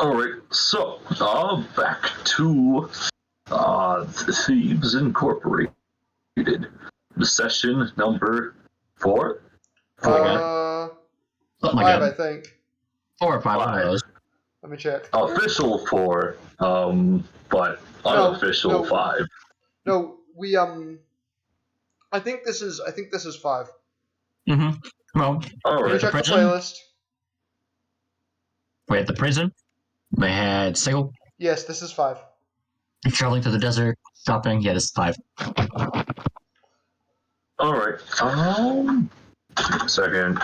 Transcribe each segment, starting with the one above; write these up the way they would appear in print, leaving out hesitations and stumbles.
Alright, so, back to Thieves Incorporated. Session number 4? Five, I think. 4 or 5, one of those. Let me check. Official 4, but unofficial 5. No, we I think this is 5. Mm-hmm. Well, All Let me right. check the prison? playlist. we had the prison. We had Sigil, Yes, this is 5. traveling to the desert, shopping. Yeah, this is 5. All right. Second.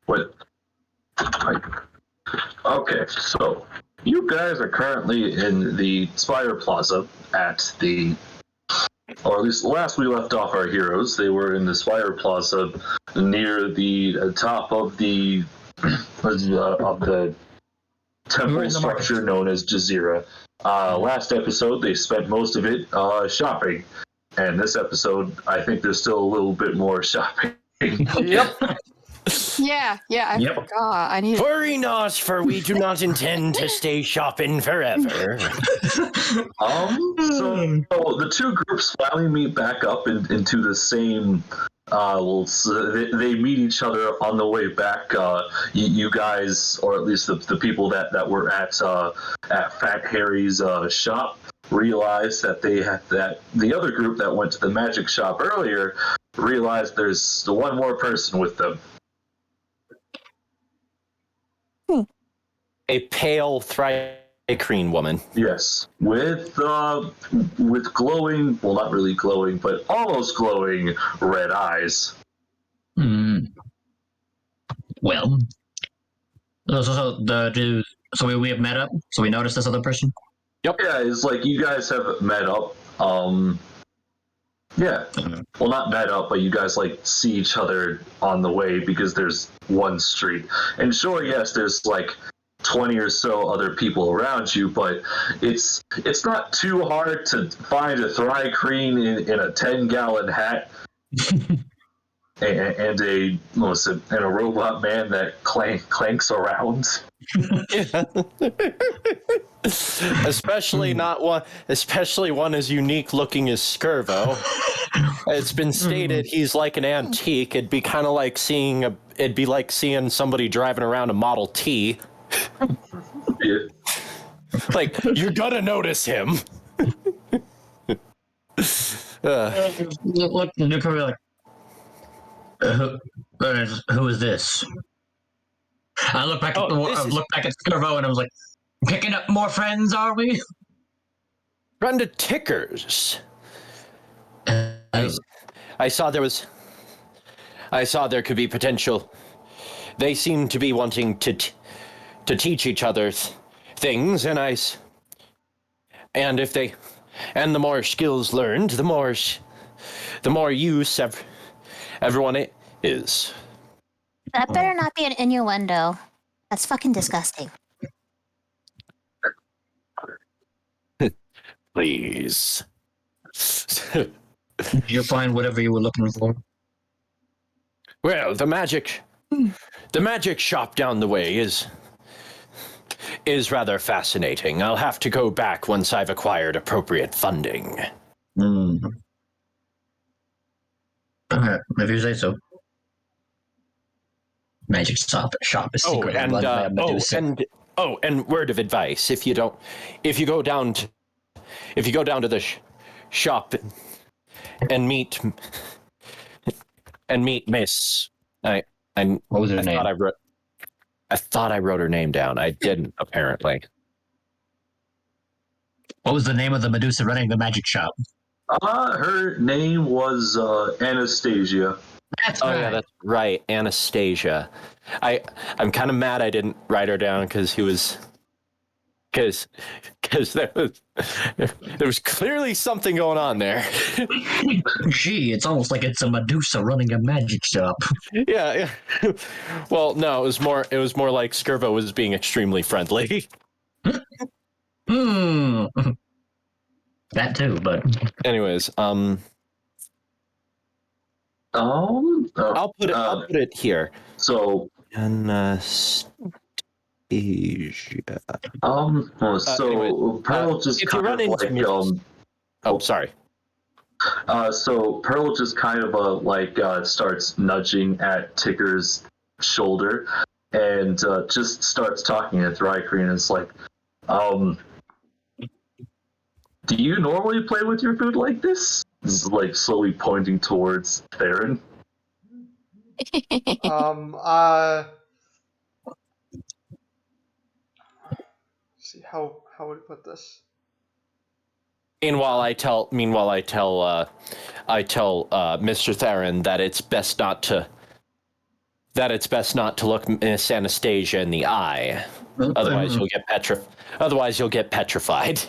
What? Okay, so you guys are currently in the Spire Plaza at the, or at least last we left off our heroes, they were in the Spire Plaza near the top of the temple structure known as Jazeera. Last episode, they spent most of it shopping. And this episode, I think there's still a little bit more shopping. Yep. Yeah, I forgot. I need. Worry not, for we do not intend to stay shopping forever. So the two groups finally meet back up into the same. They meet each other on the way back. You guys, or at least the people that were at Fat Harry's shop, realized that the other group that went to the magic shop earlier realized there's one more person with them. A pale Thrycreen woman. Yes, with glowing, well, not really glowing, but almost glowing red eyes. Well, so we have met up. So we noticed this other person. Yep. Yeah, it's like you guys have met up. Yeah. Well, not met up, but you guys like see each other on the way because there's one street. And sure, yes, there's like 20 or so other people around you, but it's not too hard to find a Thrycreen in a 10-gallon hat and a robot man that clanks around. Especially one as unique looking as Skirvo. It's been stated he's like an antique. It'd be kind of like seeing somebody driving around a Model T. Yeah. Like, you're gonna notice him. Look, like, who is this? I look back at Skirvo and I was like, picking up more friends, are we? Run to Tickers. I saw there could be potential. They seem to be wanting to teach each other things, and the more skills learned, the more use everyone is. That better not be an innuendo. That's fucking disgusting. Please. Did you find whatever you were looking for? Well, the magic shop down the way is rather fascinating. I'll have to go back once I've acquired appropriate funding. Okay, if you say so. Magic shop is secret. And word of advice: if you go down to the shop and meet Miss, what was her name? I thought I wrote her name down. I didn't, apparently. What was the name of the Medusa running the magic shop? Her name was Anastasia. Yeah, that's right, Anastasia. I'm kind of mad I didn't write her down because there was clearly something going on there. Gee, it's almost like it's a Medusa running a magic shop. Yeah. Well, no, it was more like Skirvo was being extremely friendly. That too, but anyways, I'll put it here. So Asia. So anyway, Pearl just if you kind run of into like sorry. So Pearl just kind of starts nudging at Ticker's shoulder and just starts talking to Thrycreen, and it's like, do you normally play with your food like this? This is like slowly pointing towards Theran. See how would I put this? Meanwhile, I tell Mr. Theran that it's best not to look Miss Anastasia in the eye. Otherwise, you'll get petrified.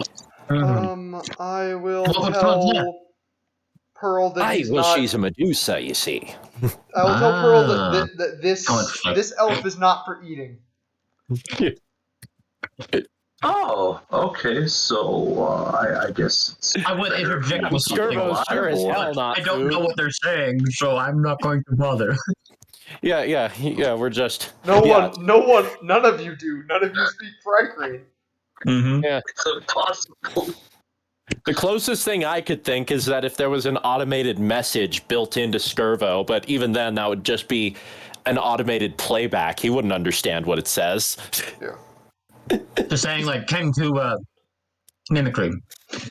I will tell Pearl that she's a Medusa, you see. I will tell Pearl that this elf is not for eating. Oh, okay. So I guess I would interject with something. Sure as hell not I don't know what they're saying, so I'm not going to bother. Yeah. We're just none of you do. None of you speak Thrycreen. Mm-hmm. Yeah. it's impossible. The closest thing I could think is that if there was an automated message built into Skirvo, but even then that would just be an automated playback. He wouldn't understand what it says. Yeah. Just saying like Kenku mimicry.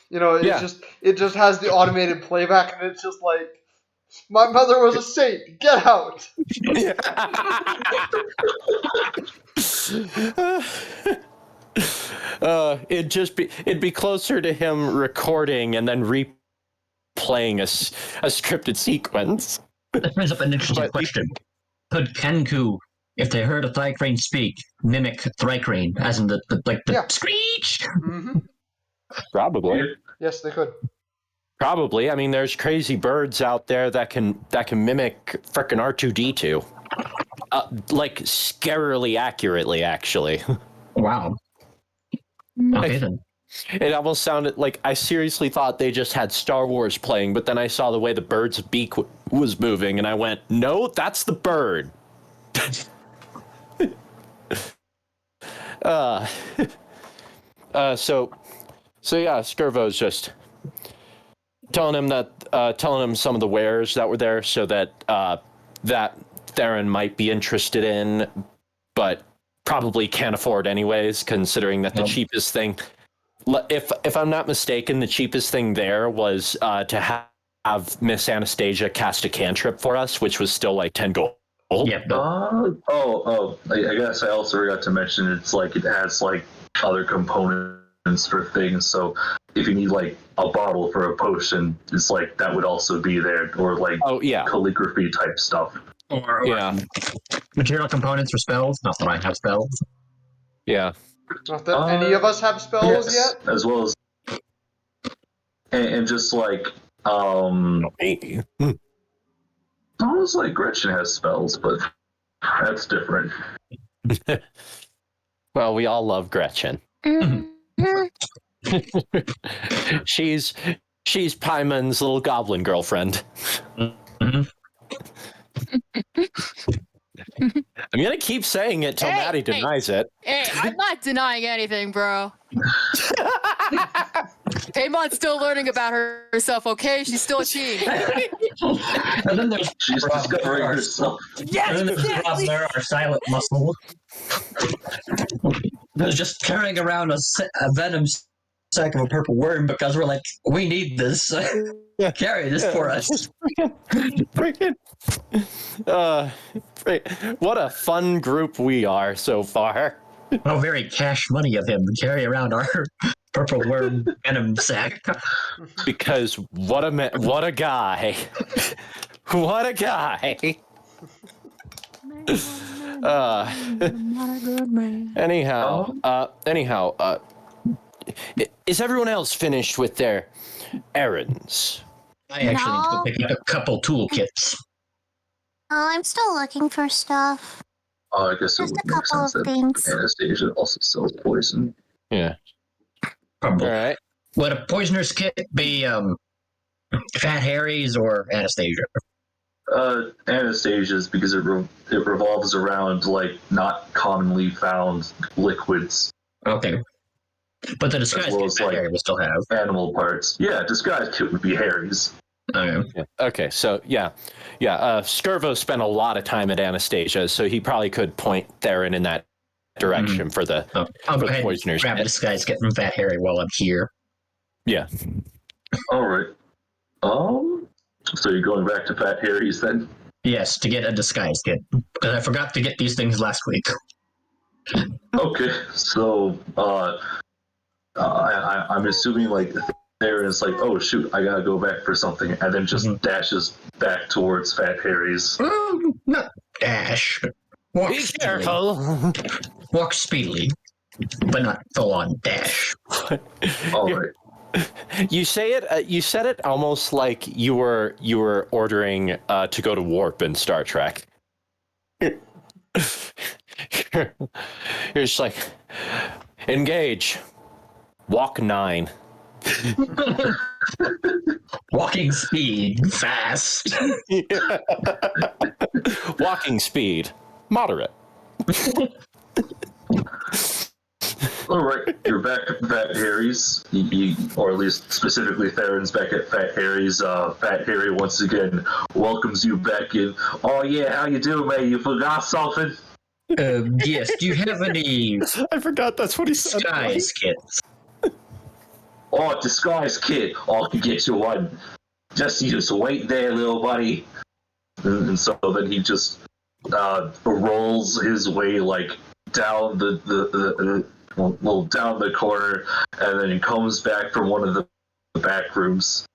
You know, it just has the automated playback, and it's just like, my mother was a saint. Get out. It'd be closer to him recording and then replaying a scripted sequence. That brings up an interesting question. Could Kenku, if they heard a Thrycreen speak, mimic Thrycreen, as in the screech? Mm-hmm. Probably. Yes, they could. Probably. I mean, there's crazy birds out there that can mimic frickin' R2-D2. Like scarily accurately, actually. Wow. Okay then. It almost sounded like I seriously thought they just had Star Wars playing, but then I saw the way the bird's beak was moving, and I went, "No, that's the bird." So yeah, Skirvo's just telling him some of the wares that were there, so that that Theran might be interested in, but probably can't afford anyways, considering that the cheapest thing, if I'm not mistaken, the cheapest thing there was to have Miss Anastasia cast a cantrip for us, which was still like 10 gold. Yeah. I guess I also forgot to mention it's like it has like other components for things. So if you need like a bottle for a potion, it's like that would also be there, or like calligraphy type stuff. Or material components for spells. Not that I have spells. Yeah. Not that any of us have spells yet. As well as, and just like maybe. Almost like Gretchen has spells, but that's different. Well, we all love Gretchen. She's Paimon's little goblin girlfriend. Mm-hmm. I'm gonna keep saying it till Maddie denies it. Hey, I'm not denying anything, bro. Paymon's still learning about herself, okay? She's still a teen. And then there's she's discovering herself. Yes, exactly. There, our silent muscle. There's just carrying around a venom sack of a purple worm because we're like, we need this. Carry this for us. Freaking. What a fun group we are so far. Oh, very cash money of him to carry around our purple worm venom sack. Because what a guy. What a guy. Anyhow, is everyone else finished with their errands? I actually need to pick up a couple toolkits. I'm still looking for stuff. I guess Just it a would make couple sense of that things. Anastasia also sells poison. Yeah. Probably. All right. Would a poisoner's kit be Fat Harry's or Anastasia? Anastasia's, because it revolves around like not commonly found liquids. Okay. But the disguise well as, kit Harry will still have. Animal parts. Yeah, disguise kit would be Harry's. Okay. Yeah. Okay, so Skirvo spent a lot of time at Anastasia, so he probably could point Theran in that direction for the I'll go ahead and poisoner's grab a kit. disguise kit from Fat Harry while I'm here. Yeah. All right. So you're going back to Fat Harry's then? Yes, to get a disguise kit because I forgot to get these things last week. Okay, so I'm assuming like Theran's like, oh shoot, I gotta go back for something, and then just dashes back towards Fat Harry's. Not dash, but walk Be speedily. careful. Walk speedily, but not full on dash. All right. You say it. You said it almost like you were ordering to go to warp in Star Trek. You're just like, engage. Walk 9. Walking speed, fast. Walking speed, moderate. All right, you're back at Fat Harry's, or at least specifically Theran's back at Fat Harry's. Fat Harry once again welcomes you back in. Oh yeah, how you doing, man? You forgot something? Yes. Do you have any I forgot that's what he said. disguise kits? Oh, disguise kit. Oh, I can get you one. Just wait there, little buddy. And so then he just rolls his way like down the down the corner, and then he comes back from one of the back rooms.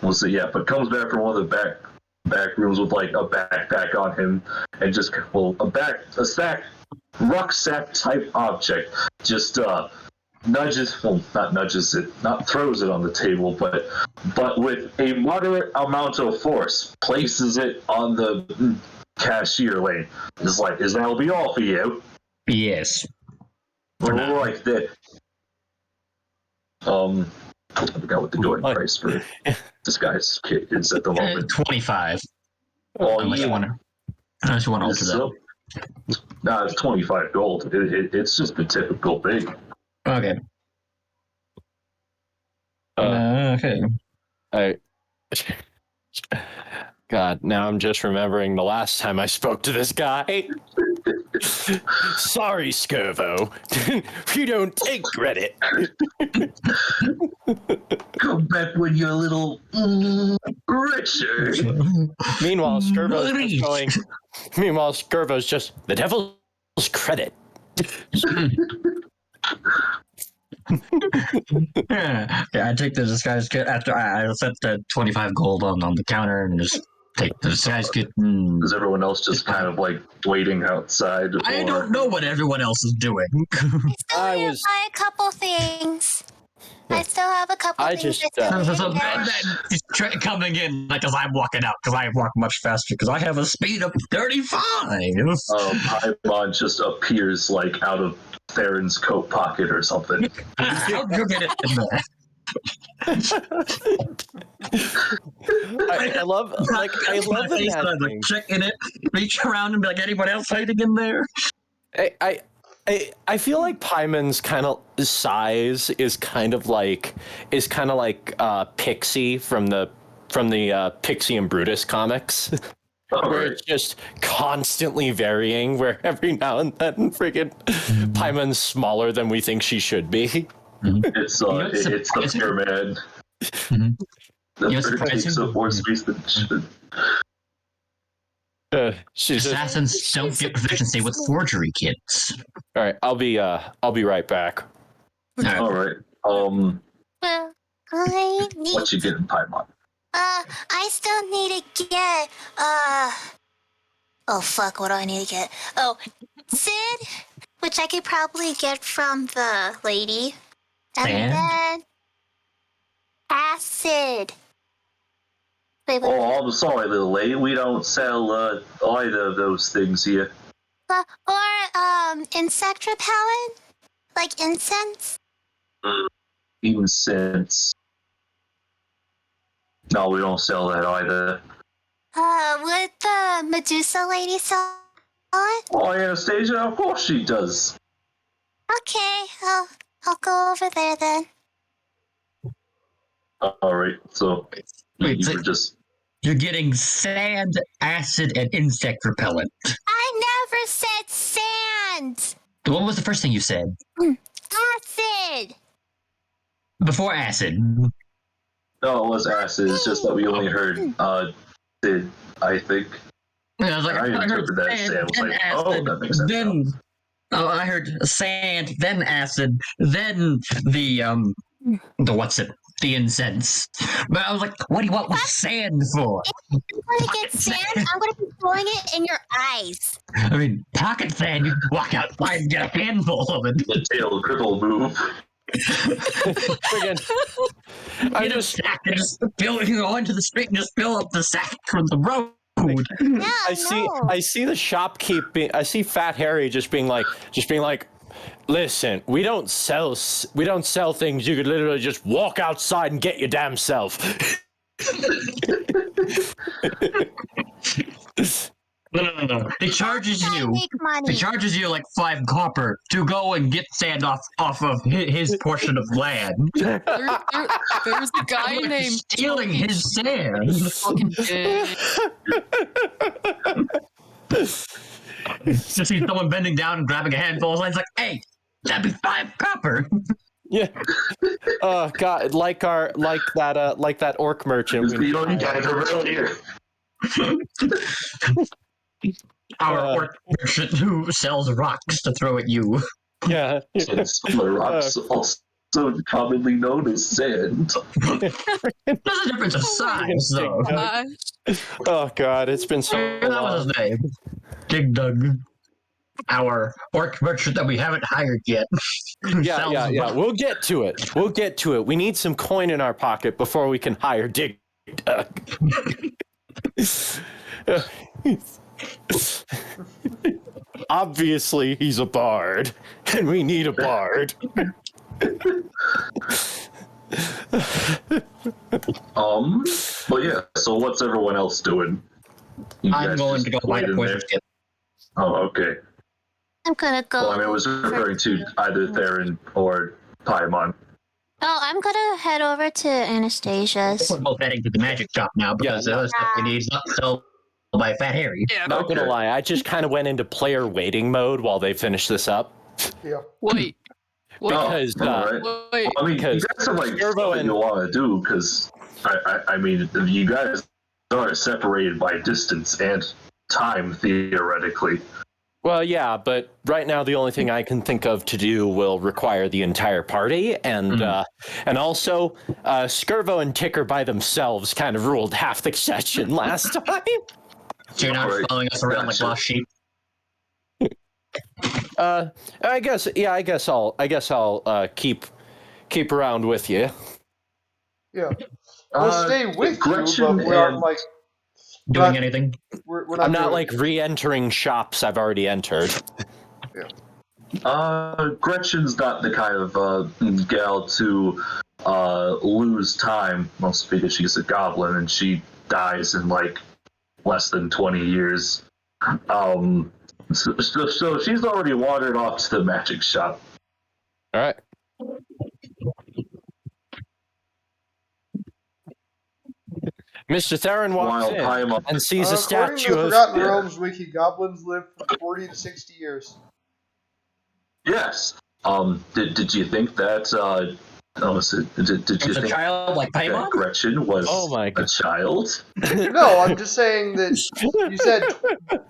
We'll see, yeah, but comes back from one of the back rooms with like a backpack on him, and just a rucksack type object. Just not throws it on the table, but with a moderate amount of force, places it on the cashier lane. It's like, that'll be all for you. Yes. Like that. I forgot what the going price for disguise kit is at the moment. 25. Oh, Unless you want to alter that. Nah, it's 25 gold. It's just the typical thing. Okay. Okay. God, now I'm just remembering the last time I spoke to this guy. Sorry, Skirvo. You don't take credit. Come back when you're a little richer. Meanwhile, Skirvo's just the devil's credit. Yeah, I take the disguise kit after I set the 25 gold on the counter and just take the disguise kit. Is everyone else just kind of like waiting outside? I don't know what everyone else is doing. I still buy a couple things. I still have a couple things. He's coming in like as I'm walking out because I walk much faster because I have a speed of 35. Paimon just appears like out of Theran's coat pocket or something. How'd you get it in there? I love the face, like checking it, reach around and be like, anyone else hiding in there? I feel like Paimon's kind of size is kind of like Pixie from the Pixie and Brutus comics. Where it's just constantly varying, where every now and then friggin' Paimon's smaller than we think she should be. It's the pyramid. The takes up more space than should. Assassins don't get proficiency with forgery kits. All right, I'll be right back. All right. Well, I need. What you getting, Paimon? I still need to get, oh fuck, what do I need to get? Oh, Sid, which I could probably get from the lady. And then acid. Wait, Oh, I'm sorry, little lady. We don't sell either of those things here. Or insect repellent? Like incense? Incense. No, we don't sell that either. Would the Medusa lady sell it? Oh, Anastasia, of course she does. Okay, I'll go over there then. Alright, so Wait, you were just... You're getting sand, acid, and insect repellent. I never said sand! What was the first thing you said? Acid! Before acid. No, it was acid. It's just that we only heard Sid, I think. And I was like, I I heard interpreted that as sand, sand. I was then like, acid, oh, that makes sense. then I heard sand, then acid, then the what's it? The incense. But I was like, what do you want with sand for? If I'm gonna get sand, I'm gonna be throwing it in your eyes. I mean, pocket sand, you can walk outside and get a handful of it. The tail cripple move. Friggin', I just sack and just fill it, go into the street and just fill up the sack from the road. Yeah, I see the shopkeep being, I see Fat Harry just being like, listen, we don't sell things. You could literally just walk outside and get your damn self. No. He charges you. Make money. He charges you like 5 copper to go and get sand off of his portion of land. There's a guy named Stealing his sand. fucking bitch. Just see someone bending down and grabbing a handful of sand. It's like, hey, that'd be 5 copper. Yeah. Oh God, like that orc merchant. You don't get it earlier. Our orc merchant who sells rocks to throw at you. Yeah. Smaller rocks, also commonly known as sand. There's a difference of size, though. Oh God, it's been so That long. was his name. Dig Dug. Our orc merchant that we haven't hired yet. Yeah. We'll get to it. We need some coin in our pocket before we can hire Dig. Obviously, he's a bard, and we need a bard. But yeah, so what's everyone else doing? You I'm guys going just to go wait light a in poison there? tip. Oh, okay. I'm gonna go. Well, I mean, I was referring to either Theran or Paimon. Oh, I'm gonna head over to Anastasia's. We're both heading to the magic shop now because the other stuff we need is not sold by Fat Harry. Yeah. Not gonna lie, I just kind of went into player waiting mode while they finish this up. Yeah. Wait. Because, alright. Wait. I mean, you because guys have like Skirbo stuff that and- you want to do because I mean, you guys are separated by distance and time theoretically. Well, yeah, but right now the only thing I can think of to do will require the entire party, and also Skirbo and Ticker by themselves kind of ruled half the session last time. So you're not Alright, following us around like gotcha. lost sheep. I guess I'll keep around with you. Yeah. We'll stay with you, Gretchen but we aren't and- like Doing Not- anything? we're not. I'm not doing- like re-entering shops I've already entered. Gretchen's not the kind of gal to lose time, mostly because she's a goblin and she dies in like less than 20 years. So she's already wandered off to the magic shop. All right. Mr. Theran walks While in Paimon, and sees a according to statue the of... Forgotten Realms wiki, goblins live from 40 to 60 years. yes. Did you think that? Did you It's a think child like that Paimon? Gretchen was Oh my a God. child? No, I'm just saying that you said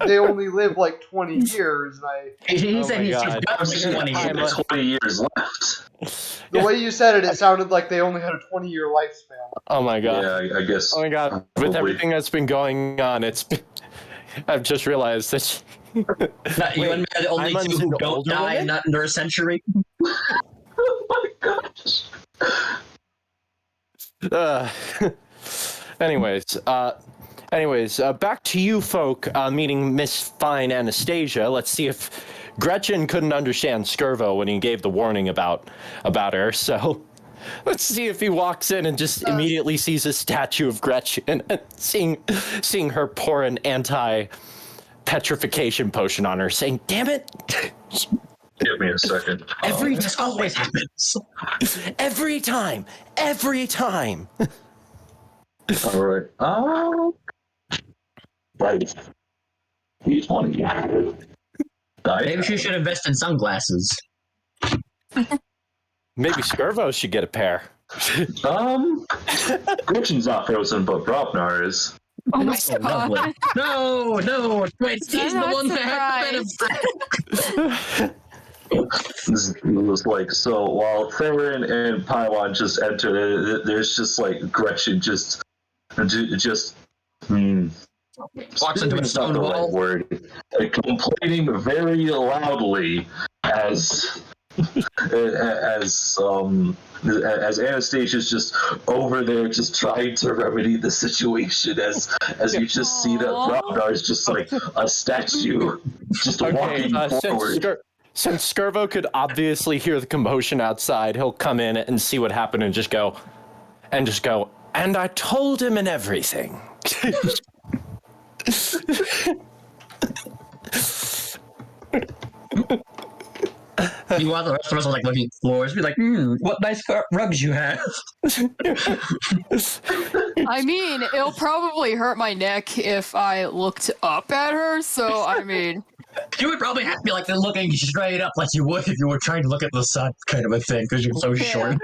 they only live like 20 years, and He Oh said my he's God. got like 20 I'm years. 20 years left. the way you said it, it sounded like they only had a 20-year lifespan. Oh my God. Yeah, I guess. Oh my God. With Probably. everything that's been going on, I've just realized that... Not you and me are the only Paimon's two who an don't older die woman? not under a century. Oh my gosh. Anyways, back to you folk meeting Miss Fine Anastasia. Let's see if Gretchen couldn't understand Skirvo when he gave the warning about her. So, Let's see if he walks in and just immediately sees a statue of Gretchen and seeing her pour an anti-petrification potion on her, saying, "Damn it!" Give me a second. This always happens. Every time. All right. Right. He's one of you. Maybe she should invest in sunglasses. Maybe Skirvo should get a pair. Gretchen's not frozen, but Brobnar is. Oh my Oh, god. lovely. No, wait, he's the one that had the benefit. It was like, so while Theran and Pylon just enter, there's just like Gretchen just Walks into a stone the right wall. word, complaining very loudly as Anastasia's just over there just trying to remedy the situation as you just see that Brobnar is just like a statue just walking forward. Since Skirvo could obviously hear the commotion outside, he'll come in and see what happened and just go, and I told him and everything. Meanwhile, the rest of us are like looking at floors, be like, what nice rugs you have. I mean, it'll probably hurt my neck if I looked up at her, so I mean... You would probably have to be like looking straight up like you would if you were trying to look at the sun, kind of a thing, because you're so short.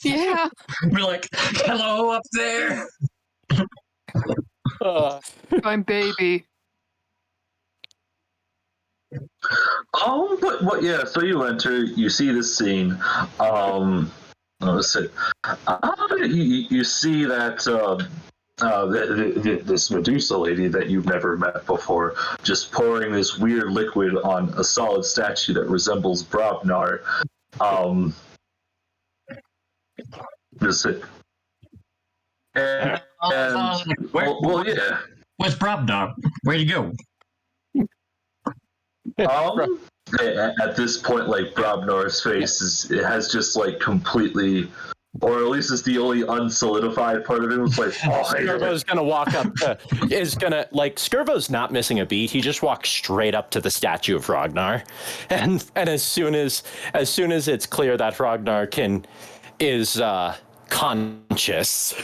Yeah. Be like, hello up there. I'm baby. But what? Yeah. So you enter, you see this scene. Let's see. You see that this Medusa lady that you've never met before, just pouring this weird liquid on a solid statue that resembles Brobnar. Just it. And well, yeah. Where's Brobnar? Where'd you go? At this point, like Brobnar's face has just like completely, or at least it's the only unsolidified part of it. Was like, Skirvo's gonna walk up. Skirvo's not missing a beat. He just walks straight up to the statue of Ragnar, and as soon as it's clear that Ragnar is conscious.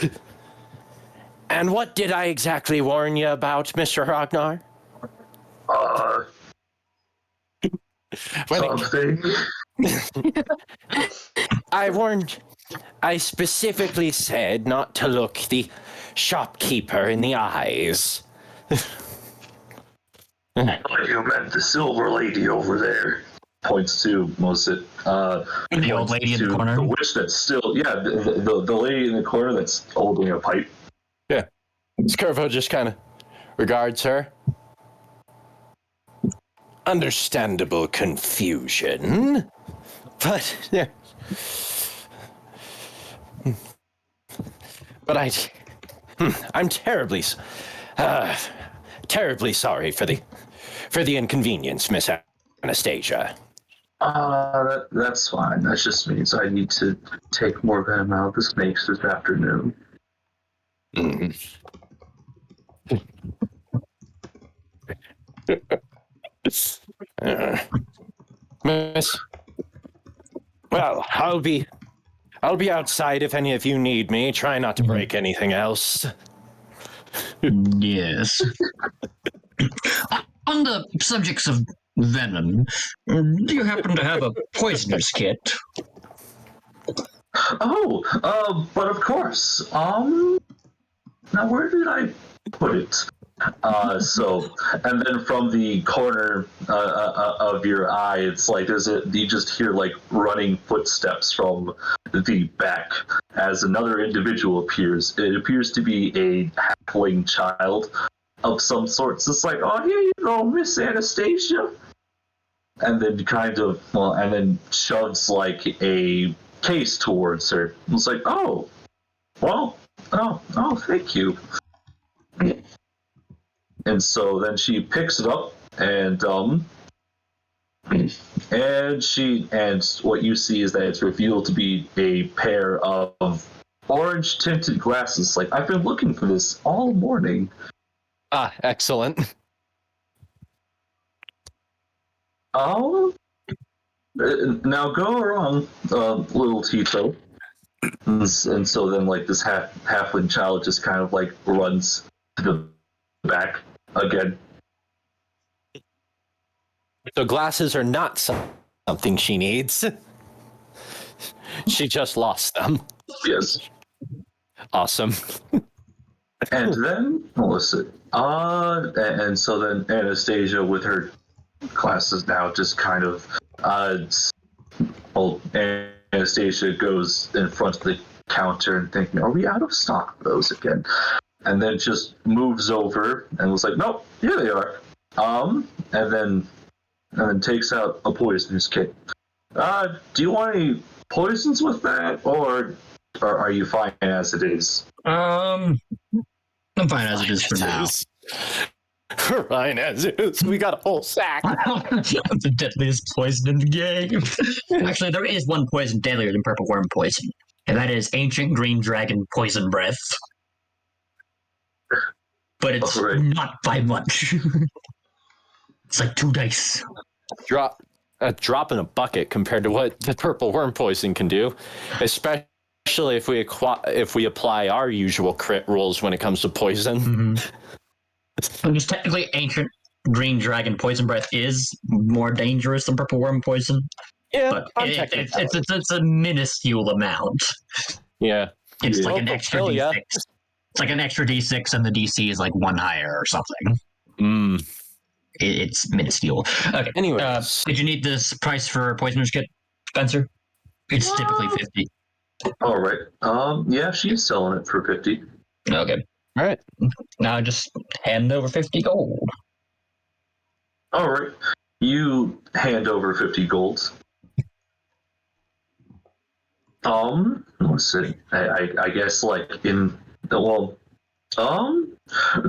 And what did I exactly warn you about, Mr. Ragnar? Something. I specifically said not to look the shopkeeper in the eyes. You meant the silver lady over there. Points to Mosit. The old lady in the corner. The witch that's still, the lady in the corner that's holding a pipe. Yeah. Skirvo just kind of regards her. Understandable confusion, but yeah. But I'm terribly sorry for the inconvenience, Miss Anastasia. That's fine. That just means I need to take more venom out of the snakes this afternoon. Miss, well, I'll be outside if any of you need me. Try not to break anything else. Yes. On the subjects of venom, do you happen to have a poisoner's kit? But of course. Now where did I put it? And then from the corner of your eye, it's like you just hear like running footsteps from the back as another individual appears. It appears to be a halfling child of some sort. So it's like, oh, here you go, Miss Anastasia. And then and then shoves like a case towards her. It's like, oh, thank you. And so then she picks it up and and what you see is that it's revealed to be a pair of orange tinted glasses. Like, I've been looking for this all morning. Ah, excellent. Oh, now go around, little Tito. And so then, like, this halfling child just kind of like runs to the back again. So glasses are not something she needs. She just lost them. Yes. Awesome. And then Melissa. And so then Anastasia with her classes now just kind of Anastasia goes in front of the counter and thinking, are we out of stock of those again? And then just moves over and was like, nope, here they are. And then takes out a poisonous kit. Do you want any poisons with that, or are you fine as it is? I'm fine as it is for now. Fine as it is. We got a whole sack. The deadliest poison in the game. Actually, there is one poison deadlier than purple worm poison, and that is ancient green dragon poison breath. But it's not by much. It's like 2 dice. A drop in a bucket compared to what the purple worm poison can do, especially if we apply our usual crit rules when it comes to poison. Mm-hmm. Because technically, ancient green dragon poison breath is more dangerous than purple worm poison. Yeah, but it's a minuscule amount. Yeah, it's like an extra D6. It's like an extra D6, and the DC is like 1 higher or something. It's minuscule. Okay. Anyway, did you need this price for poisoner's kit, Spencer? It's typically 50. All right. Yeah, she's selling it for 50. Okay. All right. Now just hand over 50 gold. All right. You hand over 50 golds. Let's see. I guess like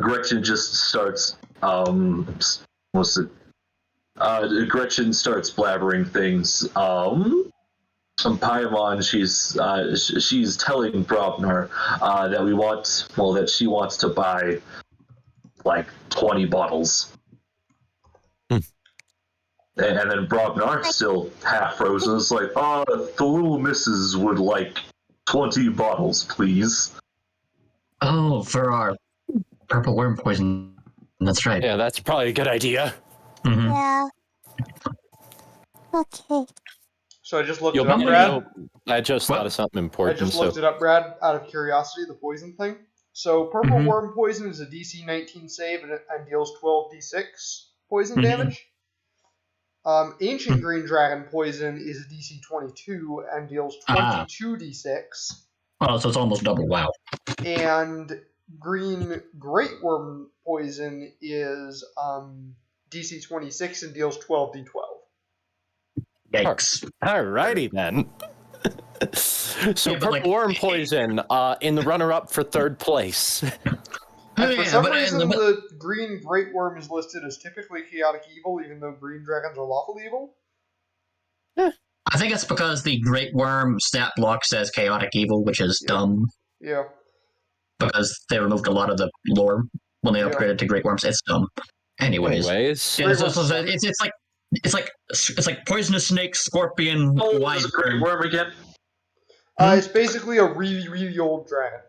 Gretchen just starts Gretchen starts blabbering things. Paimon, she's telling Brobnar that she wants to buy like 20 bottles. And then Brobnar's still half frozen. It's like, the little missus would like 20 bottles, please. Oh, for our purple worm poison. That's right. Yeah, that's probably a good idea. Mm-hmm. Yeah. Okay. So I just looked it up, Brad. I just thought of something important. I just looked it up, Brad, out of curiosity, the poison thing. So purple worm poison is a DC 19 save and deals 12d6 poison damage. Ancient green dragon poison is a DC 22 and deals 22d6. Oh, so it's almost double. Wow. And green great worm poison is DC 26 and deals 12d12. Yikes. Alrighty then. So purple worm poison in the runner-up for 3rd place. And for some reason, the green great worm is listed as typically chaotic evil, even though green dragons are lawful evil. I think it's because the great worm stat block says chaotic evil, which is dumb. Yeah. Because they removed a lot of the lore when they upgraded to great worms. It's dumb. Anyways. It's like poisonous snake, scorpion, great worm again. It's basically a really, really old dragon.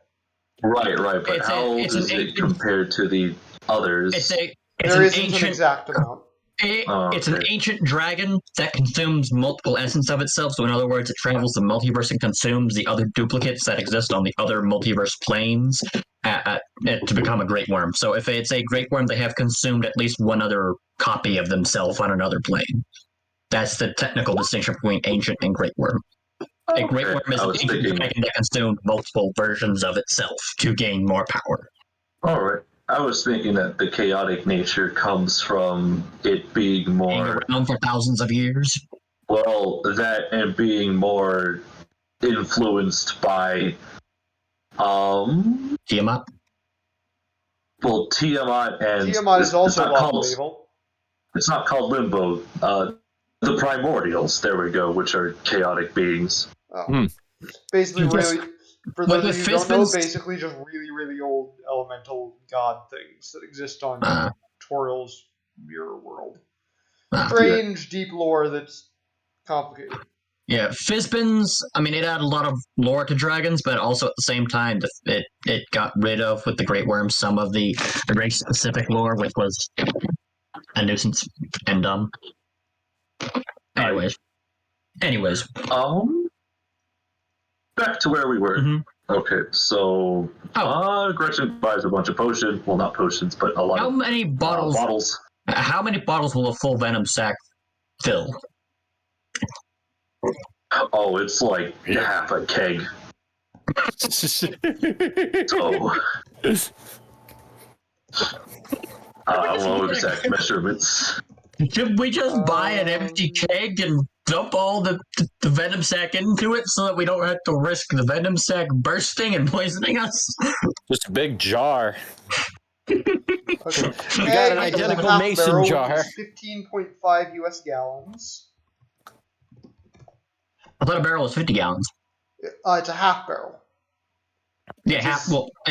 Right. But how old is it compared to the others? There isn't an exact amount. It's an ancient dragon that consumes multiple essence of itself. So in other words, it travels the multiverse and consumes the other duplicates that exist on the other multiverse planes to become a great worm. So if it's a great worm, they have consumed at least one other copy of themselves on another plane. That's the technical distinction between ancient and great worm. A great worm is an ancient dragon that consumed multiple versions of itself to gain more power. All right. I was thinking that the chaotic nature comes from it being more... Being around for thousands of years? Well, that and being more influenced by... Tiamat? Well, Tiamat and... Tiamat is also lawful evil. It's not called Limbo. the primordials. There we go, which are chaotic beings. Oh. Basically, Yes. really, for those of you who don't know, Fizban's- basically just really, really old elemental god things that exist on Toriel's mirror world. Strange, deep lore that's complicated. Yeah, Fizbins, I mean, it added a lot of lore to dragons, but also at the same time, it got rid of, with the Great Worm, some of the race-specific lore, which was a nuisance and dumb. Anyways. Back to where we were. Mhm. Okay, so Gretchen buys a bunch of potions. Well, not potions, but a lot How of many bottles? bottles. How many bottles will a full venom sac fill? Oh, it's like half a keg. So, well, exact measurements. Should we just buy an empty keg and dump all the venom sac into it so that we don't have to risk the venom sac bursting and poisoning us? Just a big jar. Okay. We got an identical mason jar. 15.5 US gallons. I thought a barrel was 50 gallons. It's a half barrel. Yeah,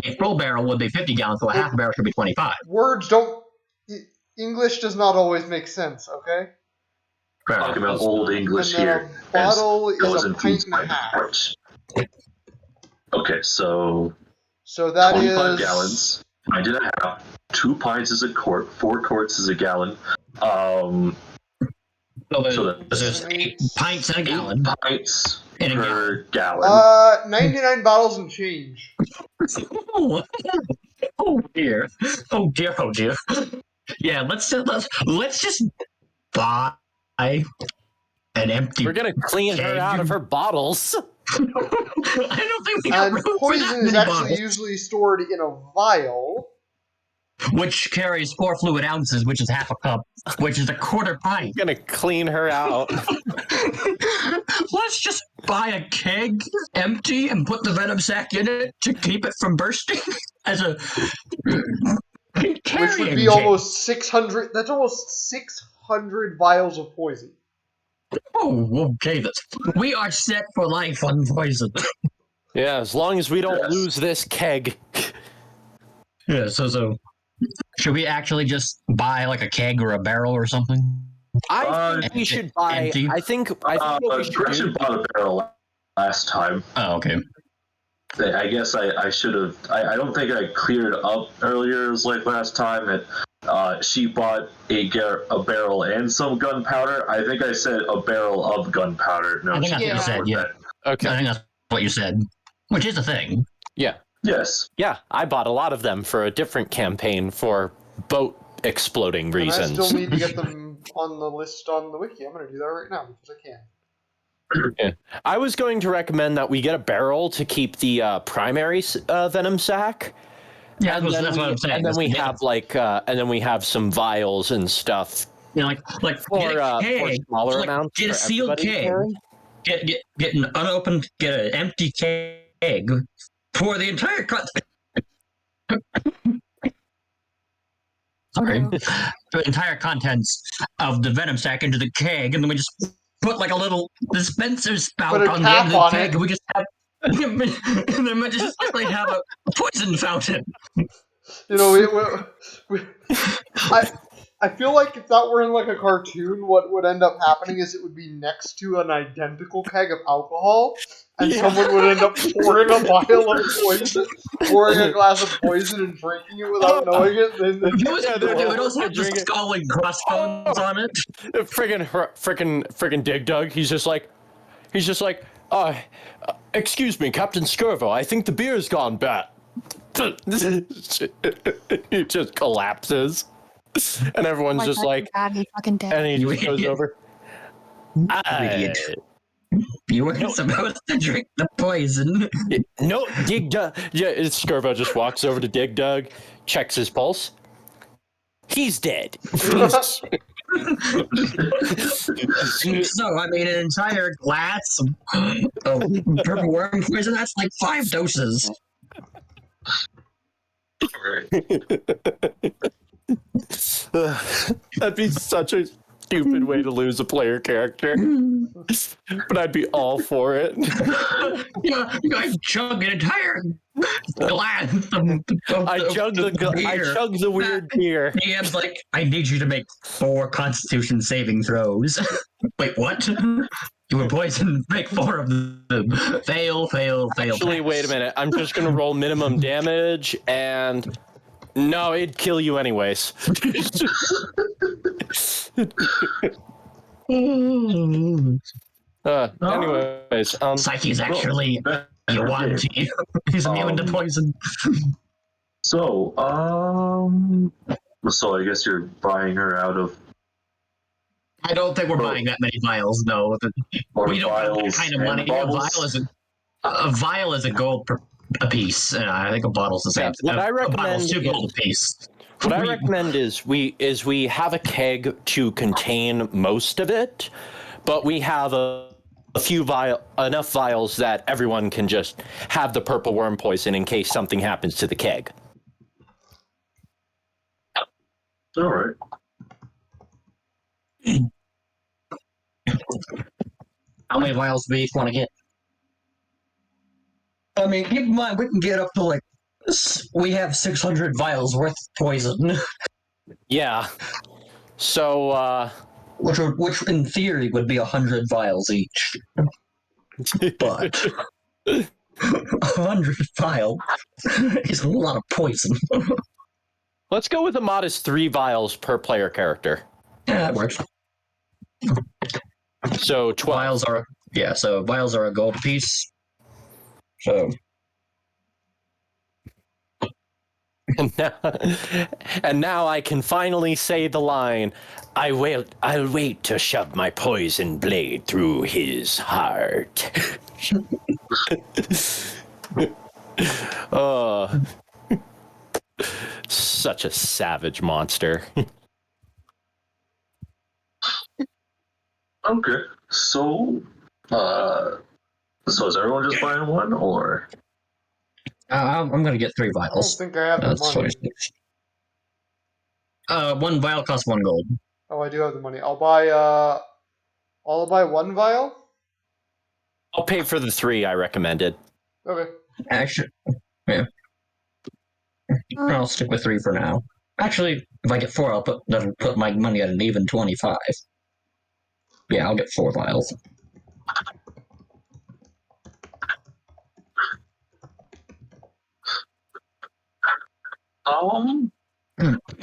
a full barrel would be 50 gallons, so a half barrel should be 25. Words don't. English does not always make sense, okay? Talking about old English And then here. a bottle is goes a into pint and a my half. porch. Okay, so So that 25 is. gallons, pint and a half. 2 pints is a quart. 4 quarts is a gallon. So there's 8 pints in a 8 gallon. pints In a per gallon. 99 bottles and change. Oh dear. Oh dear, oh dear. Yeah, let's just buy an empty. We're gonna clean her out of her bottles. I don't think we got And room for that poison is many actually bottles. usually stored in a vial. Which carries 4 fluid ounces, which is half a cup, which is a quarter pint. We're gonna clean her out. Let's just buy a keg empty and put the venom sac in it to keep it from bursting as a Which would be almost 600. That's almost 600 vials of poison. Oh, okay. We are set for life on poison. Yeah, as long as we don't lose this keg. Yeah, so should we actually just buy like a keg or a barrel or something? I think we should buy. empty? I think what we should Gretchen do. bought a barrel last time. Oh, okay. I guess I should have. I don't think I cleared up earlier. It was like last time that she bought a barrel and some gunpowder. I think I said a barrel of gunpowder. No, I think that's what you said, yeah. Okay. I think that's what you said, which is a thing. Yeah. Yes. Yeah, I bought a lot of them for a different campaign for boat exploding And reasons. I still need to get them on the list on the wiki. I'm going to do that right now because I can. Yeah. I was going to recommend that we get a barrel to keep the primary venom sac. Yeah, that's what I'm saying. And then we have and then we have some vials and stuff. You know, like For get a keg, smaller like, amounts. get a for sealed everybody to keg. carry. Get an unopened, get an empty keg for the entire the entire contents of the venom sac into the keg, and then we just put like a little dispenser spout Put a on the cap end of the on keg, it. and we just have. And then we just like have a poison fountain. You know, I feel like if that were in like a cartoon, what would end up happening is it would be next to an identical keg of alcohol, and someone would end up pouring a vial of poison, pouring a glass of poison, and drinking it without knowing it. Then It would also have just scalding crossbones on it. Friggin' Dig Dug. He's just like, excuse me, Captain Scurvo. I think the beer's gone bad. He just collapses, and everyone's just like, God, he fucking dead. and he You just goes idiot. over. Idiot. You weren't supposed to drink the poison. No, Dig Dug. Yeah, Scurvo just walks over to Dig Dug, checks his pulse. He's dead. So, I mean, an entire glass of purple worm poison, that's like 5 doses. That'd be such a stupid way to lose a player character. But I'd be all for it. I chugged an entire glass I chugged the weird beer. DM's like, I need you to make 4 Constitution saving throws. Wait, what? You were poisoned. Make 4 of them. Fail. Actually, pass. wait a minute. I'm just gonna roll minimum damage, and no, it'd kill you anyways. Anyways, Psyche's actually you want to. He's immune to poison. So I guess you're buying her out of. I don't think we're buying that many vials. No, we don't have that kind of money. A vial is a gold a piece. I think a bottle's the same. What I recommend a bottle's 2 gold a piece. What I recommend is we have a keg to contain most of it, but we have enough vials that everyone can just have the purple worm poison in case something happens to the keg. All right. How many vials do we each want to get? I mean, keep in mind, we can get up to we have 600 vials worth of poison. Yeah. So, which in theory would be 100 vials each. But 100 vials is a lot of poison. Let's go with a modest 3 vials per player character. Yeah, that works. So 12. Vials are a gold apiece. So. And now I can finally say the line, I'll wait to shove my poison blade through his heart. Oh, such a savage monster. Okay, so is everyone just buying one, or? I'm going to get 3 vials. I don't think I have the money. 26. 1 vial costs 1 gold. Oh, I do have the money. I'll buy 1 vial. I'll pay for the 3 I recommended. Okay. Actually, yeah. I'll stick with 3 for now. Actually, if I get 4, I'll put my money at an even 25. Yeah, I'll get 4 vials.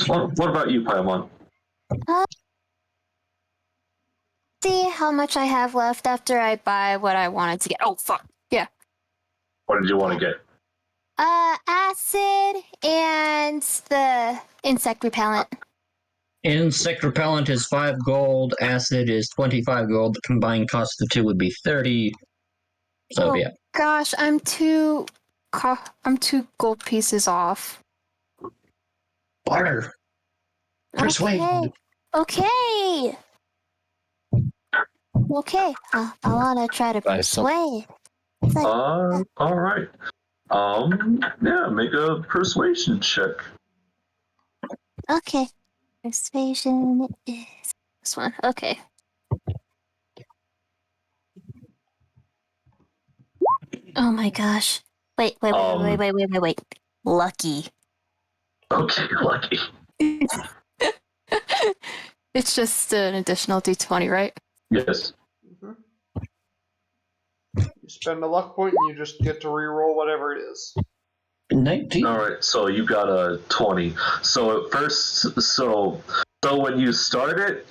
What about you, Paimon? See how much I have left after I buy what I wanted to get. Oh, fuck. Yeah. What did you want to get? Acid and the insect repellent. Insect repellent is 5 gold. Acid is 25 gold. The combined cost of the 2 would be 30. So, yeah. Gosh, I'm 2 gold pieces off. Barter. Persuade. Okay. I want to try to persuade. All right. Yeah, make a persuasion check. Okay. Persuasion is this one. Okay. Oh my gosh. Wait. Lucky. Okay, lucky. It's just an additional d20, right? Yes. Mm-hmm. You spend a luck point and you just get to re-roll whatever it is. 19. All right, so you got a 20. So at first, so when you start it,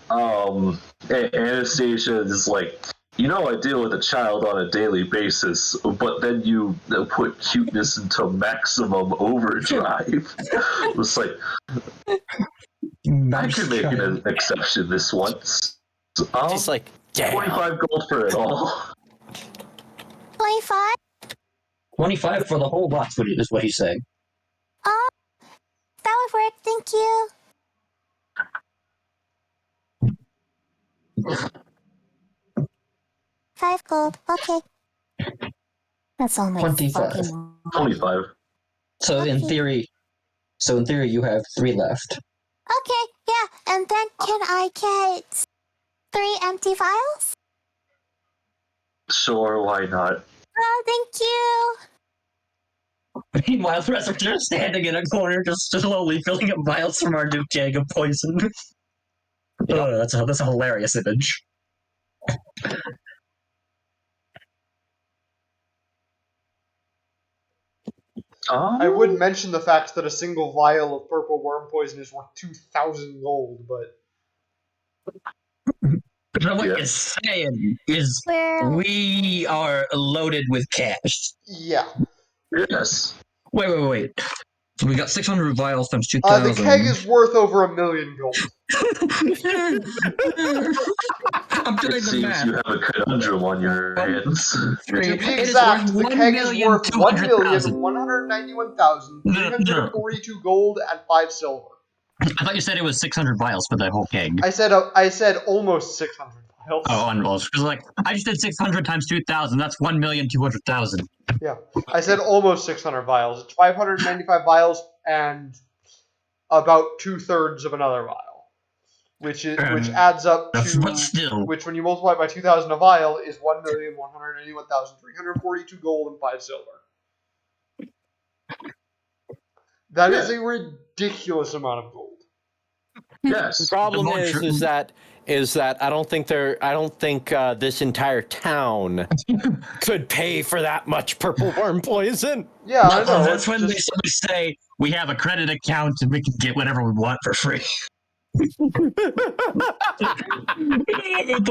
Anastasia is like, I deal with a child on a daily basis, but then you put cuteness into maximum overdrive. It's like, I can make an exception this once. She's like, damn. 25 gold for it all. 25? 25 for the whole box is what he's saying. Oh, that would work. Thank you. 5 gold. Okay. That's only 25. 25. So in theory, you have 3 left. Okay, yeah, and then can I get 3 empty vials? Sure, why not? Oh, thank you. Meanwhile, the rest of us are standing in a corner, just slowly filling up vials from our new keg of poison. That's a hilarious image. I would mention the fact that a single vial of purple worm poison is worth 2,000 gold, but What you're saying is we are loaded with cash. yeah. Yes. Wait. So we got 600 vials times 2,000. The keg is worth over 1,000,000 gold. I'm doing It the seems math. you have a conundrum on your hands. To be It is exact, worth the keg is worth 1,200,000. 1,191,342 gold and 5 silver. I thought you said it was 600 vials for the whole keg. I said almost 600 vials. Oh, unwells. Because I just did 600 times 2,000. That's 1,200,000. Yeah, I said almost 600 vials. It's 595 vials and about 2/3 of another vial, which adds up to But still. which, when you multiply by 2,000 a vial, is 1,191,342 gold and 5 silver. That is a ridiculous amount of gold. Yes. The problem is that I don't think this entire town could pay for that much purple worm poison. Yeah, I know. That's when they say we have a credit account and we can get whatever we want for free. The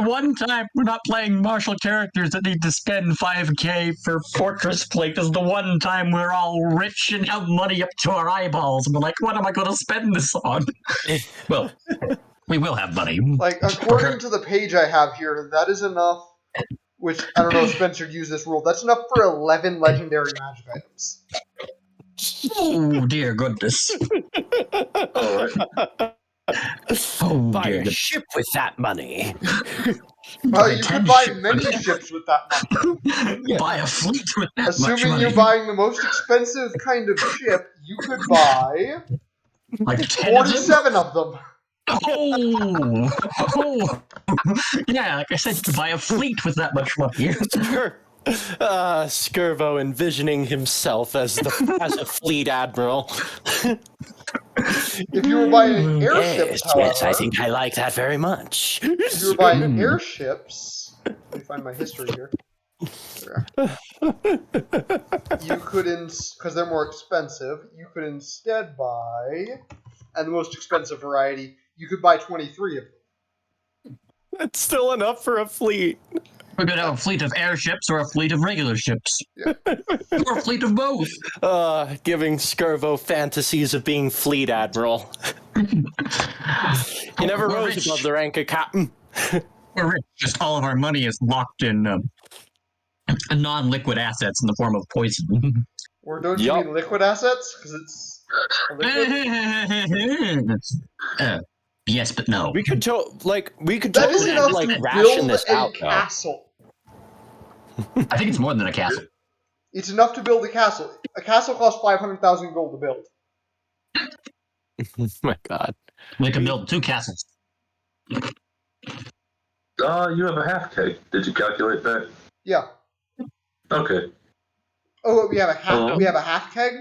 one time we're not playing martial characters that need to spend 5k for Fortress Plate is the one time we're all rich and have money up to our eyeballs and we're like, what am I going to spend this on? Well, we will have money. According to the page I have here, that is enough, which I don't know if Spencer used this rule, that's enough for 11 legendary magic items. Oh, dear goodness. All right. Buy a ship with that money. Well, you could buy many ships with that money. Yeah. Buy a fleet with that much Assuming money. you're buying the most expensive kind of ship, you could buy like 47 of them. Oh, yeah, like I said, to buy a fleet with that much money. Skirvo envisioning himself as a fleet admiral. If you were buying airships, yes, I think I like that very much. If you were buying airships, let me find my history here. You could, because they're more expensive, you could instead buy, and the most expensive variety, you could buy 23 of them. That's still enough for a fleet. We're going to have a fleet of airships or a fleet of regular ships. Yeah. Or a fleet of both. Giving Skirvo fantasies of being fleet admiral. He never rose above the rank of captain. We're rich. Just all of our money is locked in non-liquid assets in the form of poison. Or don't you mean liquid assets? Because it's a liquid? Yes, but no. We could that totally is enough like to ration build this a out. castle. I think it's more than a castle. It's enough to build a castle. A castle costs 500,000 gold to build. Oh my god. We can build 2 castles. You have a half keg. Did you calculate that? Yeah. Okay. Oh, we have a half. We have a half keg.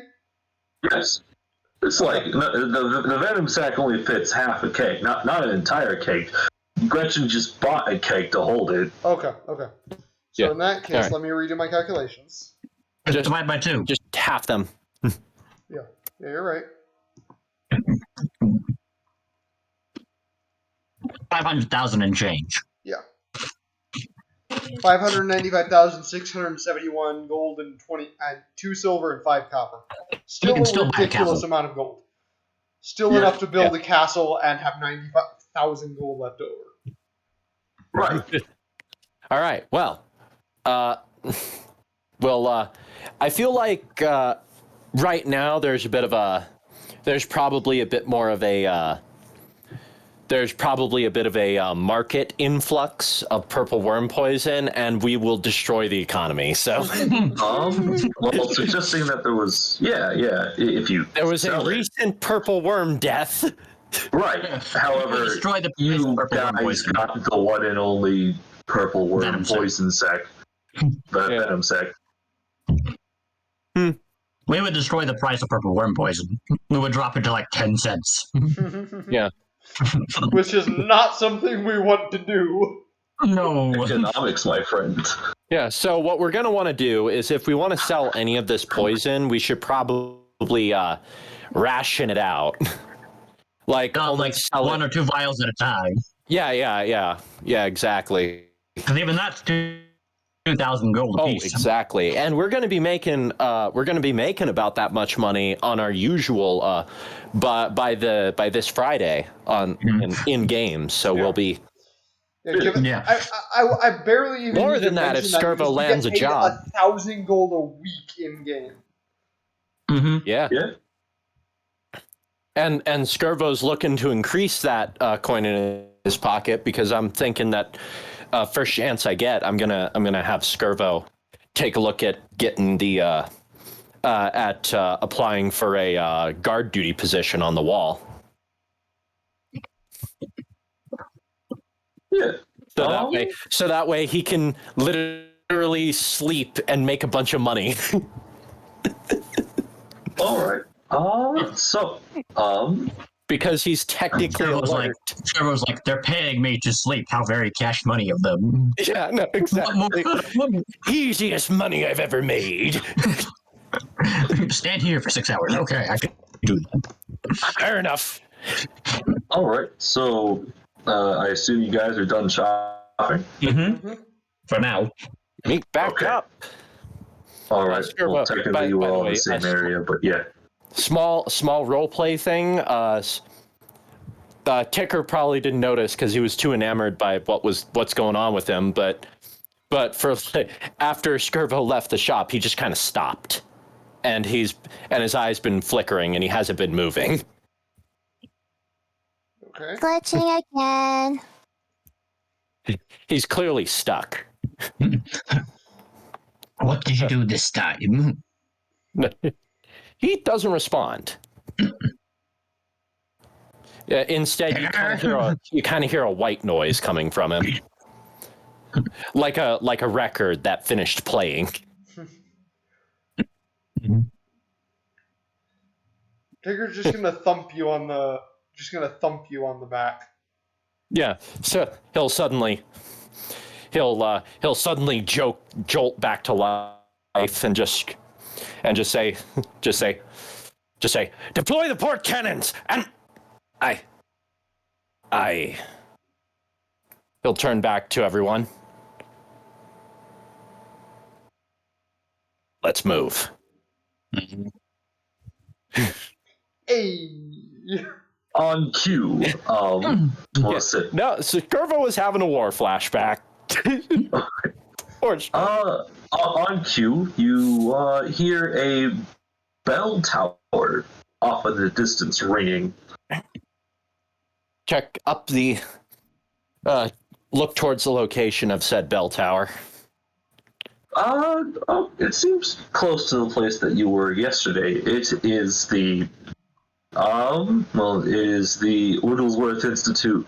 Yes. It's like the venom sack only fits half a keg, not an entire keg. Gretchen just bought a keg to hold it. Okay. So in that case, let me redo my calculations. Just divide by 2. Just half them. Yeah, you're right. 500,000 and change. Yeah. 595,671 gold and 2 silver and 5 copper. Still a ridiculous amount of gold. Still enough to build a castle and have 95,000 gold left over. Right. All right. Well, I feel like right now there's probably a bit of a market influx of purple worm poison, and we will destroy the economy. So, suggesting that there was, if you there was a recent purple worm death. Right. However, Destroy the place you of purple worm guys poison. got the one and only purple worm Venom sec. poison sec. The Yeah. venom sec. We would destroy the price of purple worm poison. We would drop it to like 10 cents. Yeah. Which is not something we want to do. No. Economics, my friend. Yeah, so what we're going to want to do is if we want to sell any of this poison, we should probably ration it out. Like, Not only like sell one it. or two vials at a time. Yeah, exactly. Because even that's 2,000 gold Oh, apiece. exactly. And we're going to be making about that much money on our usual by this Friday on in game. So we'll be Yeah. I barely even More need than to that if mention Skirvo because we lands get a paid job. 1,000 gold a week in game. Mm-hmm. yeah. And Skirvo's looking to increase that coin in his pocket because I'm thinking that first chance I get, I'm gonna have Skirvo take a look at getting the applying for a guard duty position on the wall. Yeah. So that way he can literally sleep and make a bunch of money. All right. Because he's technically Trevor's like, they're paying me to sleep. How very cash money of them. yeah, no, exactly. Easiest money I've ever made. Stand here for 6 hours. Okay, I can do that. Fair enough. All right. So, I assume you guys are done shopping. Mm-hmm. For now. Meet back Okay. up. All right. Sure, Well, well, technically by you were the all in way, the same area, but yeah. Small role play thing. Ticker probably didn't notice because he was too enamored by what's going on with him. But for after Skirvo left the shop, he just kind of stopped, and his eyes been flickering, and he hasn't been moving. Okay. Glitching again. He's clearly stuck. What did you do this time? He doesn't respond. Instead, you kind of hear a white noise coming from him, like a record that finished playing. Tigger's just gonna thump you on the back. Yeah, so he'll suddenly jolt back to life and just say, deploy the port cannons, and he'll turn back to everyone. Let's move. Hey. On cue. What's it? No, so Skirvo was having a war flashback. On cue, you hear a bell tower off in the distance ringing. Check up the look towards the location of said bell tower. It seems close to the place that you were yesterday. It is the Wigglesworth Institute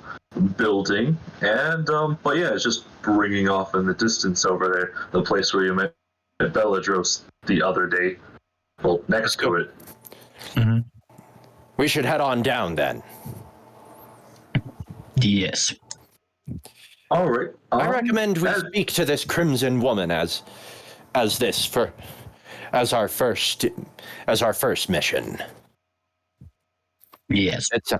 building, and but yeah, it's just ringing off in the distance over there, the place where you met Belladros the other day. Well, next to it. Mm-hmm. We should head on down then. Yes. All right. I recommend we speak to this Crimson Woman as our first mission. Yes. It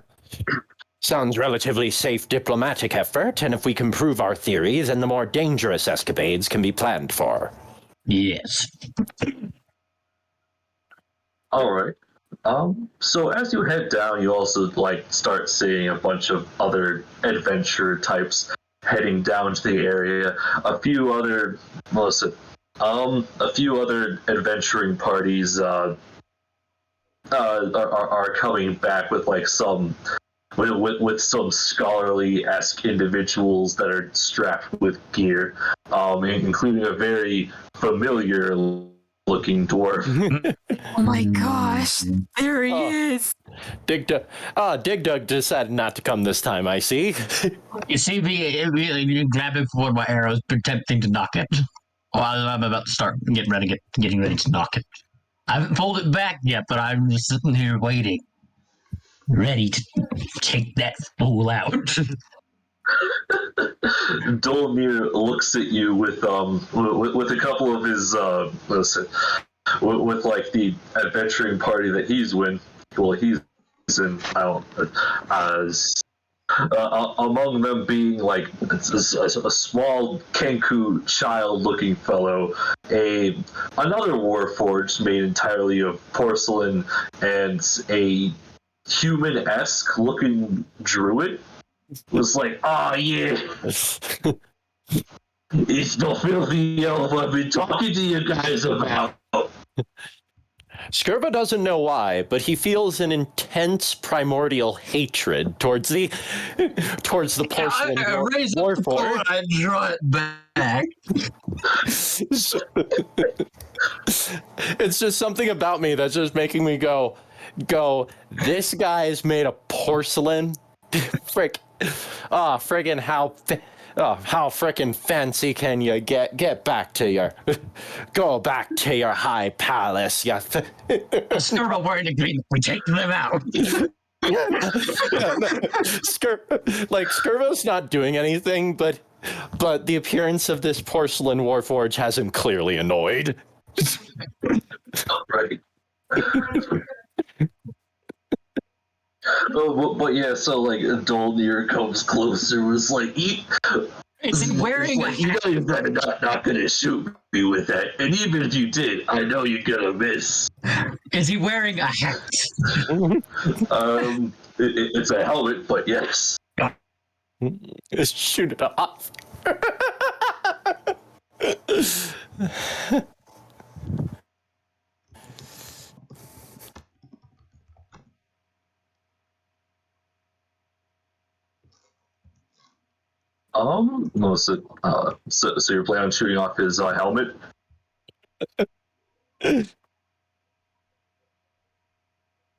sounds relatively safe diplomatic effort, and if we can prove our theory, then the more dangerous escapades can be planned for. Yes. All right. So as you head down, you also start seeing a bunch of other adventure types heading down to the area. A few other adventuring parties are coming back with some scholarly-esque individuals that are strapped with gear, including a very familiar looking dwarf. Oh my gosh, there he is. Dig Dug decided not to come this time, I see. You see me grabbing for one of my arrows, attempting to knock it. Well, I'm about to start getting ready to knock it. I haven't pulled it back yet, but I'm just sitting here waiting, ready to take that fool out. Dolmir looks at you with a couple of his with like the adventuring party that he's in. Well, he's in. Among them being like a small Kenku child-looking fellow, another warforged made entirely of porcelain, and a human-esque looking druid was like, "Oh yeah, it's the filthy elf I've been talking to you guys about." Skirva doesn't know why, but he feels an intense primordial hatred towards the porcelain warforged. I draw it back. It's just something about me that's just making me go, this guy's made of porcelain. Friggin' how frickin' fancy can you get? Get back to go back to your high palace, you Skirva wearing the green, we take them out. Skirva's not doing anything, but the appearance of this porcelain warforge has him clearly annoyed. Right. But yeah, so like Dolnir comes closer, was like, Is he wearing a you know you're not gonna shoot me with that, and even if you did, I know you're gonna miss. Is he wearing a hat? It's a helmet, but yes. Just shoot it off. No, so you're planning on shooting off his helmet?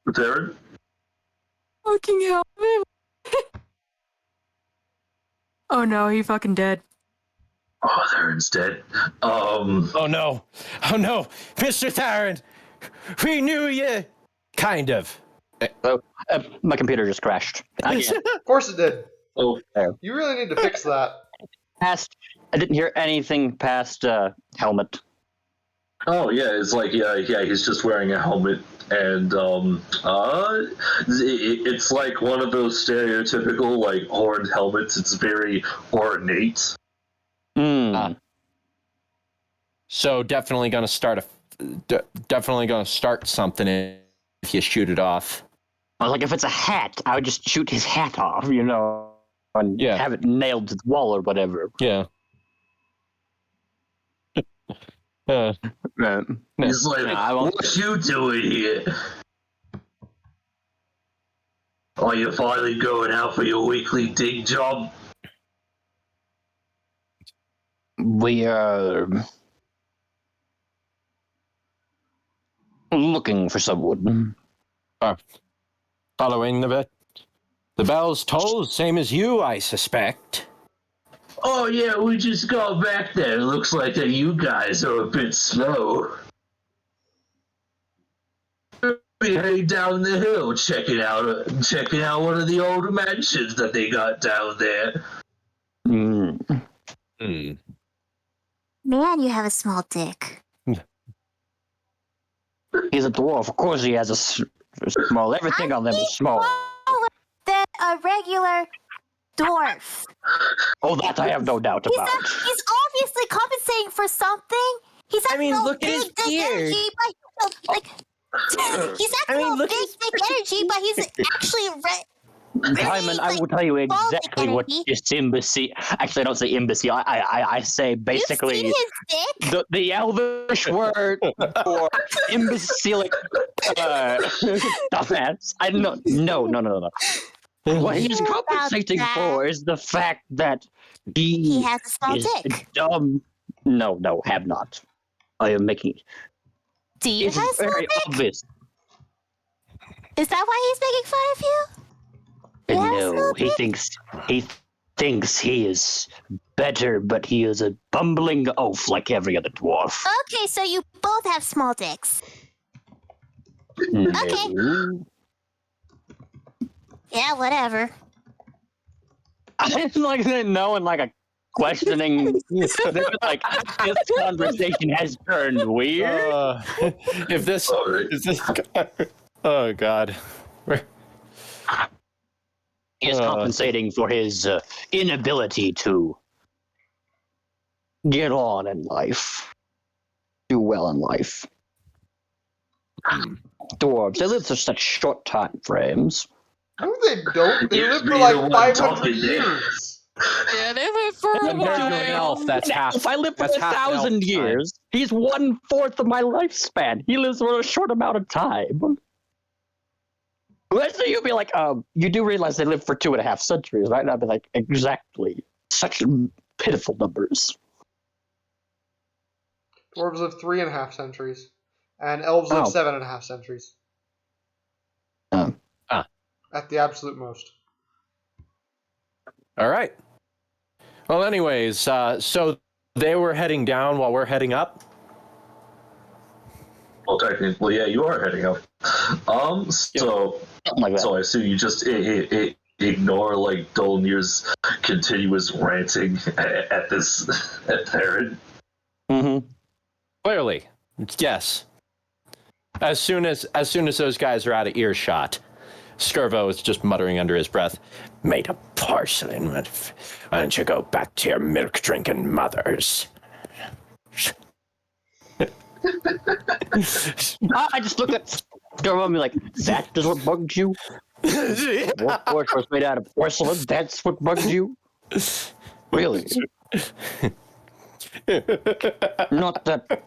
Theran? Fucking hell, man. Oh no, he fucking dead. Oh, Theran's dead. Oh no, Mr. Theran, we knew you. Kind of. So, my computer just crashed. Of course it did. Oh, You really need to fix that. I didn't hear anything past helmet. Oh yeah, it's like yeah, he's just wearing a helmet, and it's like one of those stereotypical like horned helmets. It's very ornate. So definitely gonna start something if you shoot it off. I was like, if it's a hat, I would just shoot his hat off, and have it nailed to the wall or whatever. Yeah. He's like, what you doing here? Are you finally going out for your weekly dig job? We are looking for someone. Following the bells toll, same as you, I suspect. Oh yeah, we just got back there. It looks like that you guys are a bit slow. We're heading down the hill, checking out one of the old mansions that they got down there. Man, you have a small dick. He's a dwarf. Of course he has a small. Everything on them is small. Than a regular dwarf. Oh, that I have no doubt about. He's obviously compensating for something. He's acting look at his beard. energy, but he's acting big energy, but he's actually Diamond, I will tell you exactly what this embassy. Actually, I don't say embassy. I say basically You've seen his dick? the Elvish word for imbecilic dumbass. I don't know. No. What he's compensating for is the fact that He has a small is dick. dumb. No, have not. I am making. Steve It's has a small very dick? obvious. Is that why he's making fun of you? He has a No, small he dick? thinks he is better, but he is a bumbling oaf like every other dwarf. Okay, so you both have small dicks. Okay. No. Yeah, whatever. I didn't like that no and like a questioning. Like this conversation has turned weird. If this, oh god, He is compensating for his inability to get on in life, do well in life. Dwarves, they live for such short time frames. No, they don't. They Here's live for me, the like one 500 talking years. Yeah, they live for a compared to an while. elf, that's half. If I live for that's half an elf 1,000 time. years, he's 1/4 of my lifespan. He lives for a short amount of time. Let's say you'll be like, you do realize they live for 2.5 centuries, right? And I'll be like, exactly. Such pitiful numbers. Dwarves live 3.5 centuries, and elves live Oh. 7.5 centuries. At the absolute most. All right. Well, anyways, so they were heading down while we're heading up. Well, technically, yeah, you are heading up. So Something like that. so I assume you just ignore like Dolnir's continuous ranting at this at Theran. Mm-hmm. Clearly, yes. As soon as those guys are out of earshot, Skirvo is just muttering under his breath, "Made of porcelain. Why don't you go back to your milk-drinking mothers?" I just look at Skirvo and be like, that is what bugged you? Warforged was made out of porcelain? That's what bugged you? Really? Not that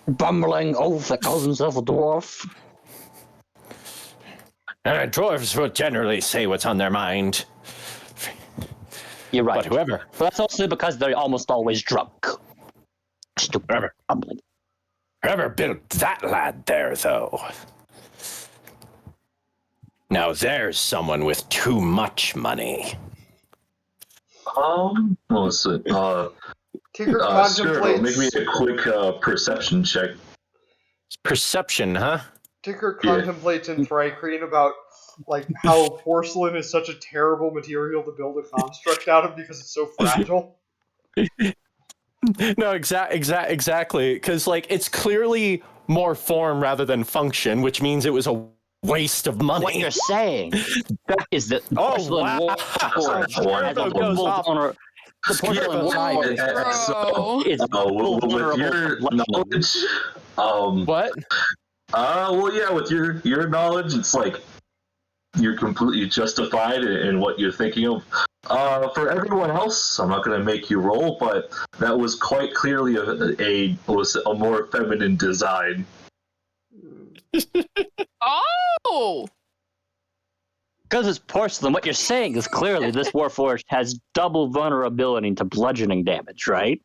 bumbling oaf that calls himself a dwarf? Dwarves will generally say what's on their mind. You're right. But whoever that's also because they're almost always drunk. Stupid bumbling. built that lad there, though. Now there's someone with too much money. Listen, Tinker Skirbo, make contemplates. me a quick perception check. Perception, huh? Tinker Yeah. contemplates in Thrycreen about like how porcelain is such a terrible material to build a construct out of because it's so fragile. No, exactly. Because like it's clearly more form rather than function, which means it was a waste of money. What you're saying is that the porcelain wow. Warforged has a Goes full off. vulner. The porcelain Skirbo's Warforged So, is full with vulnerable your to bludgeoning. knowledge, What? well, yeah, with your knowledge, it's like you're completely justified in what you're thinking of. For everyone else, I'm not going to make you roll, but that was quite clearly a more feminine design. Oh! Because it's porcelain, what you're saying is clearly this Warforged has double vulnerability to bludgeoning damage, right?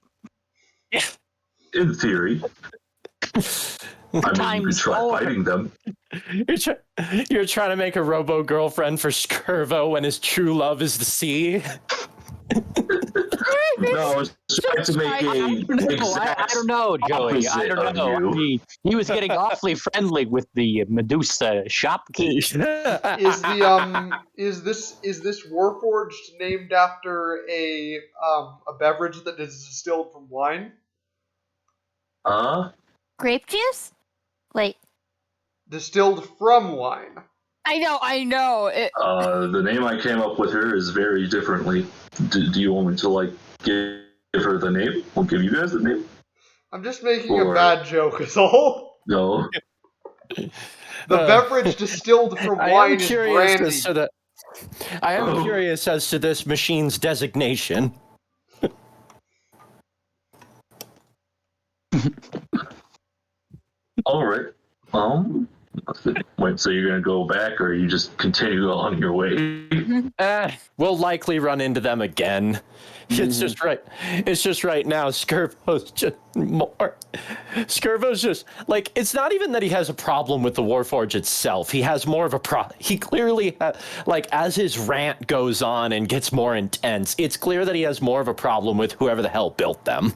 In theory. I mean, you could Times try four. fighting them. You're trying to make a robo girlfriend for Skirvo when his true love is the sea. No, I was trying to make I don't know, Joey. I opposite don't of know. you. I mean, he was getting awfully friendly with the Medusa shopkeep. Is the is this Warforged named after a beverage that is distilled from wine? Grape juice? Wait. Distilled from wine. I know. The name I came up with her is very differently. Do you want me to like give her the name? I'll give you guys the name. I'm just making Or- a bad joke, is all. No. The beverage distilled from wine is brandy. I am curious as to this machine's designation. All right. Wait, so you're gonna go back, or you just continue on your way? We'll likely run into them again. It's just right. It's just right now. Skirbo's just more. Skirbo's just like, it's not even that he has a problem with the Warforged itself. He has more of a He clearly, like, as his rant goes on and gets more intense, it's clear that he has more of a problem with whoever the hell built them.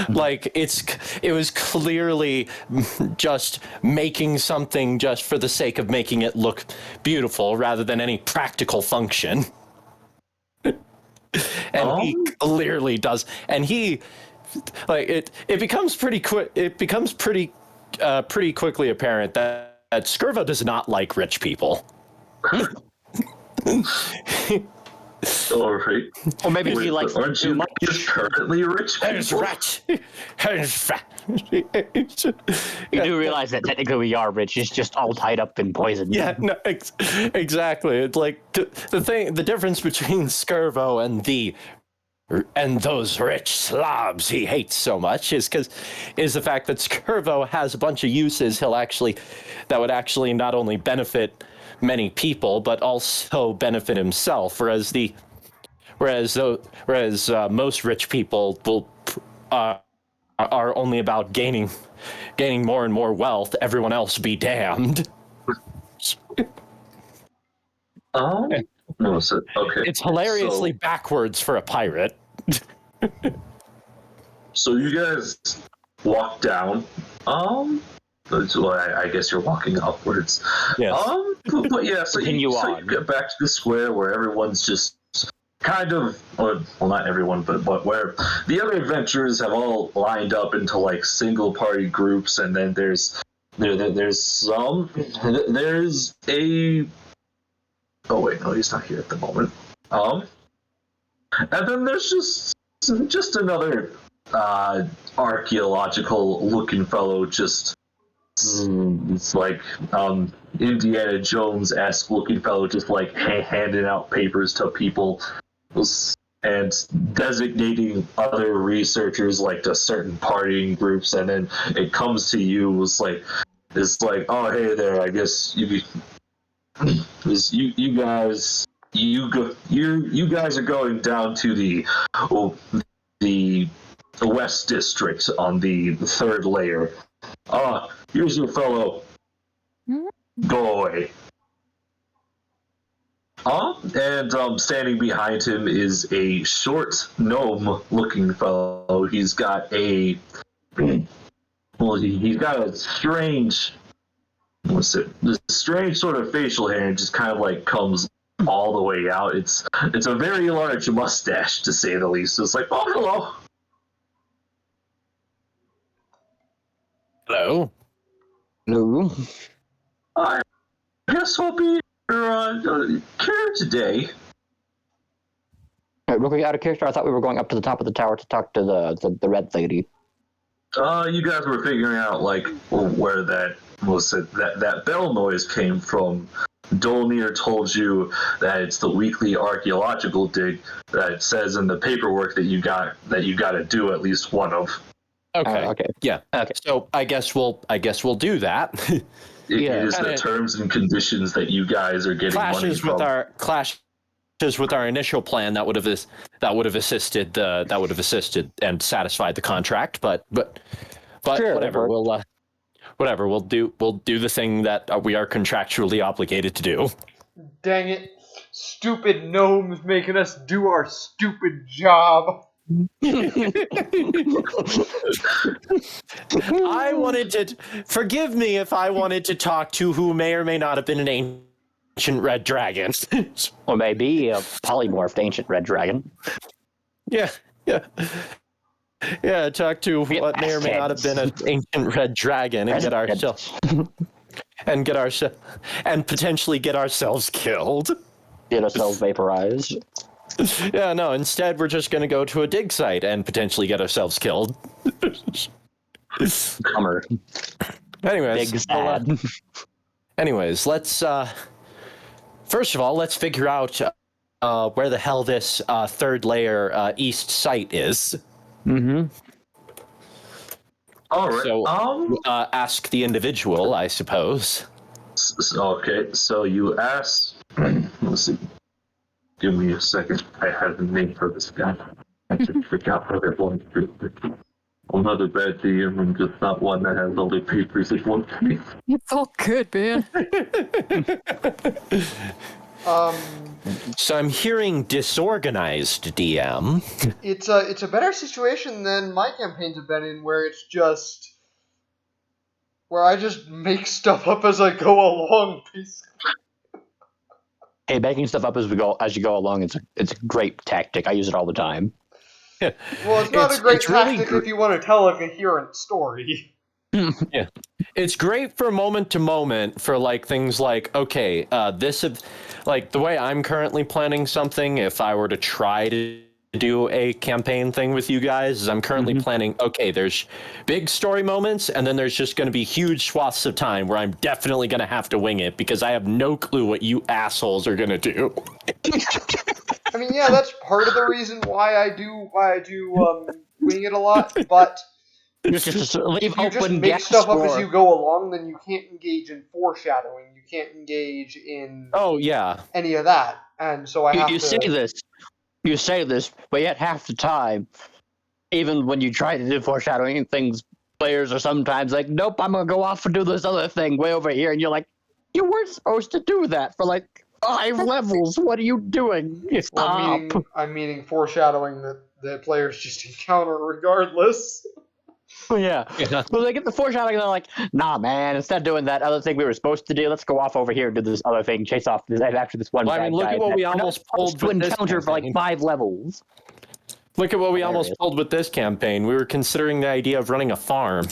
Like, it was clearly just making something just for the sake of making it look beautiful rather than any practical function. And he clearly does. And he, like, it becomes pretty quick. It becomes pretty quickly apparent that Skirvo does not like rich people. All right. Or maybe he likes aren't too you much. just currently rich people? You do realize that technically we are rich. It's just all tied up in poison. Yeah, no, exactly. It's like the difference between Skirvo and those rich slobs he hates so much is the fact that Skirvo has a bunch of uses that would actually not only benefit many people but also benefit himself, whereas most rich people are only about gaining more and more wealth. Everyone else be damned. No, so, okay. It's hilariously backwards for a pirate. So you guys walk down. So I guess you're walking upwards. Yes. But yeah, so you get back to the square where everyone's just kind of, well, not everyone, but where the other adventurers have all lined up into like single party groups, and then there's a. Oh wait, no, he's not here at the moment. And then there's just another archaeological looking fellow, just it's like Indiana Jones-esque looking fellow, just like handing out papers to people and designating other researchers like to certain partying groups, and then it comes to you. It's like, oh hey there, I guess you guys are going down to the West District on the third layer. Here's your fellow. Go away. And standing behind him is a short gnome-looking fellow. He's got he's got a strange, this strange sort of facial hair, and just kind of like comes all the way out. It's a very large mustache, to say the least. It's like, oh, hello. Hello. No. I guess I'll be your care today. Real quick, out of character, I thought we were going up to the top of the tower to talk to the red lady. You guys were figuring out like where that bell noise came from. Dolnir told you that it's the weekly archaeological dig that it says in the paperwork that you got to do at least one of. Okay. Okay. Yeah. Okay. So I guess we'll do that. It is the terms and conditions that you guys are getting money from. Clashes with our initial plan that would have assisted and satisfied the contract, but sure, whatever. We'll do the thing that we are contractually obligated to do. Dang it. Stupid gnomes making us do our stupid job. Forgive me if I wanted to talk to who may or may not have been an ancient red dragon. Or maybe a polymorphed ancient red dragon. Yeah, talk to what may or may not have been an ancient red dragon and and potentially get ourselves killed. Get ourselves vaporized. Yeah, no, instead we're just going to go to a dig site and potentially get ourselves killed. Bummer. Anyways, Big sad. Anyways, let's first of all, let's figure out where the hell this third layer east site is. Mm-hmm. All right. So, ask the individual, I suppose. Okay, so you ask. Let's see. Give me a second. I had a name for this guy. I just forgot what it was. Another bad DM. I'm just not one that has all the papers at one place. It's all good, man. So I'm hearing disorganized DM. It's a better situation than my campaigns have been in, where it's just where I just make stuff up as I go along. Basically. Hey, making stuff up as you go along, it's a great tactic. I use it all the time. Well, it's not a great tactic if you want to tell a coherent story. Yeah, it's great for moment to moment for like things like, okay, like the way I'm currently planning something. If I were to try to do a campaign thing with you guys, is I'm currently planning. Okay, there's big story moments, and then there's just going to be huge swaths of time where I'm definitely going to have to wing it because I have no clue what you assholes are going to do. I mean, yeah, that's part of the reason why I do wing it a lot, but. Just leave if you open just make gaps stuff up for... as you go along, then you can't engage in foreshadowing. You can't engage in any of that. And so I have to... You say this, but yet half the time, even when you try to do foreshadowing things, players are sometimes like, nope, I'm going to go off and do this other thing way over here. And you're like, you weren't supposed to do that for like 5 levels. What are you doing? Stop. Well, I'm meaning foreshadowing that the players just encounter regardless. Yeah. Well, they get the foreshadowing, and they're like, nah, man, instead of doing that other thing we were supposed to do, let's go off over here and do this other thing, chase off after this one bad look guy at what we almost pulled to with this encounter for like 5 levels. Look at what we almost pulled with this campaign. We were considering the idea of running a farm.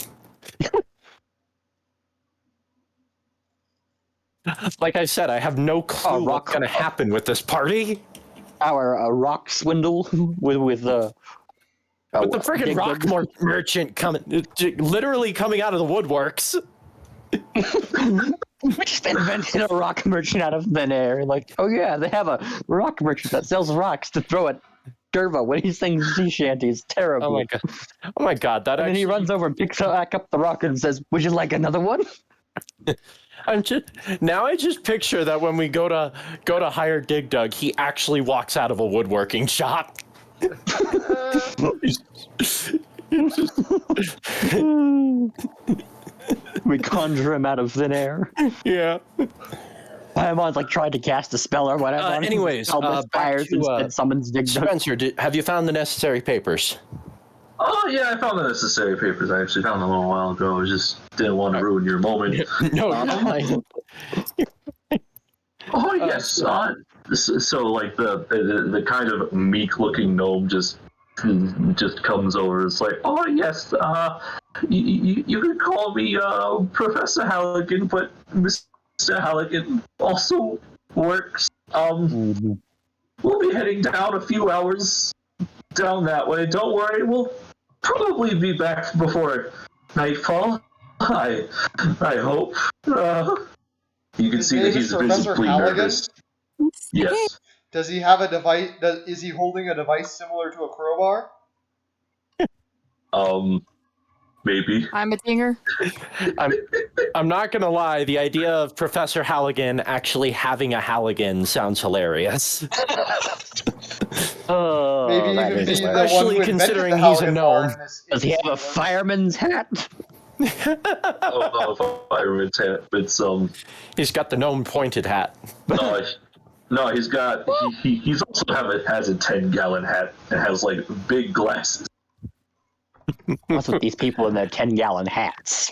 Like I said, I have no clue what's going to happen with this party. Our rock swindle with the... With the freaking rock merchant literally coming out of the woodworks. We just invented a rock merchant out of thin air. Like, oh yeah, they have a rock merchant that sells rocks to throw at Derva when he sings sea shanties. Terrible. Oh my god! And then he runs over and picks back up the rock and says, "Would you like another one?" I just picture that when we go to hire Dig Dug, he actually walks out of a woodworking shop. We conjure him out of thin air. Yeah. Paimon's like trying to cast a spell or whatever. Anyways, back to, summons Dig Dug. Spencer, have you found the necessary papers? Oh yeah, I found the necessary papers. I actually found them a while ago. I just didn't want to ruin your moment. No, fine. Oh yes. So like the kind of meek looking gnome just comes over. It's like, oh yes, you could call me Professor Halligan, but Mr. Halligan also works. We'll be heading down a few hours down that way. Don't worry, we'll probably be back before nightfall. I hope. You can see that he's visibly nervous. Yes. Does he have a device? Is he holding a device similar to a crowbar? Maybe. I'm a dinger. I'm not gonna lie. The idea of Professor Halligan actually having a Halligan sounds hilarious. Maybe even be the one especially who considering invented the he's a Halligan gnome. bar. Does he have a fireman's hat? Fireman's hat. It's He's got the gnome pointed hat. No, he's got. He's also has a 10-gallon hat and has like big glasses. What's with these people in their 10-gallon hats?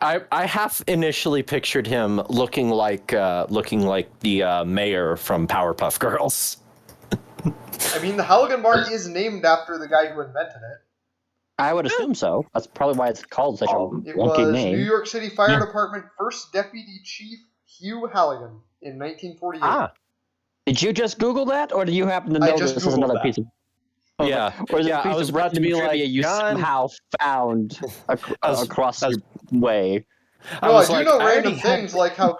I half initially pictured him looking like the mayor from Powerpuff Girls. I mean, the Halligan bar is named after the guy who invented it. I would assume so. That's probably why it's called such a It wonky was name. New York City Fire Department First Deputy Chief Hugh Halligan in 1948. Ah. Did you just Google that, or do you happen to know this is another that. piece of... Yeah, Or is it a I piece was of about to be trivia like, you John... somehow found across your way? No, I do know random things like how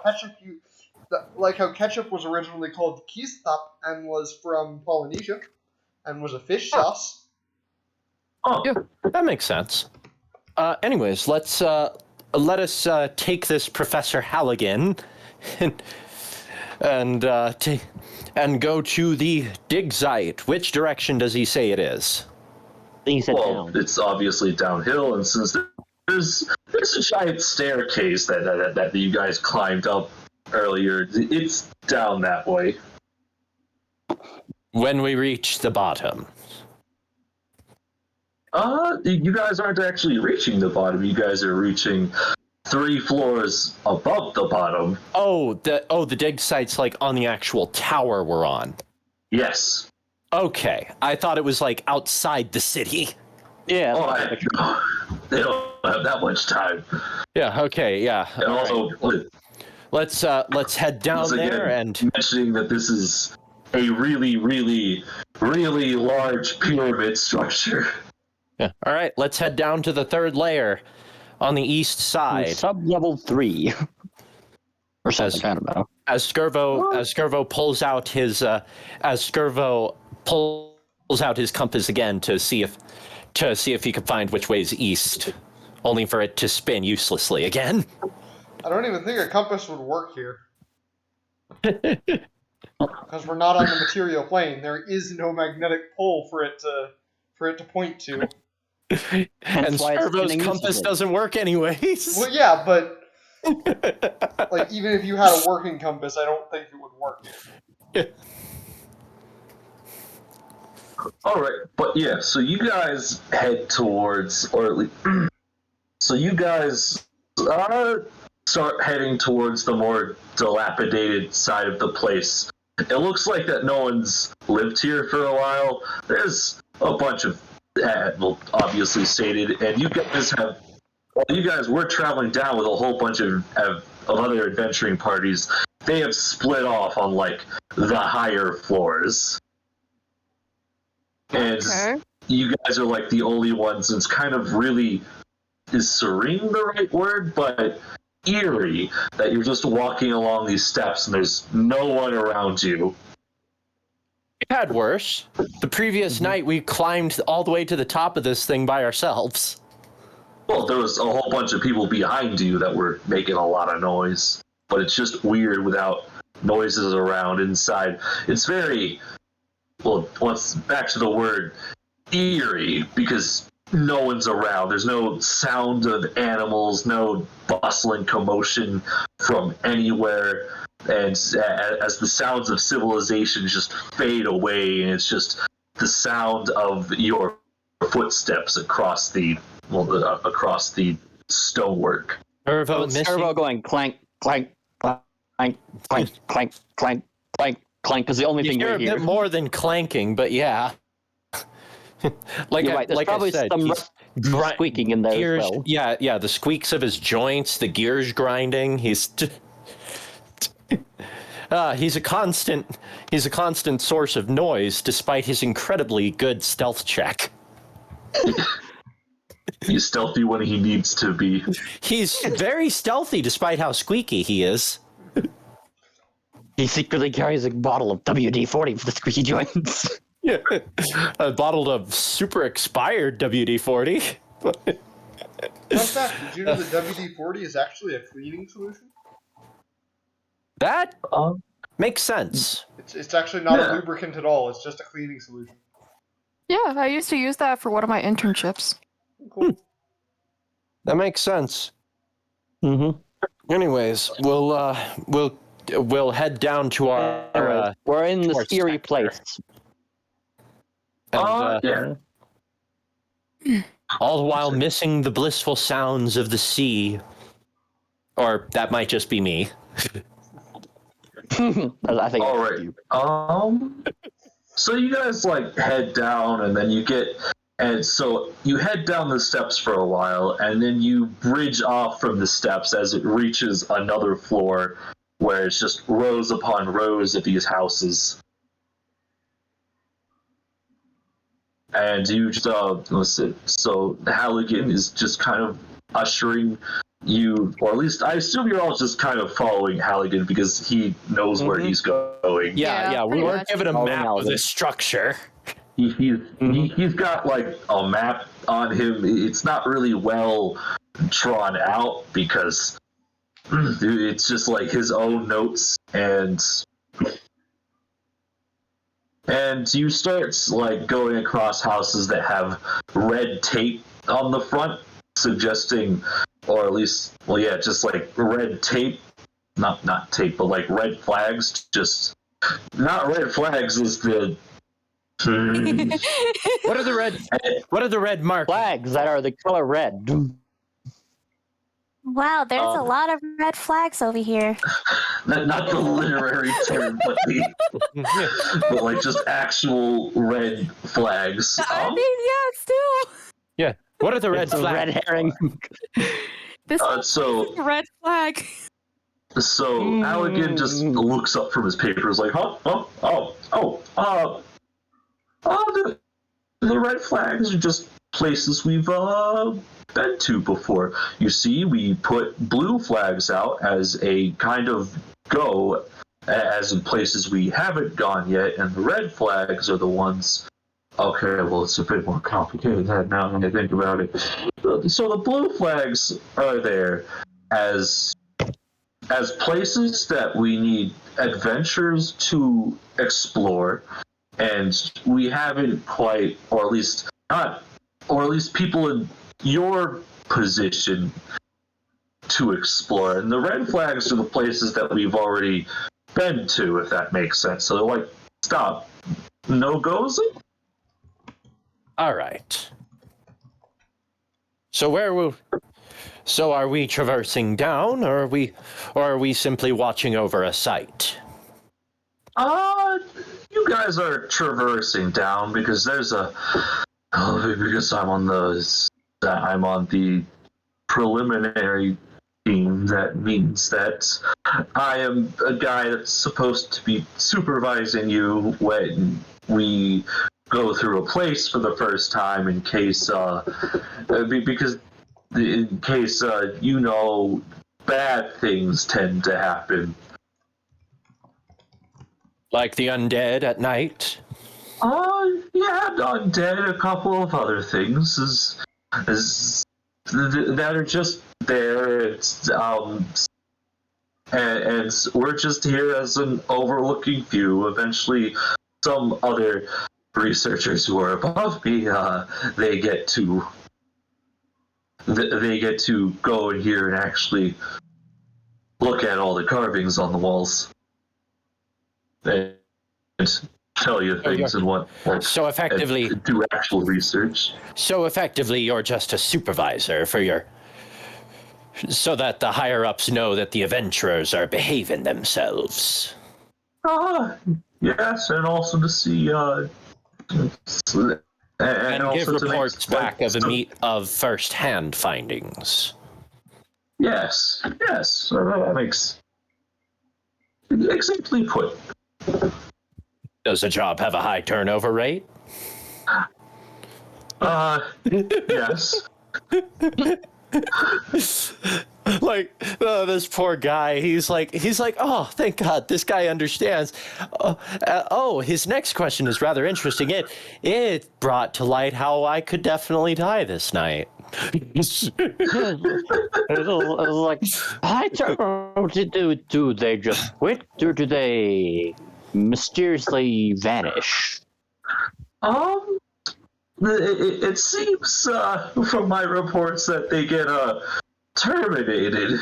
ketchup was originally called Keystop and was from Polynesia and was a fish sauce. Oh, yeah, that makes sense. Anyways, let us take this Professor Halligan and go to the dig site. Which direction does he say it is? He said Well, down. it's obviously downhill, and since there's a giant staircase that you guys climbed up earlier, it's down that way. When we reach the bottom. You guys aren't actually reaching the bottom. You guys are reaching 3 floors above the bottom. Oh, the dig site's like on the actual tower we're on. Yes. Okay, I thought it was like outside the city. Yeah. They don't have that much time. Yeah. Okay. Yeah. And also, let's head down there and mentioning that this is a really, really, really large pyramid structure. Yeah. All right, let's head down to the 3rd layer on the east side. Sub-level 3. Or something, I don't know. As Skirvo pulls out his compass again to see if he can find which way's east, only for it to spin uselessly again. I don't even think a compass would work here. Because we're not on the material plane. There is no magnetic pull for it to point to. And Skirvo's compass doesn't work anyways. Well, yeah, but like even if you had a working compass, I don't think it would work. All right, but yeah, so you guys head towards, or at least, so you guys start heading towards the more dilapidated side of the place. It looks like that no one's lived here for a while. There's a bunch of, obviously stated, and you guys were traveling down with a whole bunch of other adventuring parties. They have split off on like the higher floors. And you guys are like the only ones, and it's kind of really, is serene the right word, but eerie that you're just walking along these steps and there's no one around you. We've had worse. The previous night we climbed all the way to the top of this thing by ourselves. Well, there was a whole bunch of people behind you that were making a lot of noise, but it's just weird without noises around inside. It's very, well, once back to the word eerie, because no one's around. There's no sound of animals, no bustling commotion from anywhere. And as the sounds of civilization just fade away, and it's just the sound of your footsteps across the stonework. Skirvo going clank, clank, clank, clank, clank, clank, clank, clank, is the only thing you hear we hear. a bit more than clanking, but yeah. You're right. There's probably some squeaking in there gears, as well. Yeah, the squeaks of his joints, the gears grinding. He's a constant source of noise, despite his incredibly good stealth check. He's stealthy when he needs to be. He's very stealthy, despite how squeaky he is. He secretly carries a bottle of WD-40 for the squeaky joints. Yeah, a bottle of super expired WD-40. Fun fact, did you know that WD-40 is actually a cleaning solution? That makes sense. It's actually not a lubricant at all. It's just a cleaning solution. Yeah, I used to use that for one of my internships. Cool. That makes sense. Mm-hmm. Anyways, we'll head down to our. We're in this eerie place. And, all the while missing the blissful sounds of the sea. Or that might just be me. I think. All right. So you guys like head down, and then so you head down the steps for a while, and then you bridge off from the steps as it reaches another floor, where it's just rows upon rows of these houses. And you just, listen, so Halligan is just kind of ushering you, or at least I assume you're all just kind of following Halligan because he knows where he's going. Yeah, we weren't given a map of Halligan. this structure. he's got like a map on him. It's not really well drawn out because it's just like his own notes, and you start like going across houses that have red tape on the front, suggesting, or at least, well, yeah, just like red tape, not tape, but like red flags. Just not red flags is the. What are the red marks? Flags that are the color red. Wow, there's a lot of red flags over here. Not the literary term, but like just actual red flags. I mean, yeah, still. Yeah. What are the red It's a flags? red herring. This So is a red flag. Allegan just looks up from his papers like, the red flags are just places we've been to before. You see, we put blue flags out as a kind of go, as in places we haven't gone yet, and the red flags are the ones. Okay, well, it's a bit more complicated than that now when I think about it. So the blue flags are there as places that we need adventurers to explore, and we haven't quite, or at least people in your position to explore. And the red flags are the places that we've already been to, if that makes sense. So they're like, stop, no goes. All right. So are we traversing down, or are we simply watching over a site? You guys are traversing down because there's because I'm on the preliminary team. That means that I am a guy that's supposed to be supervising you when we go through a place for the first time, in case bad things tend to happen. Like the undead at night? Yeah, undead, a couple of other things that are just there. It's and we're just here as an overlooking view. Eventually, some other researchers who are above me, they get to go in here and actually look at all the carvings on the walls and tell you things and what. So effectively, do actual research. So effectively, you're just a supervisor so that the higher ups know that the adventurers are behaving themselves. Yes, and also to see and also give to reports back of first-hand findings. Yes, that makes exactly put. Does the job have a high turnover rate? Yes. Like, this poor guy, he's like, oh, thank God, this guy understands. His next question is rather interesting. It brought to light how I could definitely die this night. It was like, I don't know, do they just quit, or do they mysteriously vanish? It seems from my reports that they get terminated.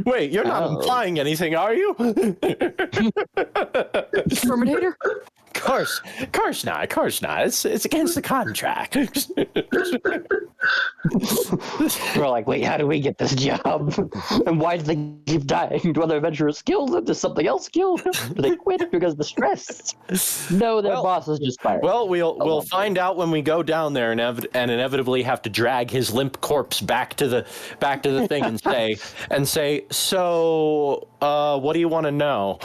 Wait, you're not implying anything, are you? Terminator? Course not. It's against the contract. We're like, wait, how do we get this job? And why do they keep dying? Do other adventurers kill them? Does something else kill them? Do they quit because of the stress? No, their boss is just fired. Well, we'll find out when we go down there and inevitably have to drag his limp corpse back to the thing and say, so what do you want to know?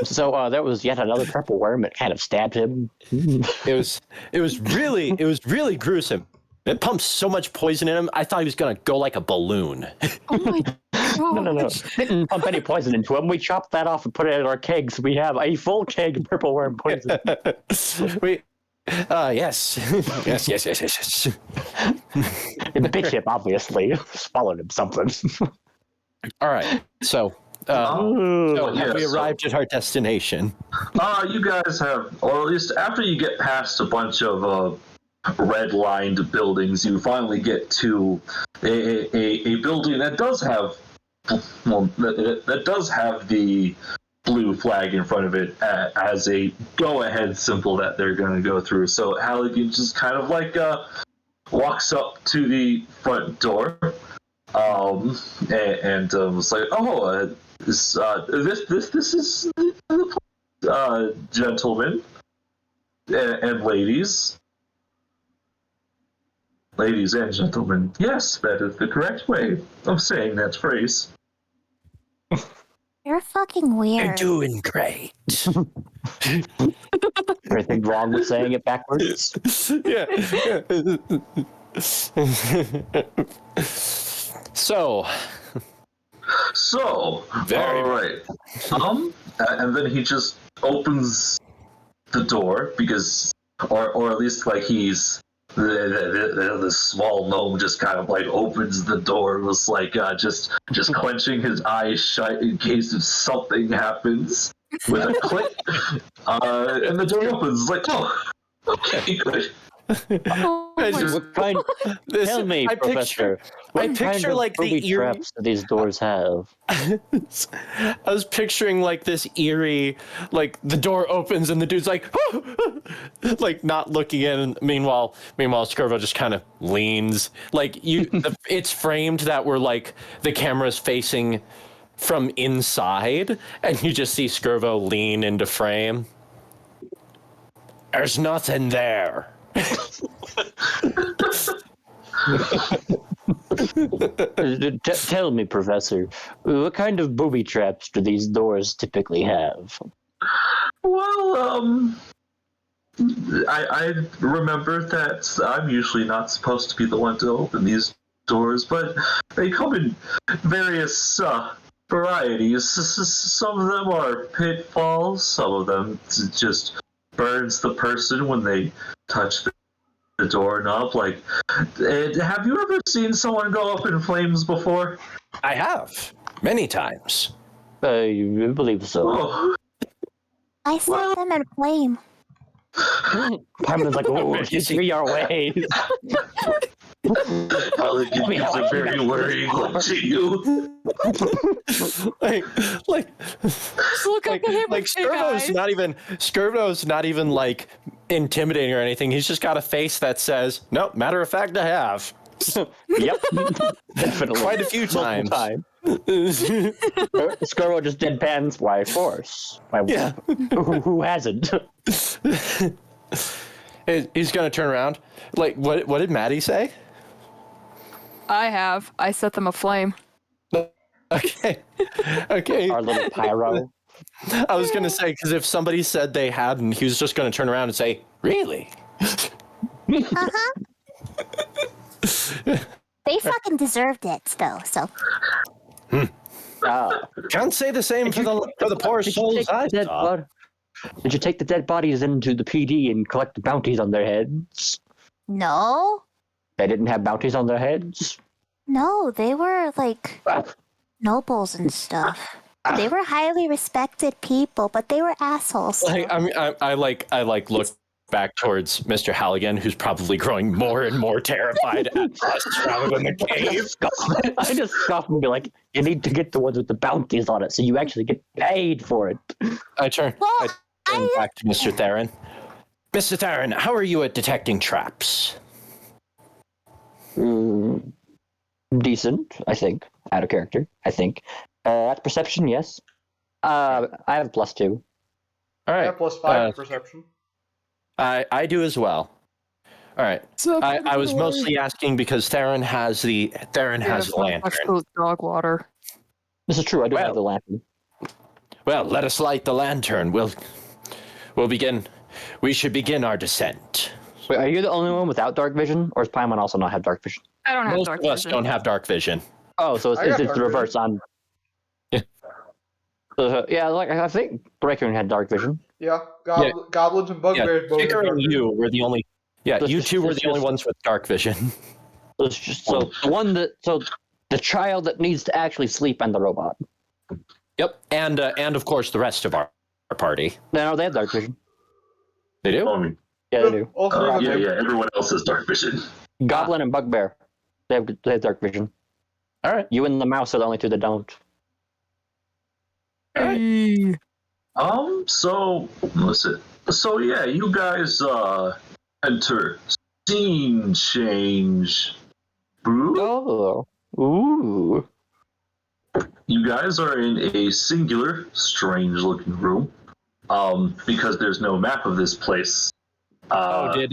So there was yet another purple worm that kind of stabbed him. It was really gruesome. It pumps so much poison in him. I thought he was gonna go like a balloon. Oh my No. Didn't pump any poison into him. We chopped that off and put it in our kegs. We have a full keg of purple worm poison. Yes. yes. And the big ship, obviously, swallowed him something. All right. So have we arrived at our destination? You guys have, or at least after you get past a bunch of red-lined buildings, you finally get to a building that does have, that does have the blue flag in front of it as a go-ahead symbol that they're going to go through. So Halligan just kind of like walks up to the front door, and was like, "Oh, this is the gentlemen and ladies." Ladies and gentlemen, yes, that is the correct way of saying that phrase. You're fucking weird. You're doing great. Anything wrong with saying it backwards? Yeah. So, all right. And then he just opens the door because, or at least like he's. The small gnome just kind of like opens the door, was like just clenching his eyes shut in case if something happens with a click, and the door opens. It's like, oh, okay, good. Tell me, Professor. What kind of like booby the eerie traps do these doors have? I was picturing like this eerie, like the door opens and the dude's like, like not looking in. Meanwhile, Skirvo just kind of leans. Like it's framed that we're like the camera's facing from inside, and you just see Skirvo lean into frame. There's nothing there. Tell me, Professor, what kind of booby traps do these doors typically have? Well, I remember that I'm usually not supposed to be the one to open these doors, but they come in various varieties. Some of them are pitfalls, some of them just burns the person when they touch the doorknob. Like, have you ever seen someone go up in flames before? I have, many times. I believe so. Oh. I set them in flame. Parman's like, oh, she's 3 our ways. It's a very worrying look to you. like Just look up at him like with big eyes. Skirvo's not even like intimidating or anything. He's just got a face that says, "Nope, matter of fact, I have." Yep, definitely. Quite a few times. Skirvo just deadpans. Why, of course. Yeah. Who hasn't? He's gonna turn around. Like, what did Maddie say? I set them aflame. Okay. Our little pyro. I was gonna say, because if somebody said they hadn't, he was just gonna turn around and say, "Really?" Uh-huh. They fucking deserved it, though, so. Can't say the same for the poor souls I saw. Did you take the dead bodies into the PD and collect the bounties on their heads? No. They didn't have bounties on their heads? No, they were, like, nobles and stuff. They were highly respected people, but they were assholes. Like, I mean, I look back towards Mr. Halligan, who's probably growing more and more terrified at us traveling in the cave. I just scoff and be like, you need to get the ones with the bounties on it so you actually get paid for it. I turn back to Mr. Theran. Mr. Theran, how are you at detecting traps? Decent, I think. Out of character, I think. That's perception, yes. I have +2. All right. Yeah, +5 perception. I do as well. All right. I was mostly asking because Theran has the lantern. Dog water. This is true. I do have the lantern. Well, let us light the lantern. We'll begin. We should begin our descent. Wait, are you the only one without dark vision, or does Paimon also not have dark vision? I don't have Most dark of us vision. don't have dark vision. Oh, so I got it's dark the reverse on. Yeah. Yeah, like I think Raccoon had dark vision. Yeah, Yeah. goblins and bugbears both have Ticker dark and vision. you were the only. Yeah, you two were the only ones with dark vision. It's just so the one that the child that needs to actually sleep and the robot. Yep, and of course the rest of our party. No, they have dark vision. They do. Yeah, they do. All three of them Yeah, do. yeah. Everyone else has dark vision. Goblin and bugbear. They have dark vision. All right. You and the mouse are the only two that don't. So listen. So yeah, you guys enter scene change. Ooh. Oh, ooh. You guys are in a singular, strange-looking room. Because there's no map of this place. Did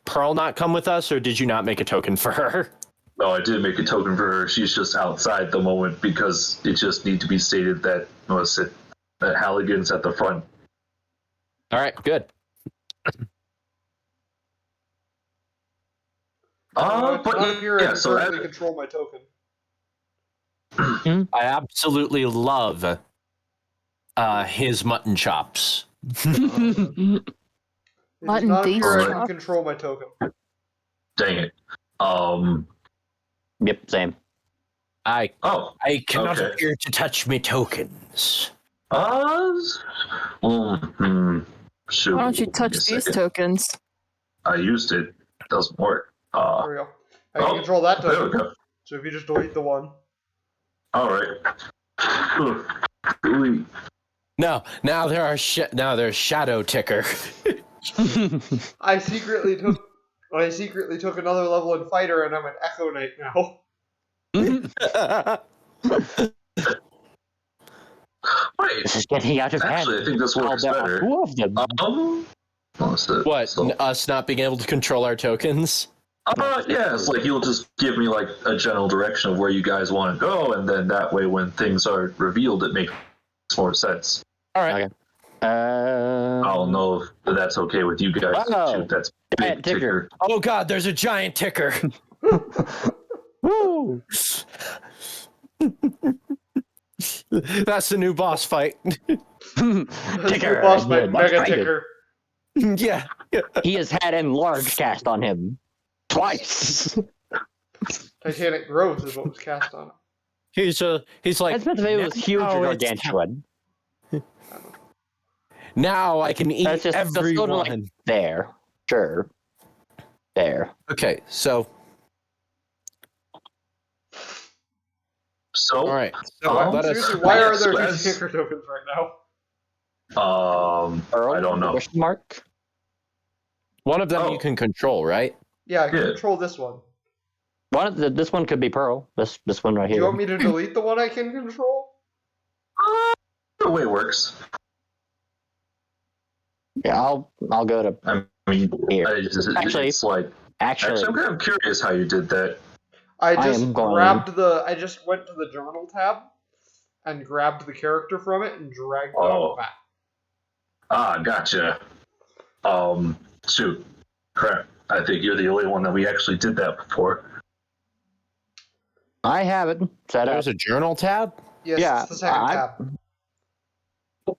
Pearl not come with us, or did you not make a token for her? No, I did make a token for her. She's just outside at the moment because it just need to be stated that that Halligan's at the front. All right, good. It's But not here. yeah, I so currently control my token. I absolutely love his mutton chops. It does Mutton not beef appear I chop. can control my token. dang it. Yep, same. I cannot okay. appear to touch me tokens. Shoot. Why don't you Give me touch a these second. tokens? I used it. It doesn't work. There we go. I can control that There we token. go. So if you just delete the one. All right. Delete. No, now there's shadow ticker. I secretly took another level in fighter, and I'm an Echo Knight now. Wait. This is getting out of hand. Actually, I think this works There are better. two of them. What? Us not being able to control our tokens? Yeah, it's like you'll just give me like a general direction of where you guys want to go, and then that way when things are revealed, it makes more sense. All right. Okay. I'll know if that's okay with you guys. Wow. Shoot, that's Giant big ticker. Oh God, there's a giant ticker. Woo! That's the new boss fight. Ticker. Boss fight, Yeah, Mega that's right. Ticker. Yeah. He has had enlarged cast on him twice. Titanic growth is what was cast on it. He's like. That's meant to be it was huge now or it's gargantuan. Now I can eat That's just that's sort of everyone. like there. Sure. There. Okay, so So, all right. So Oh, let us. Seriously, why are there Yes. two ticker tokens right now? Earl? I don't know. Question mark? One of them Oh. you can control, right? Yeah, I can Yeah. control this one. This one could be Pearl. This one right Do you here. want me to delete the one I can control? The way it works. Yeah, I'll go to I mean, Here. actually, it's like. Actually, I'm kind of curious how you did that. I I just am going- I just went to the journal tab and grabbed the character from it and dragged it on the map. Gotcha. Shoot. Crap. I think you're the only one that we actually did that before. I have it set up. There's a journal tab. Yes, Yeah, it's the second I- tab.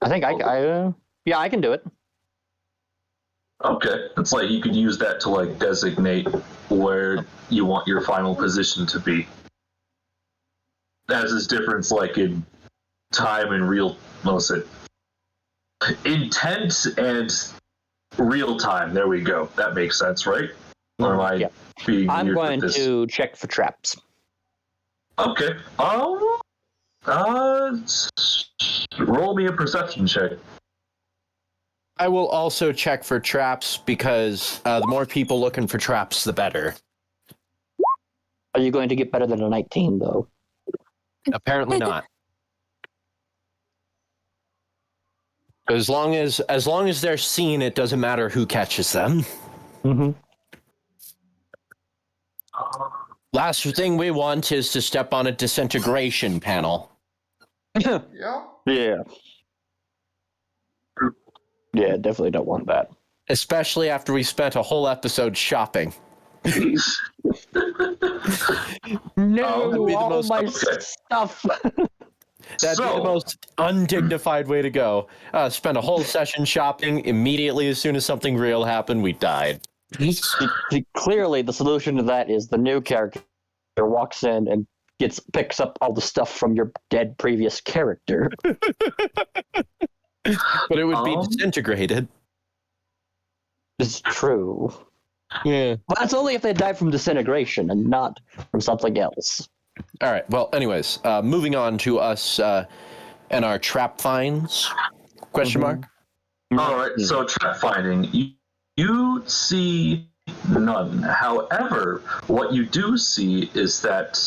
I think I can do it. Okay. It's like you could use that to like designate where you want your final position to be. As is difference like in time and real intent and real time. There we go. That makes sense, right? Or am I Yeah. being I'm weird going with this? to check for traps. Okay. Roll me a perception check. I will also check for traps because the more people looking for traps, the better. Are you going to get better than a 19 though? Apparently not. As long as they're seen, it doesn't matter who catches them. Mm-hmm. Last thing we want is to step on a disintegration panel. Yeah. Yeah. Yeah, definitely don't want that. Especially after we spent a whole episode shopping. No, That'd be the all most- my okay. stuff. That'd be the most undignified way to go. Spend a whole session shopping. Immediately, as soon as something real happened, we died. Clearly, the solution to that is the new character walks in and picks up all the stuff from your dead previous character. But it would be disintegrated. It's true. Yeah. But that's only if they die from disintegration and not from something else. All right. Well, anyways, moving on to us and our trap finds. Question mark? All right, so trap finding. You see none. However, what you do see is that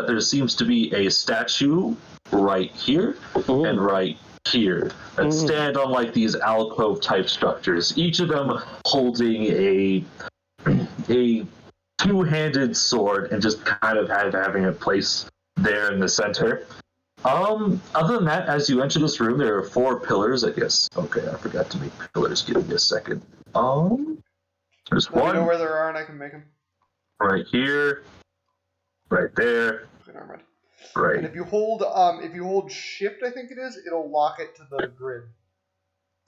there seems to be a statue right here and right here that stand on like these alcove type structures, each of them holding a two-handed sword and just kind of having a place there in the center. Other than that, as you enter this room, there are 4 pillars, I guess. Okay, I forgot to make pillars. Give me a second. There's Let me know one where there are and I can make them. right here, right there, Okay, never mind. right. And if you hold shift, I think it is, it'll lock it to the grid.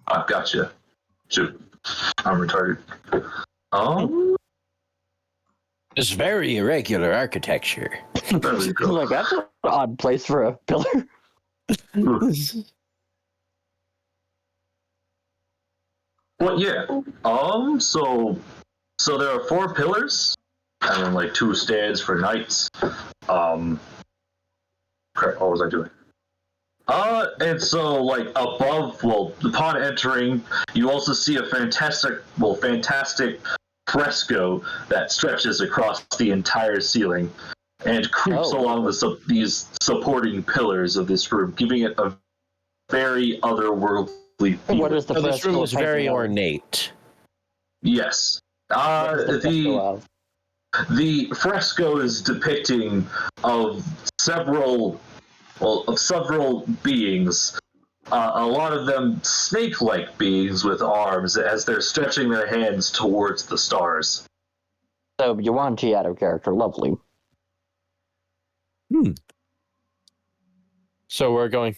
I've gotcha. Shoot, I'm retarded. It's very irregular architecture. There we go. Like, that's an odd place for a pillar. Well, yeah. So there are 4 pillars, and then like 2 stands for knights. Crap, what was I doing? And so like above, well, upon entering, you also see a fantastic fresco that stretches across the entire ceiling and creeps along these supporting pillars of this room, giving it a very otherworldly feel. What is the So this room was very painting of? ornate. Yes. What is the fresco of? The fresco is depicting of several beings. A lot of them snake-like beings with arms as they're stretching their hands towards the stars. So, Yuan-Ti out of character. Lovely. So we're going.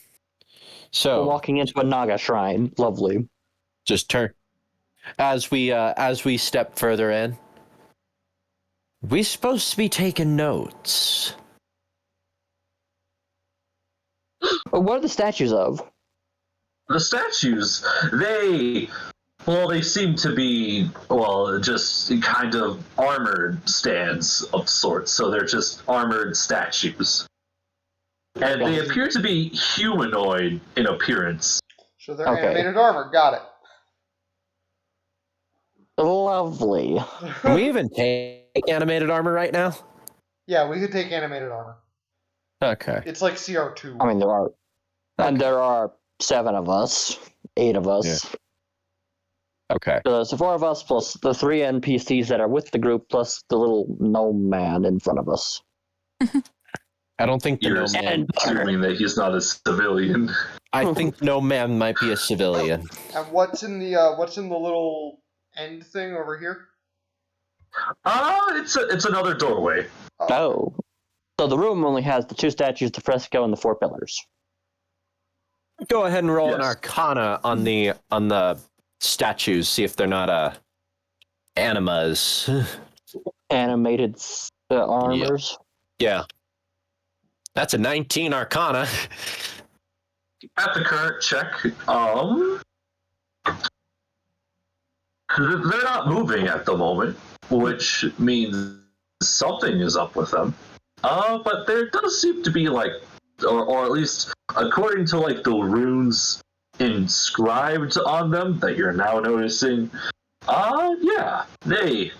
So We're walking into a Naga shrine. Lovely. just turn. As we step further in, we supposed to be taking notes. What are the statues of? The statues, they seem to be, just kind of armored stands of sorts, so they're just armored statues. And they appear to be humanoid in appearance. So they're Okay. animated armor. Got it. Lovely. Can we even take animated armor right now? Yeah, we could take animated armor. Okay. It's like CR2. I mean, there are 7 of us, 8 of us. Okay. So 4 of us plus the 3 NPCs that are with the group plus the little gnome man in front of us. I don't think the You're no man. assuming that he's not a civilian. I think no man might be a civilian. And what's in the little end thing over here? It's another doorway. Oh. So the room only has the 2 statues, the fresco, and the 4 pillars. Go ahead and roll an Yes. Arcana on the statues. See if they're not animas. Animated armors. Yeah. That's a 19 Arcana. At the current check, they're not moving at the moment, which means something is up with them. But there does seem to be like, or at least according to like the runes inscribed on them that you're now noticing, yeah, these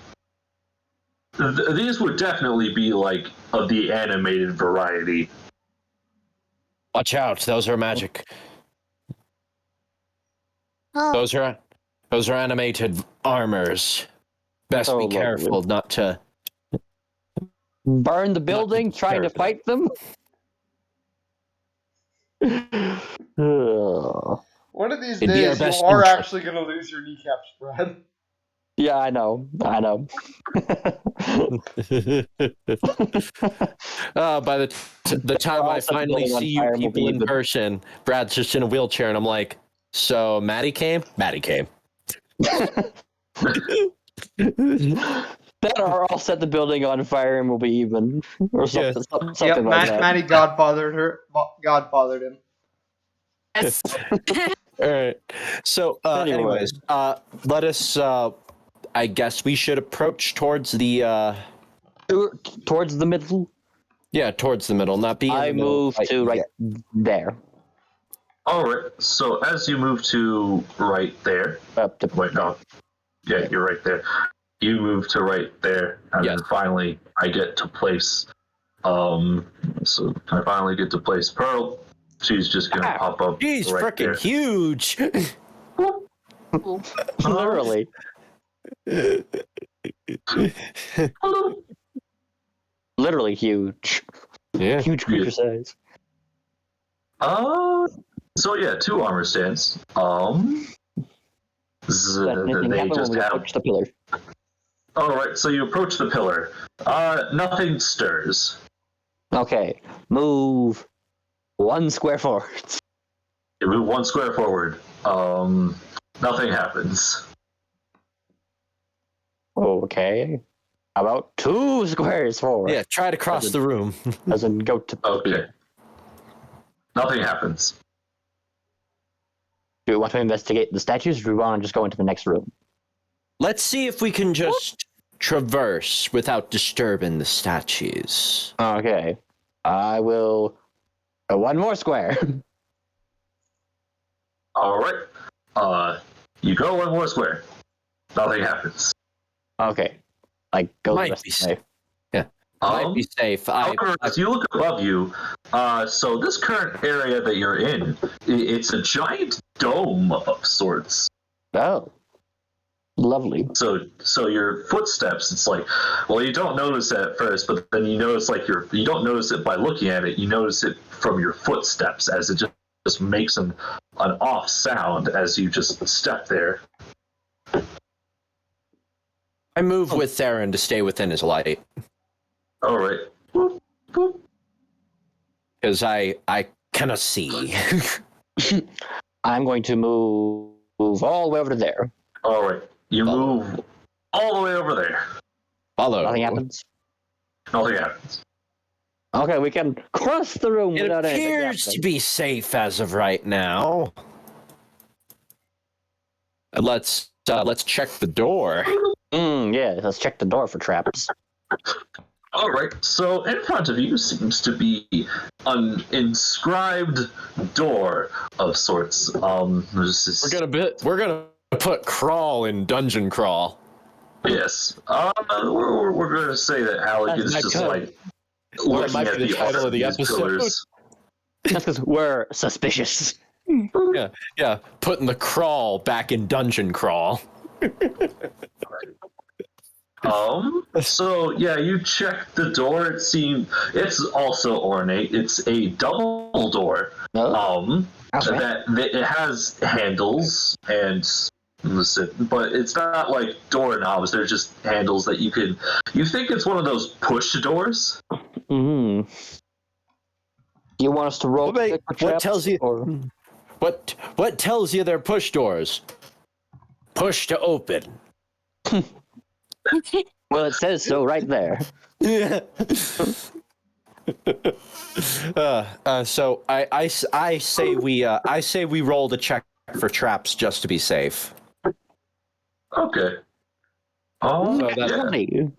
would definitely be like of the animated variety. Watch out, those are magic. Oh, Those are animated armors. Best Oh, be lovely. careful not to. Burn the building, trying to character. fight them? Ugh. One of these It'd be our days, you best are interest. actually going to lose your kneecaps, Brad. Yeah, I know. By the time I finally see you people in person, Brad's just in a wheelchair, and I'm like, so Maddie came? Maddie came. That or I'll set the building on fire and we'll be even. Or something, something like that. Maddie godfathered him. Yes. All right. So, anyways, let us, I guess we should approach towards the, Towards the middle? yeah, towards the middle, not be in the I middle. move to right there. All right. So as you move to right there, Up to wait, no, yeah, you're right there. You move to right there, and then finally, I get to place. So I finally get to place Pearl. She's just gonna pop up. She's right freaking there. huge. Literally. Literally huge. Yeah. Huge creature size. So yeah, 2 armor stands. They just have. The pillar. All right, so you approach the pillar. Nothing stirs. Okay, move 1 square forward. You move 1 square forward. Nothing happens. Okay. How about 2 squares forward? Yeah, try to cross the room. As in go to. Okay. Nothing happens. Do we want to investigate the statues, or do we want to just go into the next room? Let's see if we can just traverse without disturbing the statues. Okay. I will. 1 more square. All right. You go 1 more square. Nothing happens. Okay. Like go Might the rest be of the way. Might be safe. However, as you look above you, so this current area that you're in, it's a giant dome of sorts. Oh. Lovely. So your footsteps, it's like, well, you don't notice it at first, but then you notice you don't notice it by looking at it. You notice it from your footsteps as it just makes an off sound as you just step there. I move with Theran to stay within his light. All right. Boop, boop. Because I cannot see. I'm going to move all the way over to there. All right. You move all the way over there. Follow. Nothing happens. Nothing happens. Okay, we can cross the room It without anything appears to happening. be safe as of right now. Let's check the door. Yeah, let's check the door for traps. All right. So in front of you seems to be an inscribed door of sorts. We're gonna put crawl in dungeon crawl. Yes. We're going to say that Halligan's That's just good. like Or it looking might at be the title art of the these episode. pillars. That's because we're suspicious. Yeah, putting the crawl back in dungeon crawl. So yeah, you check the door. It's also ornate. It's a double door. Oh. That it has handles and but it's not like doorknobs. They're just handles that you think it's one of those push doors. Do you want us to roll? What tells you? Or? What tells you they're push doors? Push to open. Well, it says so right there. So I say we roll the check for traps just to be safe. Okay. So that's, Lovely.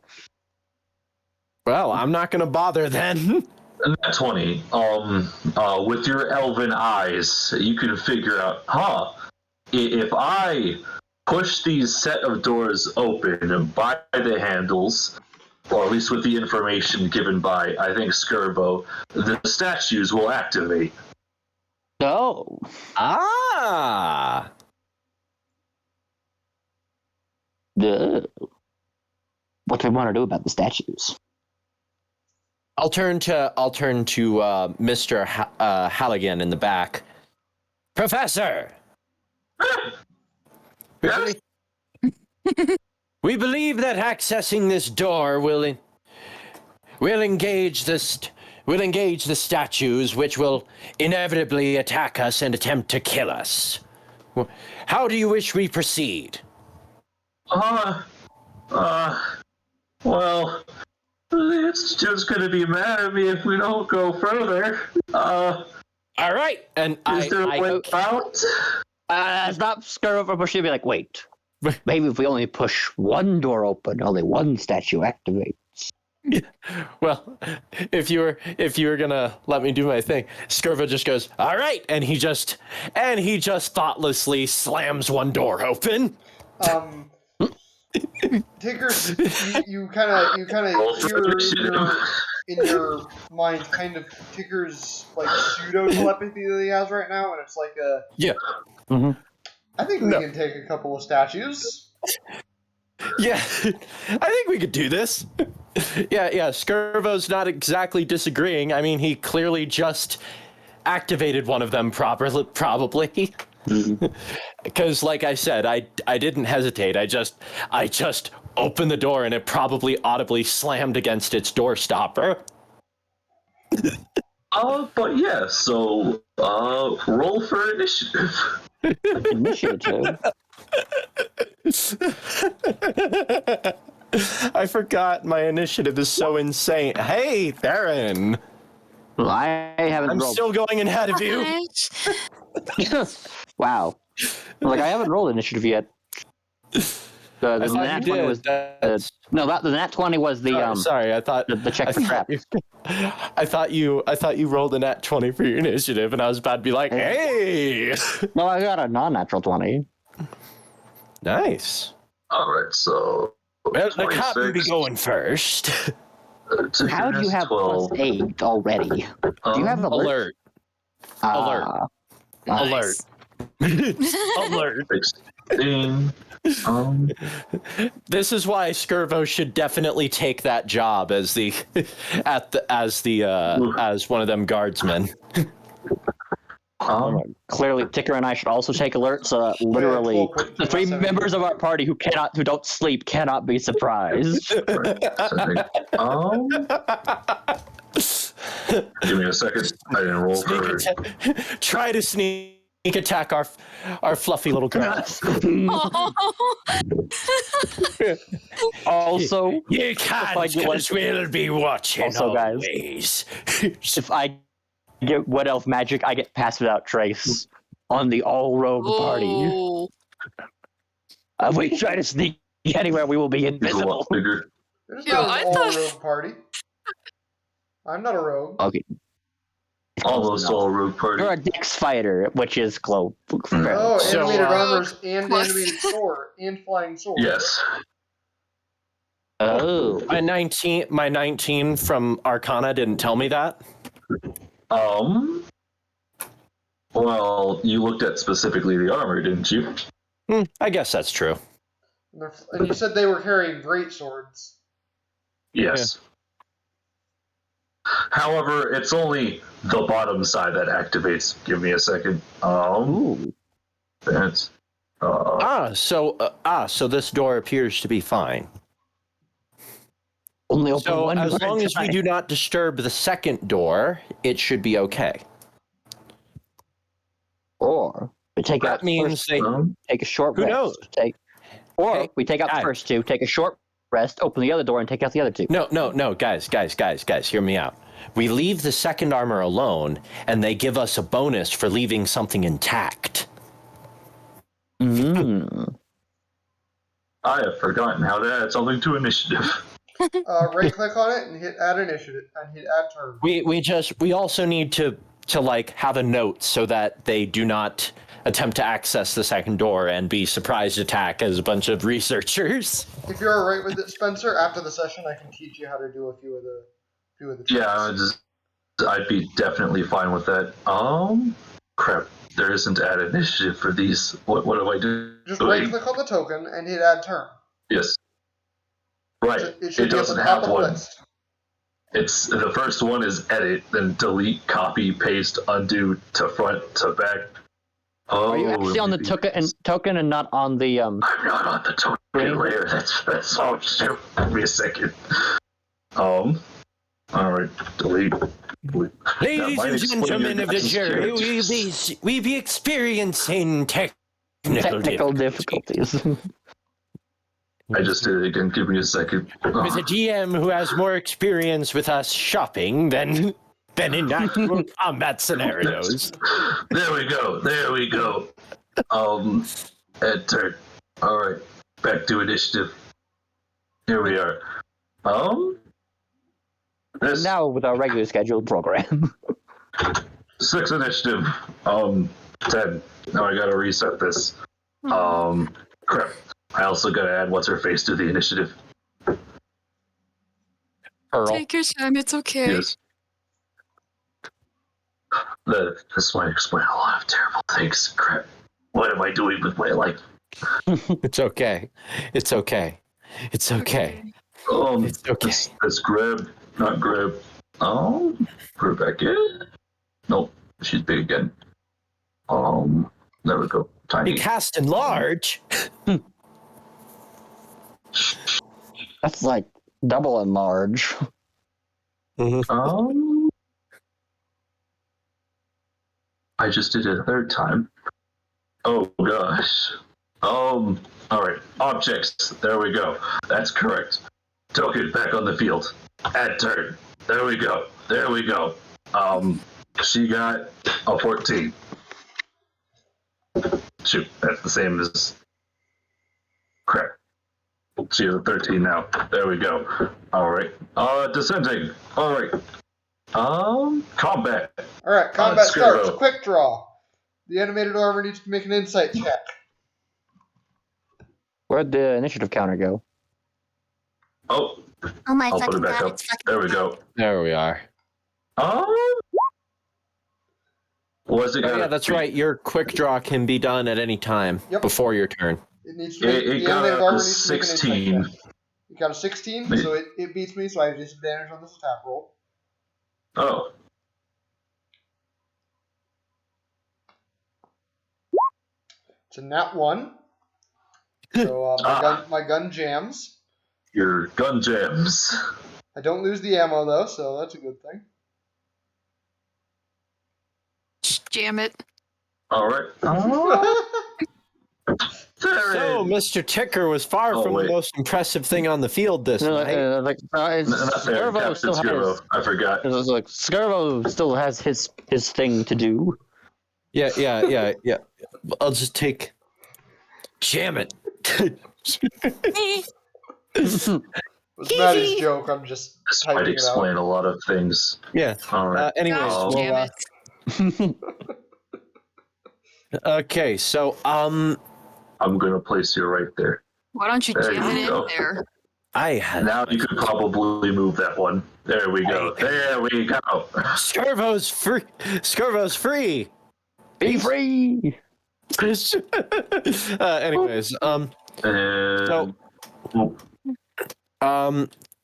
well, I'm not gonna bother then. Nat 20. With your elven eyes, you can figure out, if I push these set of doors open by the handles, or at least with the information given by, I think, Skirbo, the statues will activate. Oh. Ah. What do we want to do about the statues? I'll turn to Mr. Halligan in the back. Professor, Yes? We believe that accessing this door will engage the statues, which will inevitably attack us and attempt to kill us. How do you wish we proceed? Well, it's just gonna be mad at me if we don't go further. All right, and Is there a way out? Stop Scurvy, but she'll be like, wait. Maybe if we only push one door open, only one statue activates. Well, if you were gonna let me do my thing, Scurva just goes, all right, and he just thoughtlessly slams one door open. Tickers, you kind of hear in your mind kind of Ticker's like pseudo telepathy that he has right now, and it's like a I think we can take a couple of statues. Yeah, I think we could do this. Yeah, Scurvo's not exactly disagreeing. I mean, he clearly just activated one of them probably. Because, like I said, I didn't hesitate. I just opened the door and it probably audibly slammed against its door stopper. But yeah, so roll for initiative. Initiative. I forgot my initiative is so insane. Hey, Theran. Well, I haven't I'm rolled. still going ahead of you. Wow. Like, I haven't rolled initiative yet. The nat 20 was the nat 20 was the sorry, I thought the check for trap. I thought you rolled a nat 20 for your initiative, and I was about to be like, hey. No, I got a non-natural 20. Nice. All right, so Well, the cop will be going first. How do you have 12. +8 already? Do you have alert? Alert. Nice. Alert. 16. This is why Scurvo should definitely take that job as as one of them guardsmen. Clearly, Ticker and I should also take alert, so that literally the 3 members of our party who don't sleep cannot be surprised. Give me a second. I didn't roll for it. Try to sneak attack our fluffy little girl. Also, You can't, because we'll be watching Also, guys, always. if I get Wood Elf magic, I get Pass Without Trace on the all-rogue party. Ooh. If we try to sneak anywhere, we will be invisible. There's Yo, no I all thought- rogue party. I'm not a rogue. Okay. Almost all rogue party. You're a Dex fighter, which is close. Oh, So, animated armors and plus- animated sword and flying sword. Yes. Oh. My 19 from Arcana didn't tell me that. Well, you looked at specifically the armor, didn't you? I guess that's true. And you said they were carrying great swords. Yes. However, it's only the bottom side that activates. Give me a second. Ooh. That's So this door appears to be fine. Only open So one as door long at a as we time. do not disturb the second door, it should be okay. Or we take out That the means first they. take a short Who rest. knows? Or Hey, we take out the guys. first 2, take a short rest, open the other door, and take out the other 2. No, guys, hear me out. We leave the second armor alone, and they give us a bonus for leaving something intact. Mm. I have forgotten how to add something to initiative. Right click on it and hit add initiative and hit add turn. We also need to like have a note so that they do not attempt to access the second door and be surprise attack as a bunch of researchers. If you're alright with it, Spencer, after the session I can teach you how to do a few of the tricks. Yeah, I'd be definitely fine with that. Crap. There isn't add initiative for these. What do I do? Just right click on the token and hit add turn. Yes. Right. It should be at doesn't the top have of the one. list. It's the first one is edit, then delete, copy, paste, undo to front to back. Oh, Are you actually on the token and not on the I'm not on the token layer. That's all. Give me a second. All right. Delete. Ladies and gentlemen of the jury, we be experiencing technical difficulties. I just did it again. Give me a second. With a GM who has more experience with us shopping than in actual combat scenarios. There we go. Enter. All right. Back to initiative. Here we are. Now with our regular scheduled program. 6 initiative. 10. Now I gotta reset this. Crap. I also gotta add what's her face to the initiative. Earl. Take your time, it's okay. Yes. This might explain a lot of terrible things. Crap. What am I doing with my life? It's okay. It's okay. It's okay. It's okay. Let's grab, not grab. Put her back in. Nope, she's big again. There we go. Tiny. You cast enlarge. That's like double and large. I just did it a third time. Oh gosh. All right. Objects. There we go. That's correct. Token back on the field. Add turn. There we go. She got a 14. Shoot, that's the same as. Crap. She has a 13 now. There we go. All right. Descending. All right. Combat. All right, combat starts. Skirbo. Quick draw. The animated armor needs to make an insight check. Where'd the initiative counter go? Oh my I'll put fucking it back god, up. it's fucking There we go. There we are. Was it? Yeah, that's right. Your quick draw can be done at any time before your turn. It needs to make, the animated armor needs to make an 16. insight check. You got a 16, so it beats me, so I have disadvantage on this attack roll. Oh. It's a nat 1. So my gun jams. Your gun jams. I don't lose the ammo though, so that's a good thing. Jam it. All right. So, Mr. Ticker was far from the most impressive thing on the field this night. Skirvo still has. I forgot. Like Skirvo still has his thing to do. Yeah. I'll just take. Jam it. It's Maddie's joke. I'm just. This might explain a lot of things. Yeah. All right. Anyways, Gosh, damn it. Okay, so I'm gonna place you right there. Why don't you jam it in go. there? Now you could probably move that one. There we go. There we go. Skirvo's free. Skirvo's free. Be free. Anyways,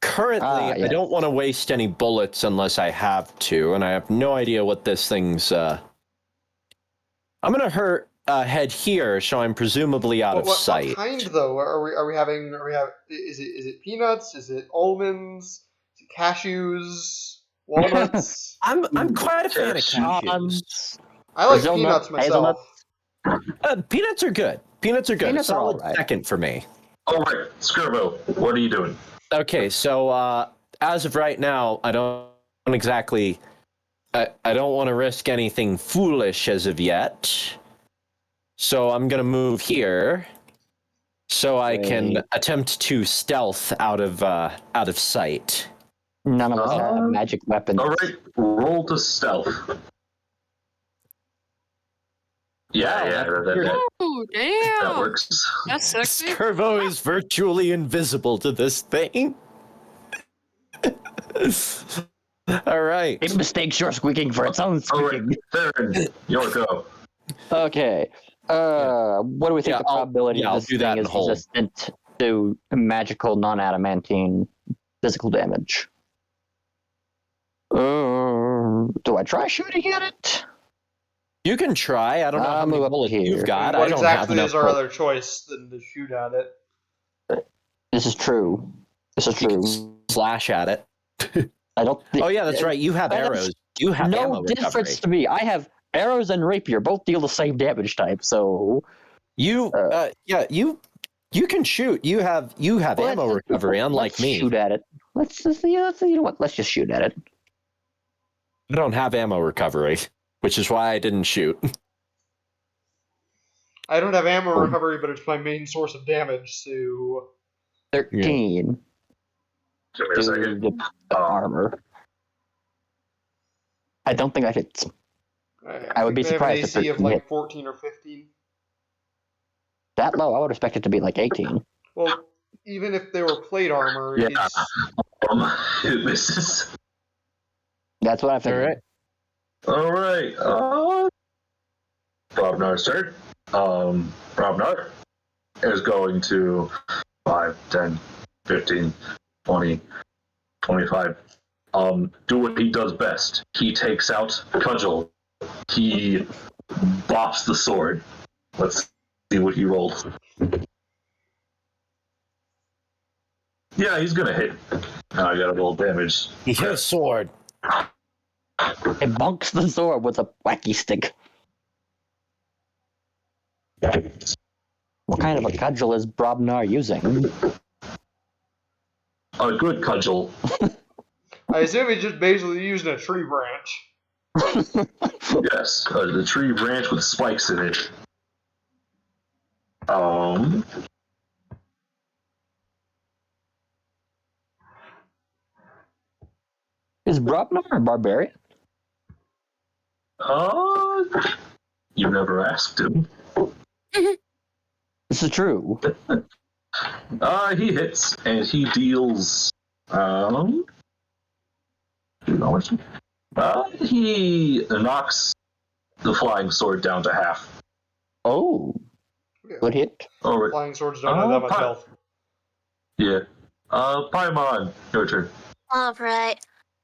currently I don't want to waste any bullets unless I have to, and I have no idea what this thing's. I'm gonna head here, so I'm presumably out of sight. What kind though? Are we having? Is it peanuts? Is it almonds? Is it cashews? Walnuts? I'm quite a fan of cashews. I like peanuts myself. Peanuts are good. Peanuts are good. Peanuts are solid all right. second for me. All right, Skirbo, what are you doing? Okay, so as of right now, I don't exactly. I don't want to risk anything foolish as of yet. So I'm gonna move here, so I can attempt to stealth out of sight. None of us have magic weapons. All right, roll to stealth. Yeah, Oh, damn. that works. That's sexy. Skirvo is virtually invisible to this thing. All right. It mistakes your squeaking for its own squeaking. All right, Theran, your go. Okay. What do we think the probability of this thing is resistant to magical non-adamantine physical damage? Do I try shooting at it? You can try. I don't know how many move up bullets here. you've got. What I don't have exactly enough is our bullets. other choice than to shoot at it? This is true. This is You true. can slash at it. I don't think. Oh yeah, that's right. You have That's arrows. You have ammo No difference recovery. to me. I have arrows and rapier. Both deal the same damage type. So You you can shoot. You have ammo recovery, unlike let's me. shoot at it. Let's just you know what? Let's just shoot at it. I don't have ammo recovery, which is why I didn't shoot. I don't have ammo recovery, but it's my main source of damage, so... 13. Give me a second. The armor. I don't think that hits. I would be think they have an surprised if AC of 13 like hit. 14 or 15. That low, I would expect it to be like 18. Well, even if they were plate armor, Yeah. it's... It misses. That's what I figured. All All right. right. Robnar's turn. Robnar is going to 5, 10, 15, 20, 25. Do what he does best. He takes out Cudgel. He bops the sword. Let's see what he rolls. Yeah, he's gonna hit. I got a little damage. He hit a sword. It bonks the sword with a wacky stick. What kind of a cudgel is Brobnar using? A good cudgel. I assume he's just basically using a tree branch. Yes, the tree branch with spikes in it. Is Brobnar a barbarian? You never asked him. This is true. He hits and he deals. He knocks the flying sword down to half. Oh, Yeah. good hit. Oh, right. Flying swords don't have that much health. Yeah. Paimon, your turn. Alright.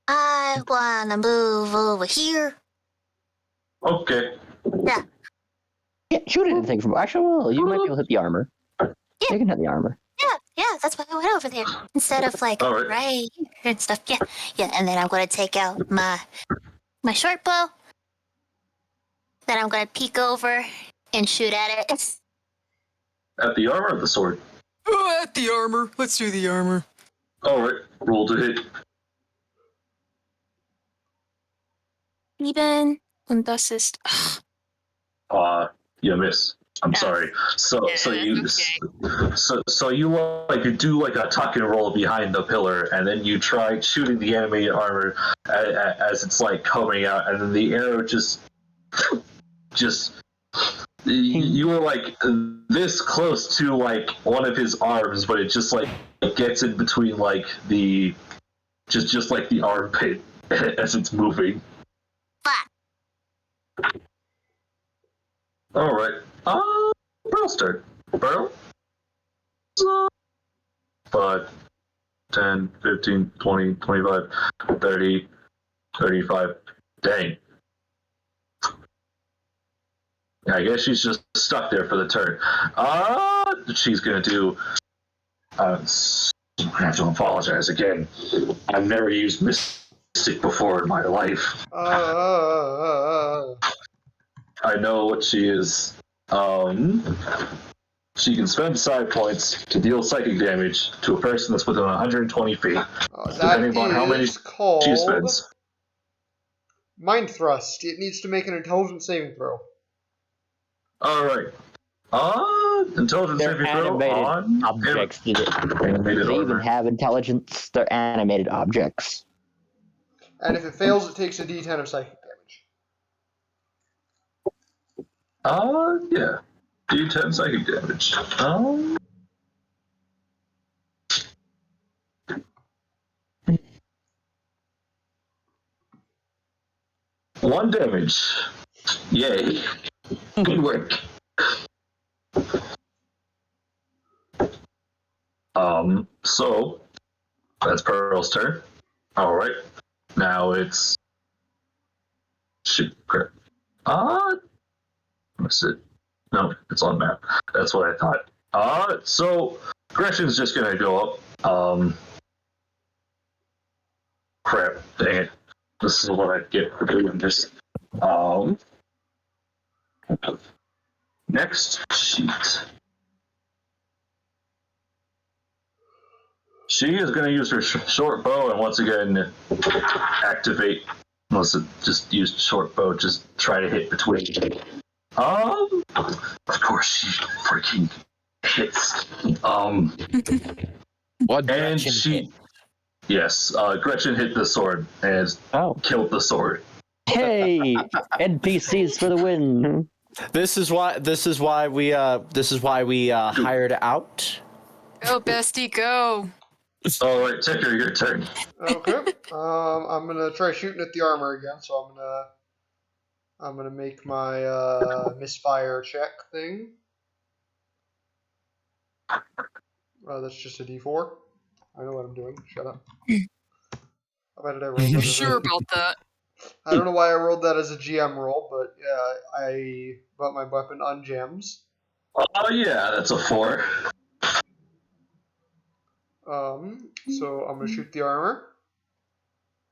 I wanna move over here. Okay. Can't shoot anything from. Actually, well, you might be able to hit the armor. You can hit the armor. Yeah, that's why I went over there. Instead of like All right. right here and stuff. Yeah, and then I'm gonna take out my short bow. Then I'm gonna peek over and shoot at it. At the armor or the sword? Oh, at the armor. Let's do the armor. Alright, roll to hit. Even und das ist You miss. I'm sorry. So you like do like a tuck and roll behind the pillar, and then you try shooting the animated armor as it's like coming out, and then the arrow just you were like this close to like one of his arms, but it just like it gets in between like the just like the armpit as it's moving. All right. Pearl's turn. Pearl? 5, 10, 15, 20, 25, 30, 35. Dang. I guess she's just stuck there for the turn. She's gonna do. I have to apologize again. I've never used Mystic before in my life. I know what she is. She can spend side points to deal psychic damage to a person that's within 120 feet, depending on how many called she spends. Mind Thrust. It needs to make an intelligence saving throw. Alright. Intelligence They're saving throw animated on objects. They animated even armor. have intelligence. They're animated objects. And if it fails, it takes a d10 of psychic damage. Yeah. D10 psychic damage. One damage. Yay. Good work. So that's Pearl's turn. Alright. Now it's shoot, crap. What's it? No, it's on map. That's what I thought. So Gretchen's just gonna go up. Crap, dang it. This is what I get for doing this. Next sheet. She is going to use her short bow and once again activate. Unless it just used short bow, just try to hit between. Of course she freaking hits. What and she. Yes, Gretchen hit the sword and killed the sword. Hey, NPCs for the win. This is why we hired out. Go, bestie, go. All right, Ticker, your turn. Okay. I'm gonna try shooting at the armor again. So I'm gonna make my misfire check thing. That's just a D4. I know what I'm doing. Shut up. Why did I roll that? You sure about that? I don't know why I rolled that as a GM roll, but yeah, I bought my weapon on gems. Oh yeah, that's a 4. So I'm gonna shoot the armor.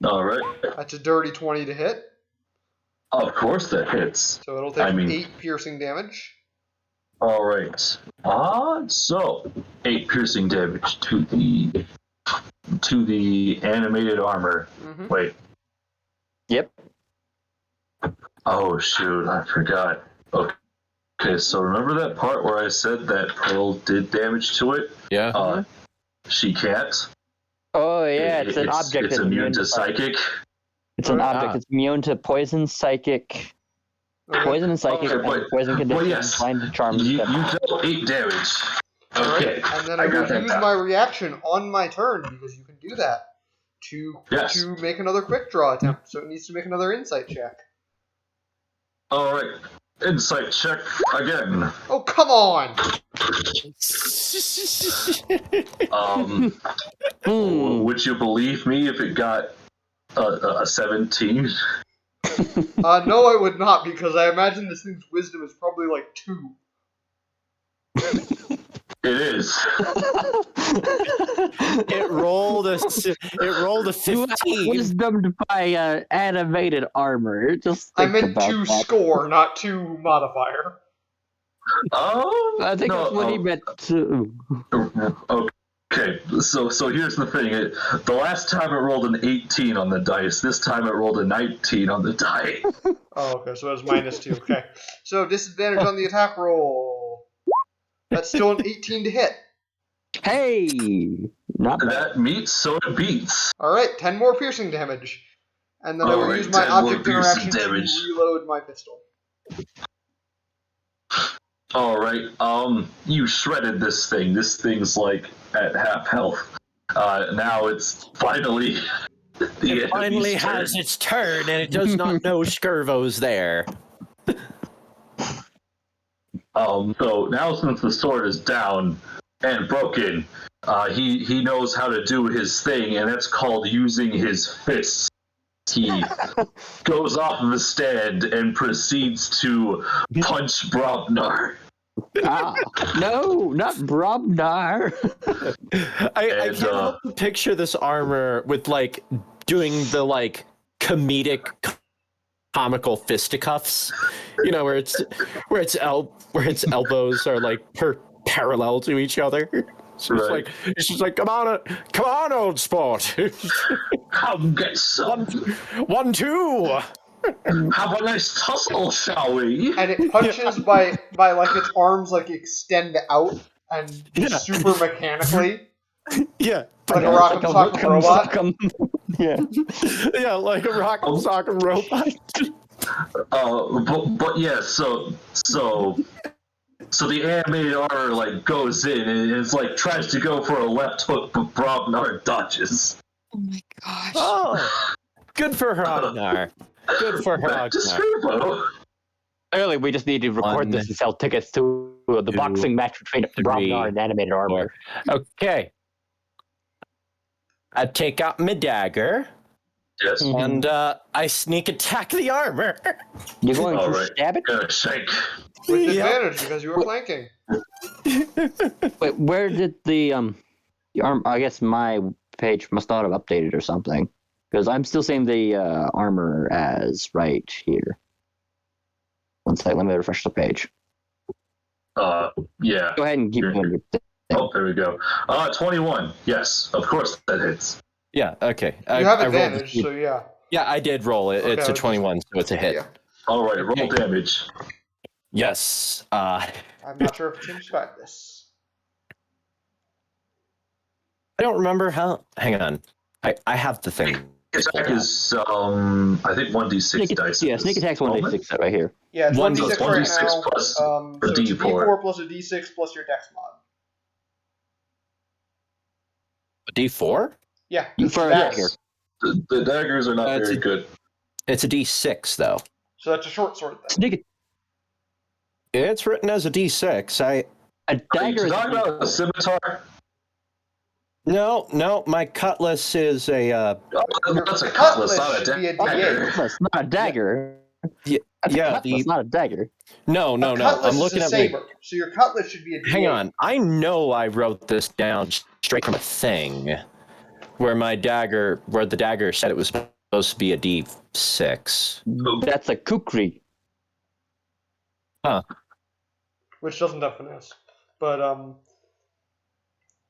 All right. That's a dirty 20 to hit. Of course that hits. So it'll take 8 piercing damage. All right. So 8 piercing damage to the animated armor. Mm-hmm. Wait. Yep. Oh shoot, I forgot. Okay, so remember that part where I said that Pearl did damage to it? Yeah. She can't. Oh yeah, it's an object. It's immune to psychic. It's an object. It's immune to poison, psychic, poison and psychic, and poison conditions, yes, blind charms. You dealt 8 damage. Okay, right. And then I will use my reaction on my turn because you can do that to make another quick draw attempt. So it needs to make another insight check. All right, insight check again. Oh come on! Would you believe me if it got a 17? No, I would not because I imagine this thing's wisdom is probably like 2. It is. It rolled a 15. Wisdomed by animated armor. Just I think meant about 2 that. score, not 2 modifier. Oh, I think that's what he meant too. Okay, so here's the thing. The last time it rolled an 18 on the dice. This time it rolled a 19 on the die. Oh, okay, so it was -2. Okay. So disadvantage on the attack roll. That's still an 18 to hit. Hey! Not bad. That meets, so it beats. Alright, 10 more piercing damage. And then I will use my 10 more object interaction piercing to damage. reload my pistol. All right. You shredded this thing. This thing's like at half health. Now it's finally It finally has its turn, and it does not know Skirvo's there. So now since the sword is down and broken, he knows how to do his thing, and that's called using his fists. He goes off of his stand and proceeds to punch Brobnar. No, not Brobnar. I can't picture this armor with like doing the like comedic, comical fisticuffs. You know, where its elbows are like parallel to each other. So Right. it's just like, come on, old sport. Come get some. 1, 2. Have a nice tussle, shall we? And it punches by like its arms like extend out and super mechanically. Yeah. Like a rock and sock robot. Yeah. Yeah, like a rock and sock robot. But yeah, so the animated armor like goes in and it's like tries to go for a left hook, but Brobnar dodges. Oh my gosh. Oh, good for Ragnar. Good for Back to Ragnar. Skirbo. Early, we just need to record this and sell tickets to the boxing match between Brobnar and animated armor. Okay. I take out my dagger. Yes. And I sneak attack the armor. You're going All to right. stab it? Gonna shake. With Yep. advantage because you were flanking. Wait, where did the arm? I guess my page must not have updated or something, because I'm still seeing the armor as right here. One second, let me refresh the page. Yeah. Go ahead and keep doing your thing. Oh, there we go. 21. Yes, of course that hits. Yeah, okay. You have I rolled advantage, so yeah. Yeah, I did roll it. Okay, It's a 21, so it's a hit. Yeah. All right, roll Okay. damage. Yes. I'm not sure if it's described this. I don't remember how. Hang on. I have the thing. Attack is, I think 1d6 dice. Yeah, sneak attack's 1d6 right here. Yeah, it's 1d6 It's right 1d6 now. plus So a it's d4. d4 plus a d6 plus your dex mod. A D4? Yeah. For a that's- dagger. The daggers are not That's very a- good. It's a D6, though. So that's a short sword then. Sneak It's written as a D6. a Are you dagger is talking about a scimitar? No, my cutlass is a. That's a Your cutlass, not a should be a dagger. D8. That's not a dagger. Yeah, That's yeah, a cutlass, not a dagger. No. A cutlass I'm looking is a at saber, so your cutlass should be a D8. Hang on. I know I wrote this down straight from a thing where the dagger said it was supposed to be a D6. That's a kukri. Which doesn't have finesse. But,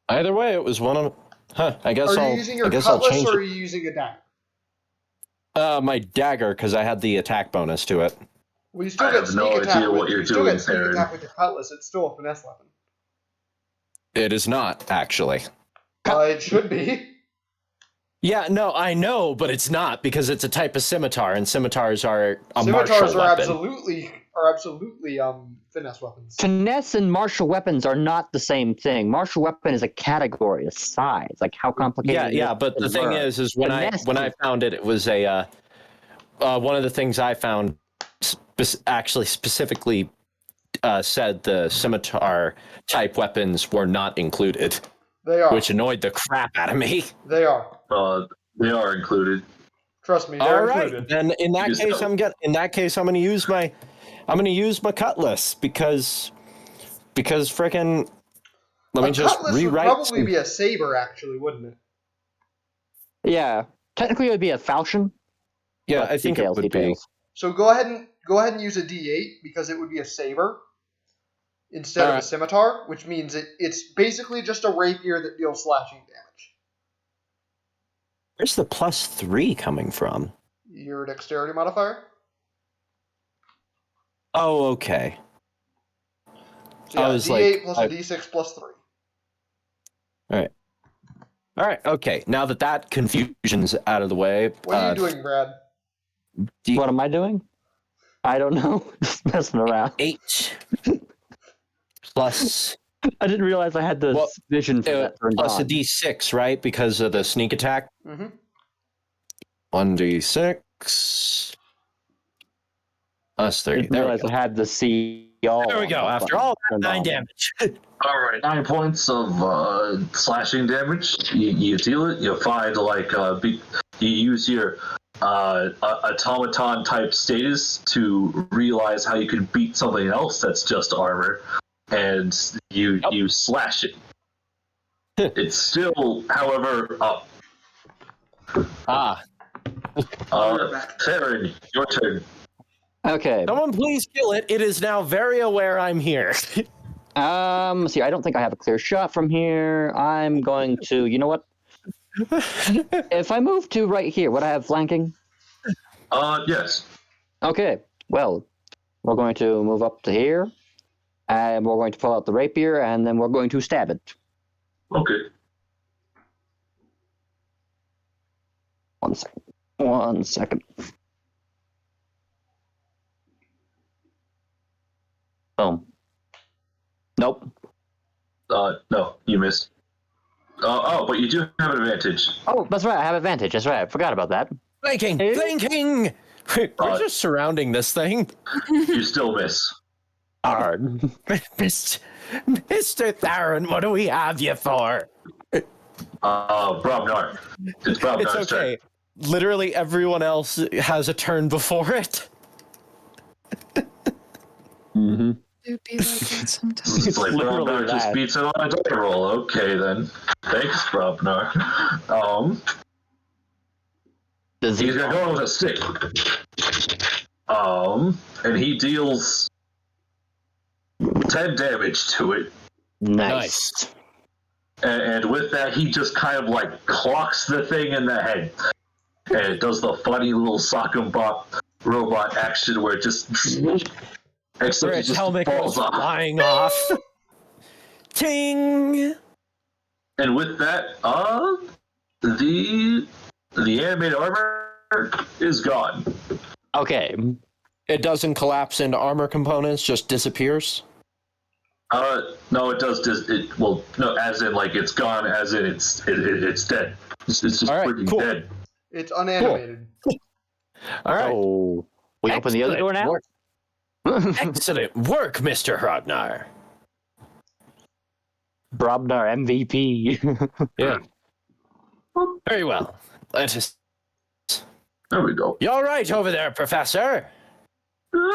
Either way, it was one of. I guess are I'll. you using I your guess I'll cutlass change or are you using a dagger? my dagger because I had the attack bonus to it. Well, you still I get have sneak no attack idea with, what you're you still doing, get sneak Theran. attack with your cutlass. It's still a finesse weapon. It is not actually. It should be. Yeah, no, I know, but it's not because it's a type of scimitar, and scimitars are a Scimitars martial are weapon. absolutely finesse weapons. Finesse and martial weapons are not the same thing. Martial weapon is a category, a size, like how complicated. Yeah, but the thing is when Finesse I found it, it was a one of the things I found actually specifically said the scimitar type weapons were not included, They are. which annoyed the crap out of me. They are. They are included. Trust me, they're All right, included. then in that Use case, them. I'm going to use my cutlass because frickin' let me A just cutlass rewrite. would probably be a saber, actually, wouldn't it? Yeah, technically it would be a falchion. Yeah, but I think it would be. So go ahead and use a D8 because it would be a saber instead of a Alright. scimitar, which means it's basically just a rapier that deals slashing damage. Where's the +3 coming from? Your dexterity modifier. Oh, okay. So yeah, I was D8 like, plus a D6 plus 3. All right, okay. Now that confusion's out of the way. What are you doing, Brad? What am I doing? I don't know. Just messing around. 8 plus I didn't realize I had the Well, vision for that turned plus a on. D6, right? Because of the sneak attack. Mm-hmm. 1d6 plus 3. Didn't There we realize go. I had the C. all There we go. on that After button all that, turned 9 on. damage. All right, 9 points of slashing damage. You deal it. You find you use your automaton type status to realize how you can beat something else that's just armor, and you slash it. It's still, however, up. Theran, your turn. Okay. Someone please kill it. It is now very aware I'm here. See, I don't think I have a clear shot from here. I'm going to, you know what? If I move to right here, would I have flanking? Yes. Okay. Well, we're going to move up to here, and we're going to pull out the rapier, and then we're going to stab it. Okay. 1 second. 1 second. Boom. Nope. No, you missed. But you do have an advantage. Oh, that's right. I have advantage. That's right. I forgot about that. Flanking! Eh? Flanking! We're just surrounding this thing. You still miss. Hard. Mr. Theran, what do we have you for? Brobnar. It's Brobnar's It's okay. literally everyone else has a turn before it. Mm-hmm. It'd be like that sometimes. It's like literally Brobnar just that. beats it on a die roll. Okay then. Thanks, Brobnar. Does He's gonna go with a stick. And he deals 10 damage to it. Nice. And with that, he just kind of like clocks the thing in the head. And it does the funny little sock and bop robot action where it just. Except Where it its just helmet falls goes off. flying off. Ting! And with that, the animated armor is gone. Okay. It doesn't collapse into armor components, just disappears. No, it does. No, as in like it's gone. As in it's dead. It's just All right, freaking cool. dead. It's unanimated. All right. So we open the other door now? Work. Excellent work, Mr. Hrognar. Brobnar MVP. Yeah. Very well. Let us. There we go. You all right over there, Professor? Maybe.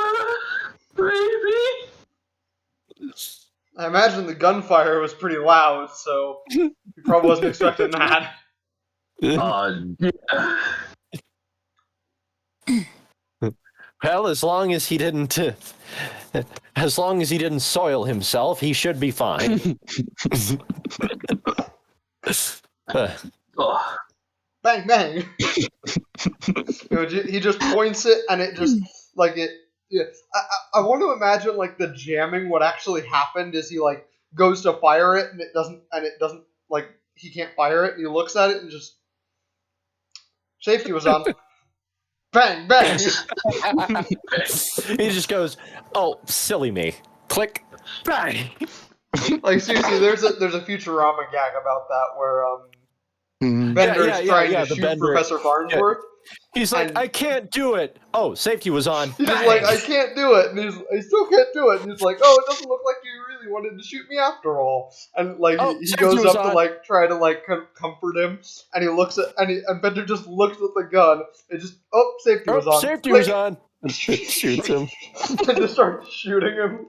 I imagine the gunfire was pretty loud, so you probably wasn't expecting that. Yeah. Well, as long as he didn't soil himself, he should be fine. Oh. Bang, bang. He just points it, and it just, like, it... Yeah. I want to imagine, like, the jamming, what actually happened is he, like, goes to fire it, and it doesn't, like, he can't fire it, and he looks at it, and just... Safety was on. Bang, bang! He just goes, "Oh, silly me!" Click, bang. Like, seriously, there's a Futurama gag about that where Bender's trying to shoot Professor Farnsworth. He's like, And- "I can't do it." Oh, safety was on. He's Bang. like, I can't do it, and I still can't do it. And he's like, oh, it doesn't look like you really wanted to shoot me after all. And like Oh, he safety goes was up to on. like try to like comfort him, and he looks at and Bender just looks at the gun. It just safety was on. Safety Click. was on. Shoots him. And just starts shooting him.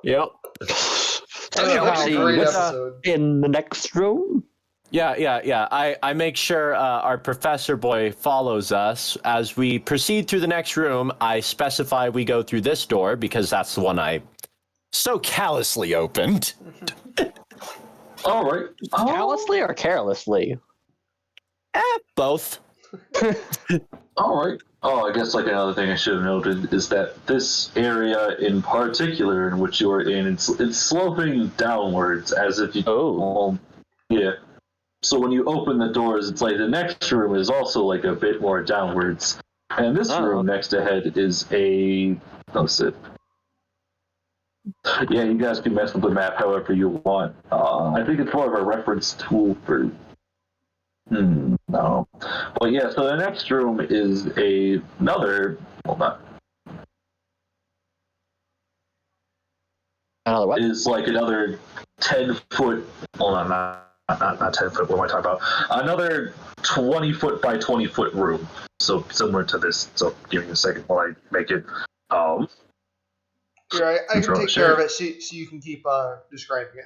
Yep. That's a great episode. In the next room? Yeah. I make sure our professor boy follows us. As we proceed through the next room, I specify we go through this door because that's the one I so callously opened. All right. Callously or carelessly? Both. All right. Oh, I guess like another thing I should have noted is that this area in particular in which you are in, it's sloping downwards as if you. Oh. Yeah. So when you open the doors, it's like the next room is also like a bit more downwards, and this room next ahead is a. Oh, sit. Yeah, you guys can mess with the map however you want. I think it's more of a reference tool for. No. But yeah, so the next room is another. Well, not. Another what? Is like another 10-foot. Hold on, not 10 foot. What am I talking about? Another 20-foot by 20-foot room. So similar to this. So give me a second while I make it. Here, I can take care of it so you can keep describing it.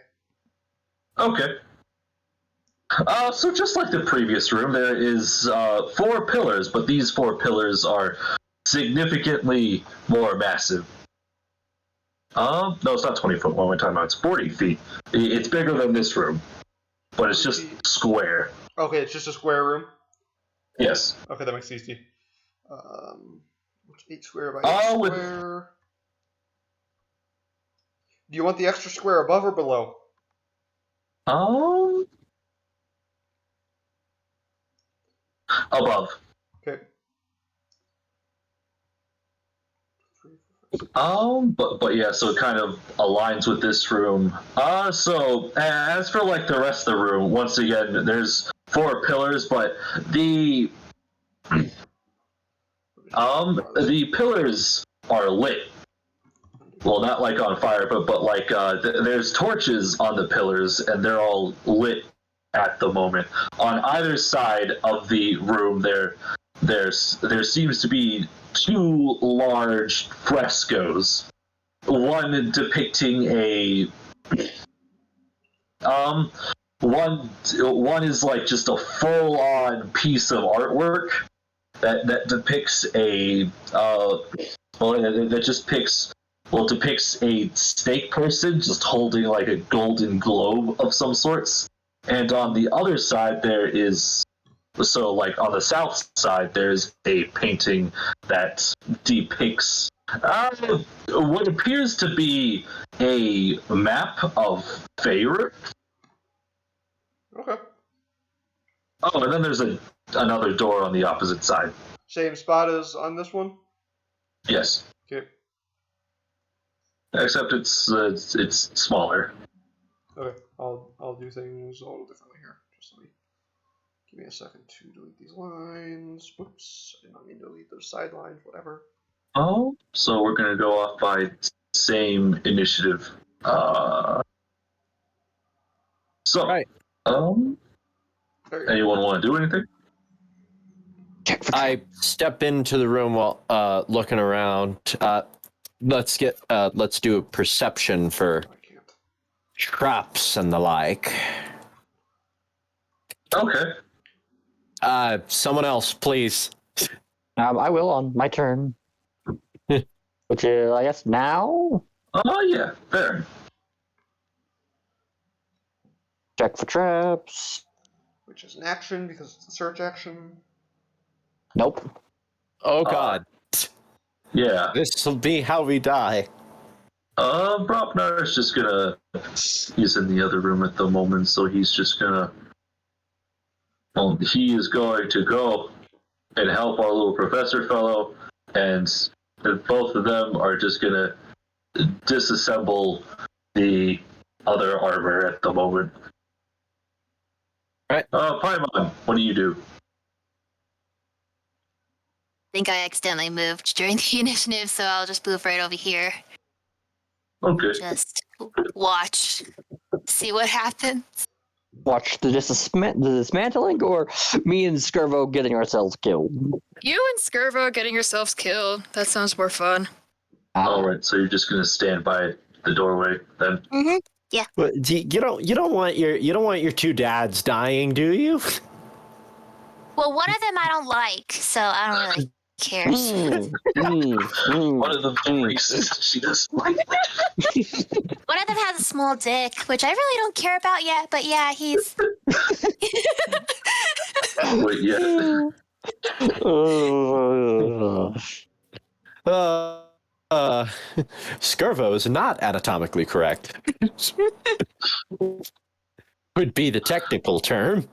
Okay. So just like the previous room, there is 4 pillars, but these 4 pillars are significantly more massive. No, it's not 20 foot. What am I talking about? It's 40 feet. It's bigger than this room, but it's just square. Okay, it's just a square room. Yes. Okay, that makes it easy. 8 square by 8 square. Do you want the extra square above or below? Above. Okay. But yeah, so it kind of aligns with this room. So as for like the rest of the room, once again, there's 4 pillars, but the pillars are lit. Well, not like on fire, but like there's torches on the pillars, and they're all lit at the moment. On either side of the room, there seems to be two large frescoes. One depicting a one is like just a full-on piece of artwork that depicts depicts a snake person just holding like a golden globe of some sorts. And on the other side there is, so like on the south side there's a painting that depicts what appears to be a map of Theran. Okay. Oh, and then there's another door on the opposite side. Same spot as on this one? Yes. Okay. Except it's smaller. Okay. I'll do things a little differently here. Just give me a second to delete these lines. Whoops. I did not mean to delete those side lines, whatever. Oh, so we're gonna go off by same initiative. Right. Anyone want to do anything? I step into the room while looking around. Let's do a perception for traps and the like. Okay. Someone else, please. I will on my turn. Which is, I guess, now? Oh, yeah, fair. Check for traps. Which is an action because it's a search action. Nope. Oh, God. Yeah. This will be how we die. Brobnar is just gonna... He's in the other room at the moment, so he's just gonna... Well, he is going to go and help our little professor fellow, and both of them are just gonna disassemble the other armor at the moment. Right. Paimon, what do you do? I think I accidentally moved during the initiative, so I'll just move right over here. Okay. Just watch, see what happens. Watch the dismantling, or me and Skirvo getting ourselves killed? You and Skirvo getting yourselves killed. That sounds more fun. Alright, so you're just gonna stand by the doorway then? Mm-hmm. But you don't want your two dads dying, do you? Well, one of them I don't like, so I don't really care. One of them racist. She doesn't like it. One of them has a small dick, which I really don't care about yet, but yeah, he's... Wait, yeah. Skirvo is not anatomically correct. Would be the technical term.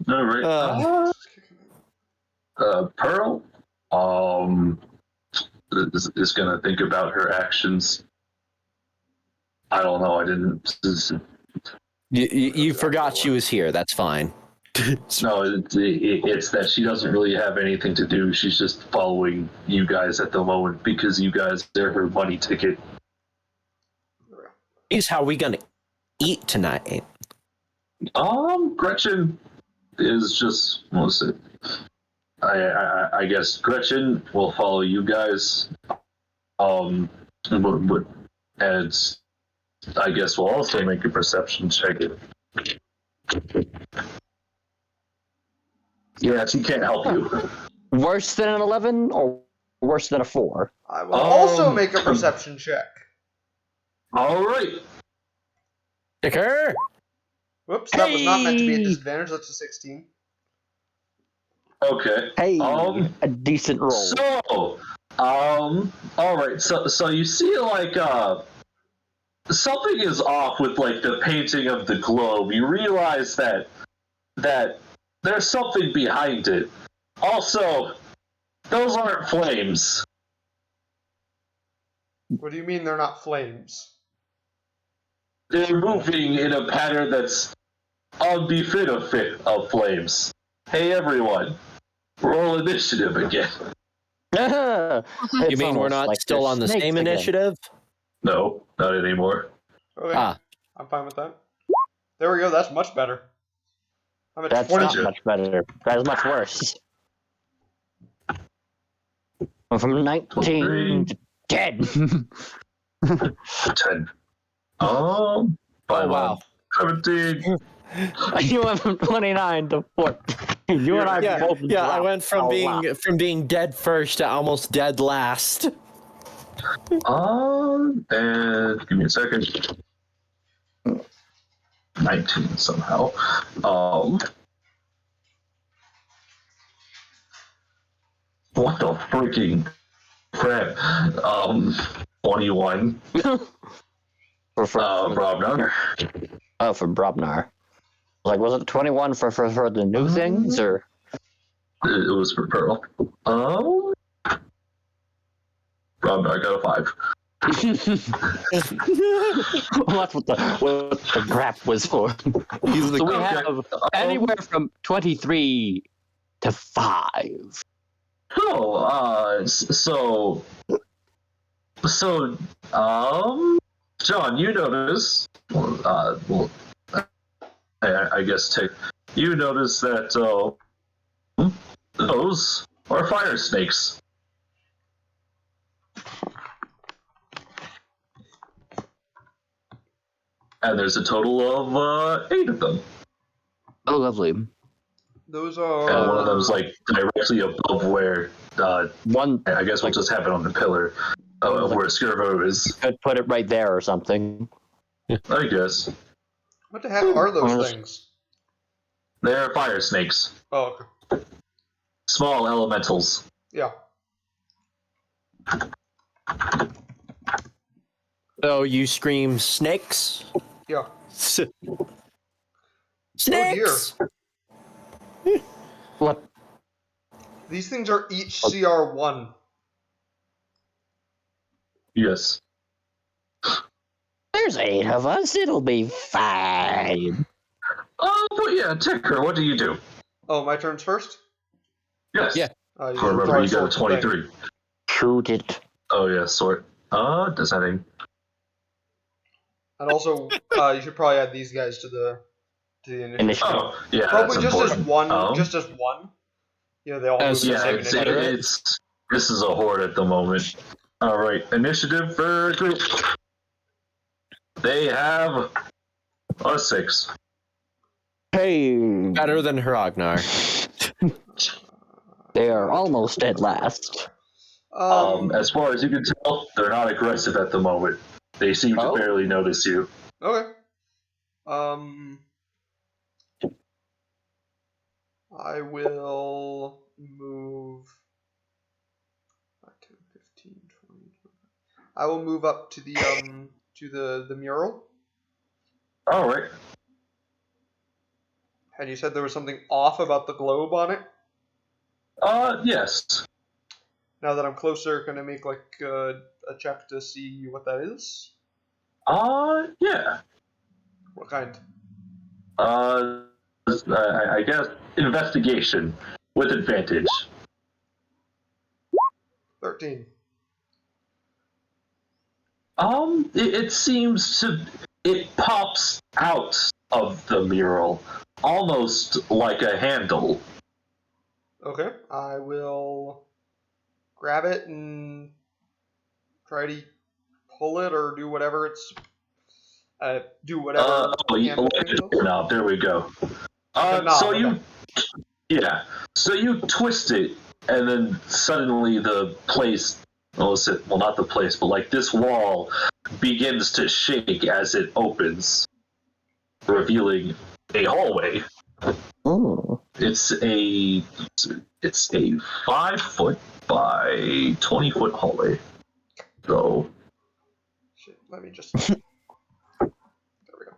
All right. Pearl, is gonna think about her actions. I don't know. I didn't. You forgot she was here. That's fine. No, it's that she doesn't really have anything to do. She's just following you guys at the moment because you guys are her money ticket. Is how we gonna eat tonight? Gretchen is just, what was it? I guess Gretchen will follow you guys. And I guess we'll also make a perception check. Yeah, she can't help you. Worse than an 11 or worse than a 4? I will also make a perception check. All right. Take her. Whoops, that was not meant to be a disadvantage. That's a 16. Okay. Hey, a decent roll. So, all right. So you see, like, something is off with like the painting of the globe. You realize that there's something behind it. Also, those aren't flames. What do you mean they're not flames? They're moving in a pattern that's unbefit of flames. Hey everyone, roll initiative again. You mean we're not like still they're on the snakes same again. initiative? No, not anymore. Okay. I'm fine with that. There we go. That's much better. I'm at That's 22. not much better. That is much worse. I'm from 19 to 10. 10. Oh, wow. 17. You went from 29 to 14. You and I Yeah, both yeah. I dropped went from a lot. being dead first to almost dead last. And give me a second. 19 somehow. What the freaking crap? 21. For Brobnar. Oh, for Brobnar. Like, was it 21 for the new things, or? It was for Pearl. Brobnar got a 5. Well, that's what the graph was for. He's the So we have anywhere from 23 to 5. John, you notice, I guess you notice that those are fire snakes. And there's a total of 8 of them. Oh, lovely. Those are. And one of them's like directly above where One, I guess we'll just have it on the pillar of where Skirvo is. could put it right there or something. I guess. What the heck are those things? They're fire snakes. Oh, okay. Small elementals. Yeah. So you scream snakes? Yeah. Snakes! Oh dear. What? These things are each CR1. Yes. There's 8 of us. It'll be fine. But yeah, Ticker, what do you do? Oh, my turn's first? Yes. Yeah. Remember, you got a 23. Shoot it. Oh, yeah, sort. Descending. And also, you should probably add these guys to the initiative. Oh, yeah, Probably that's just important. as one. Just as one. You know, they all move As- the Yeah, same it's, initiative. this is a horde at the moment. All right, initiative for group. They have a 6. Hey. Better than Hragnar. They are almost at last. As far as you can tell, they're not aggressive at the moment. They seem to barely notice you. Okay. I will move 10, 15, 20. I will move up to the mural. All right. And you said there was something off about the globe on it. Yes. Now that I'm closer, can I make like a check to see what that is? Yeah. What kind? I guess investigation with advantage. 13. It seems it pops out of the mural, almost like a handle. Okay, I will grab it and try to pull it or do whatever it's. Do whatever. Knob. There we go. So you twist it, and then suddenly the place. Well, not the place, but like this wall begins to shake as it opens, revealing a hallway. Oh. It's a 5-foot by 20-foot hallway. So. Shit, let me just. There we go.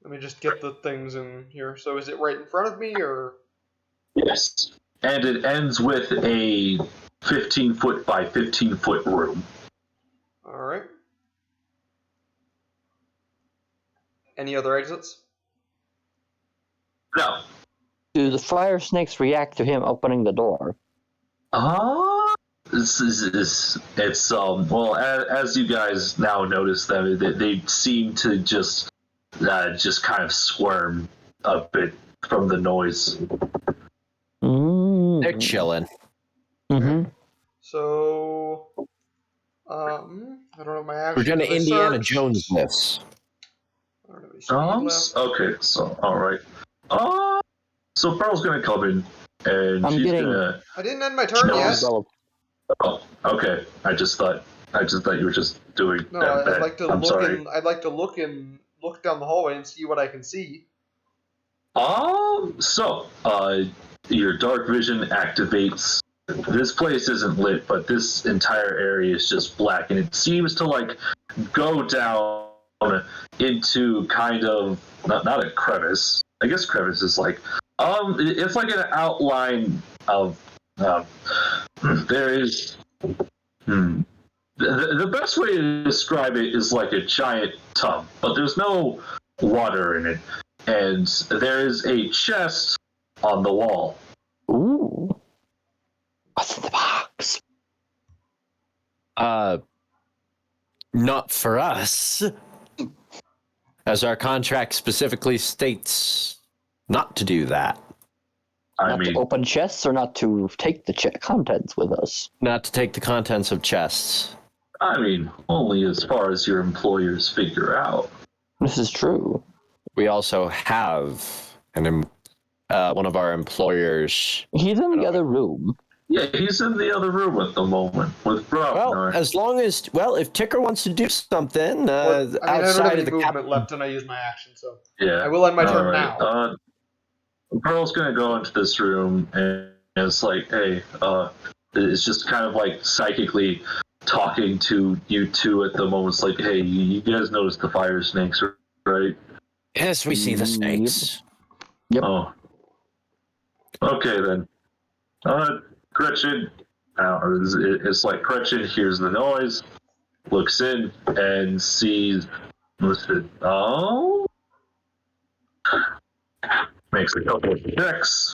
Let me just get the things in here. So is it right in front of me, or? Yes. And it ends with a 15-foot by 15-foot room. Alright. Any other exits? No. Do the fire snakes react to him opening the door? it's well, as you guys now notice them, they seem to just kind of squirm a bit from the noise. They're chilling. Mm-hmm. So, I don't know my actions. We're gonna Have I Indiana searched? Jones this. I don't have any speed left. Okay, so all right. So Pearl's gonna come in, and I'm she's getting- gonna. I didn't end my turn No, yet. Oh, okay. I just thought you were just doing No, that. I'd like to I'm look sorry. and I'd like to look down the hallway and see what I can see. So, your dark vision activates. This place isn't lit, but this entire area is just black, and it seems to like go down into kind of not a crevice. I guess crevice is like it's like an outline of there is. The best way to describe it is like a giant tub, but there's no water in it. And there is a chest on the wall. Ooh. What's in the box? Not for us. As our contract specifically states not to do that. Not to open chests or not to take the contents with us? Not to take the contents of chests. I mean, only as far as your employers figure out. This is true. We also have one of our employers. He's in the other room. Yeah, he's in the other room at the moment with Well, Brognar. as long as if Ticker wants to do something I don't have outside any of the movement captain, left, and I use my action, so Yeah. I will end my turn Alright, now. Pearl's gonna go into this room, and it's like, hey, it's just kind of like psychically talking to you two at the moment. It's like, hey, you guys noticed the fire snakes, right? yes, we see the snakes. Yep. Oh. Okay then. Gretchen. It's like Gretchen hears the noise, looks in, and sees. Listen. Oh. Makes a couple of checks.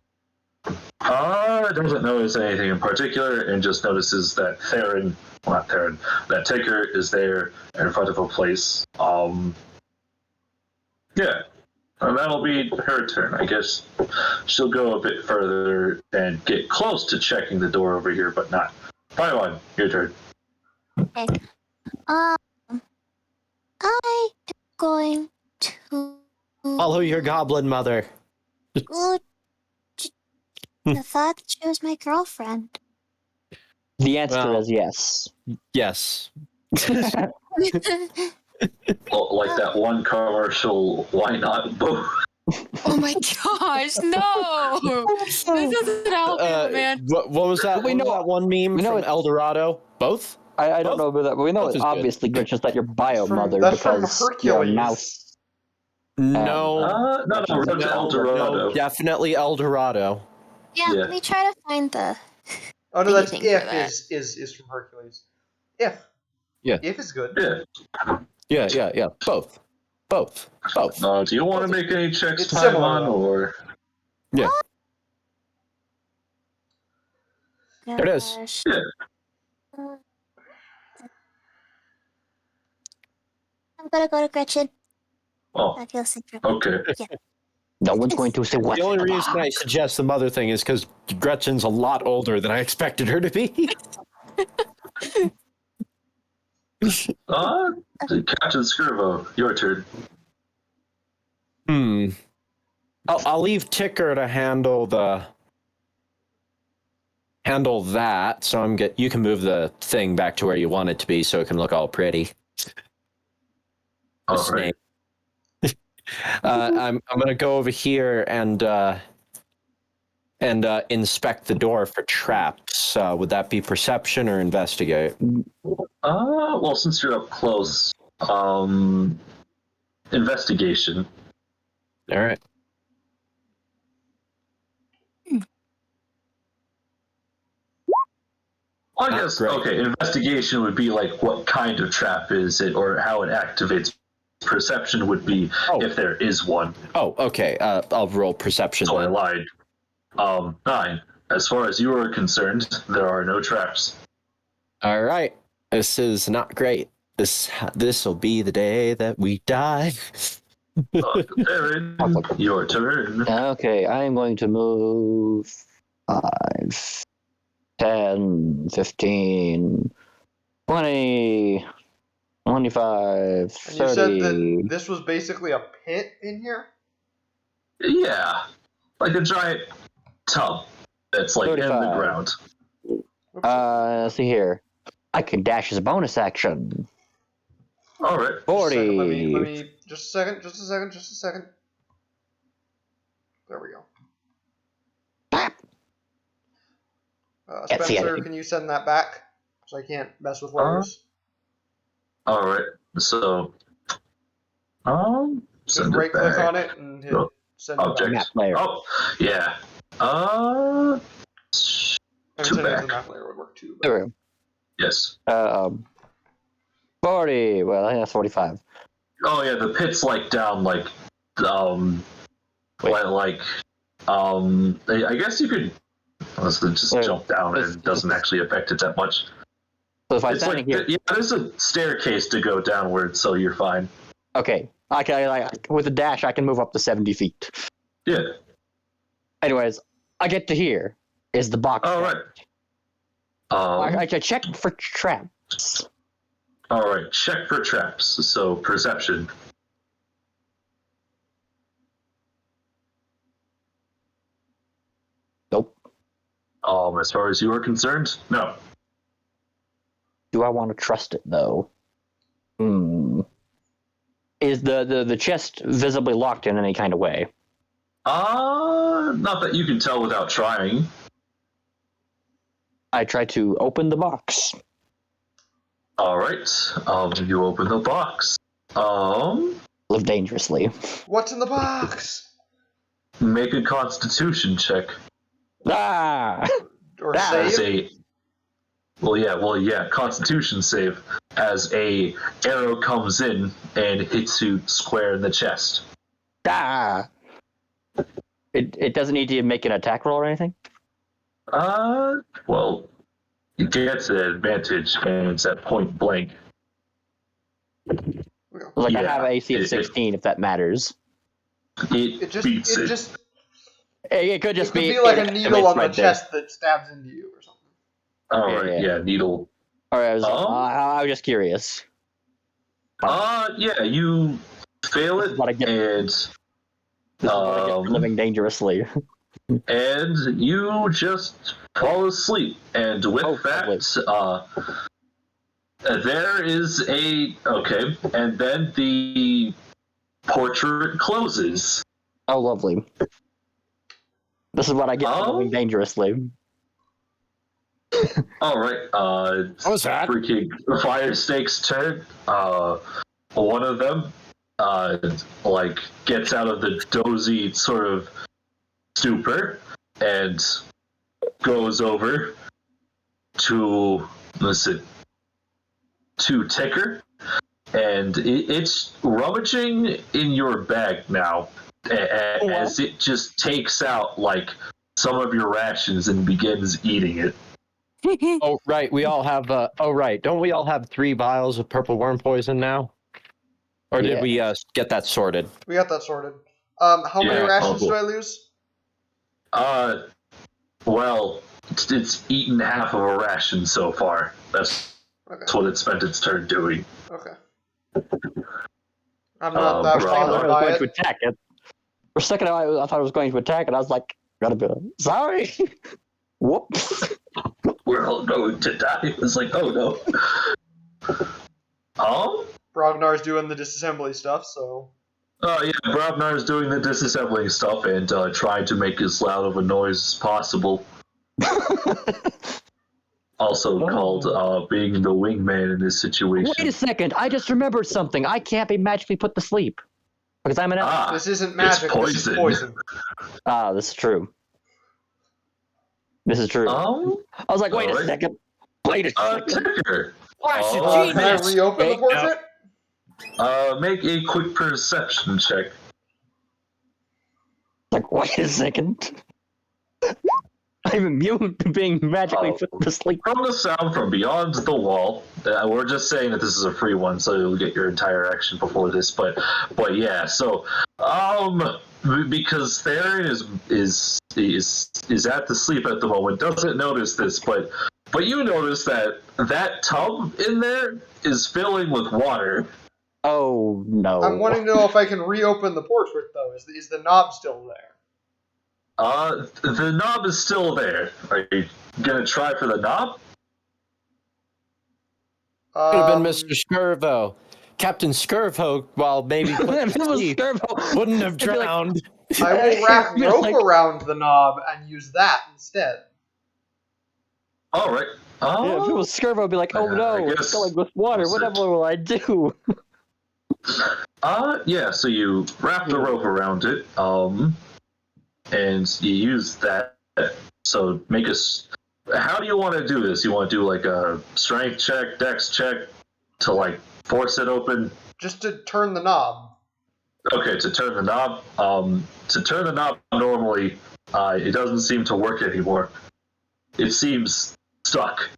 Doesn't notice anything in particular, and just notices that that Taker is there in front of a place. Yeah. And that'll be her turn. I guess she'll go a bit further and get close to checking the door over here, but not. Paimon, your turn. Okay. I'm going to Follow your goblin mother. go. I thought she was my girlfriend. The answer Well- is yes. Yes. Like that one commercial, why not both? Oh my gosh, no! This doesn't help you, man. What was that? We What was know- that one meme we know from it's- El Dorado? Both? I don't Both- know about that, but we know both it's is good. obviously Gretchen, that your bio mother That's from because you're a Hercules. mouse. No. No, Road to El Dorado. No, definitely El Dorado. Yeah, Yeah. let me try to find the. Oh no, that's Anything for if that. is from Hercules. If. Yeah. If is good. Yeah. Yeah. Both. Do you want to make any checks, It's similar, Paimon, though. or? Yeah. There it is. Gosh. Yeah. I'm gonna go to Gretchen. Oh, I feel sick. okay. No one's going to say what's The only in the reason I box. suggest the mother thing is because Gretchen's a lot older than I expected her to be. Captain Skirvo, your turn. I'll leave Ticker to handle that. So you can move the thing back to where you want it to be, so it can look all pretty. All The right. snake. I'm gonna go over here and inspect the door for traps. Would that be perception or investigate? Well, since you're up close, investigation. All right. I guess, great. okay, investigation would be like what kind of trap is it or how it activates. Perception would be if there is one. Oh, okay. I'll roll perception. So I then. lied. 9. As far as you are concerned, there are no traps. All right. This is not great. This will be the day that we die. Theran, your turn. Okay, I am going to move 5, 10, 15, 20, 25, 30. And you said that this was basically a pit in here? Yeah, like a giant tub that's like in the 35. ground. Let's see here. I can dash as a bonus action. All right. 40. Let me just a second. There we go. Can't see Spencer, anything. can you send that back? Because I can't mess with letters. All right. So, Just send right it click back. on it and hit Oh, send it back. Object. Map layer. Oh, yeah. I mean, Two sending it to back. the map layer would work too. There we go. Yes. 40. Well, I think that's 45. Oh yeah, the pit's like down, like, Wait. I guess you could just Wait, jump down and it's- it doesn't actually affect it that much. So if I'm It's standing like, here, yeah, there's a staircase to go downward, so you're fine. okay, with a dash, I can move up to 70 feet. Yeah. Anyways, I get to here. Is the box? All right. I check for traps. All right. Check for traps. So perception. Nope. As far as you are concerned, no. Do I want to trust it though? Is the chest visibly locked in any kind of way? Not that you can tell without trying. I try to open the box. All right. You open the box. Live dangerously. What's in the box? Make a Constitution check. Ah! Or As save? Constitution save. As a arrow comes in and hits you square in the chest. Ah! It doesn't need to make an attack roll or anything? Well, you get an advantage and it's at point blank. Like I Yeah, have AC of 16 if that matters. It beats it. It could It just could be be like a it's needle on the right there. chest that stabs into you or something. All right, Yeah. needle. Alright, I was just curious. You fail it, What I get- and This is what I get for living dangerously. and you just fall asleep. And with lovely. that, there is and then the portrait closes. Oh, lovely. This is what I get for living dangerously. All right, What was that? freaking Fire Snake's turn. One of them, gets out of the dozy sort of stupor and goes over to Ticker, and it's rummaging in your bag now, as it just takes out some of your rations and begins eating it. Oh, right. We all have. Don't we all have 3 vials of purple worm poison now? Or did we get that sorted? We got that sorted. How many Yeah, rations cool. do I lose? Well, it's eaten half of a ration so far. That's what it spent its turn doing. Okay. I'm not that Right. bothered by going to it. attack it. For a second, I thought it was going to attack it. I was like, gotta be sorry. Whoops. We're all going to die. It's like, oh no. Brognar's doing the disassembly stuff, so. Brobnar is doing the disassembling stuff and trying to make as loud of a noise as possible. Also called being the wingman in this situation. Wait a second. I just remembered something. I can't be magically put to sleep. Because I'm an elf. This isn't magic, this is poison. This is true. This is true. I was like, wait a second. Wait a second. Ticker. Can I reopen the portrait? Make a quick perception check. Like, wait a second. I'm immune to being magically put to sleep. From the sound from beyond the wall, we're just saying that this is a free one, so you'll get your entire action before this. But yeah, so because Theran is at the sleep at the moment, doesn't notice this, but you notice that tub in there is filling with water. Oh no! I'm wanting to know if I can reopen the portrait though. Is the knob still there? The knob is still there. Are you gonna try for the knob? Could have been Mr. Skirvo. Captain Skirvo, while maybe put If it to was sleep, Skirvo, wouldn't have it'd be like- drowned. I will wrap You're rope like- around the knob and use that instead. All right. Yeah, if it was Skirvo, I'd be like, oh I no, guess- it's filling with water. That's it. Whatever will I do? Yeah. So you wrap the rope around it, and you use that. So make us. How do you want to do this? You want to do like a strength check, dex check, to like force it open? Just to turn the knob. Okay, to turn the knob. To turn the knob normally, it doesn't seem to work anymore. It seems stuck.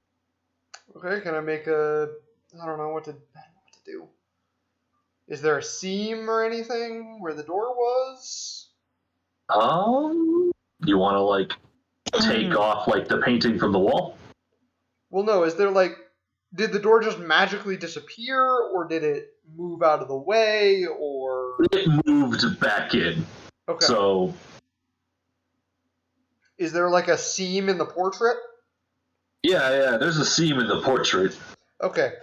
Okay, can I make a... I don't know what to do. Is there a seam or anything where the door was? You want to like take off like the painting from the wall? Well, no, is there like... Did the door just magically disappear, or did it move out of the way, or... It moved back in. Okay. So Is there like a seam in the portrait? yeah, there's a seam in the portrait. Okay.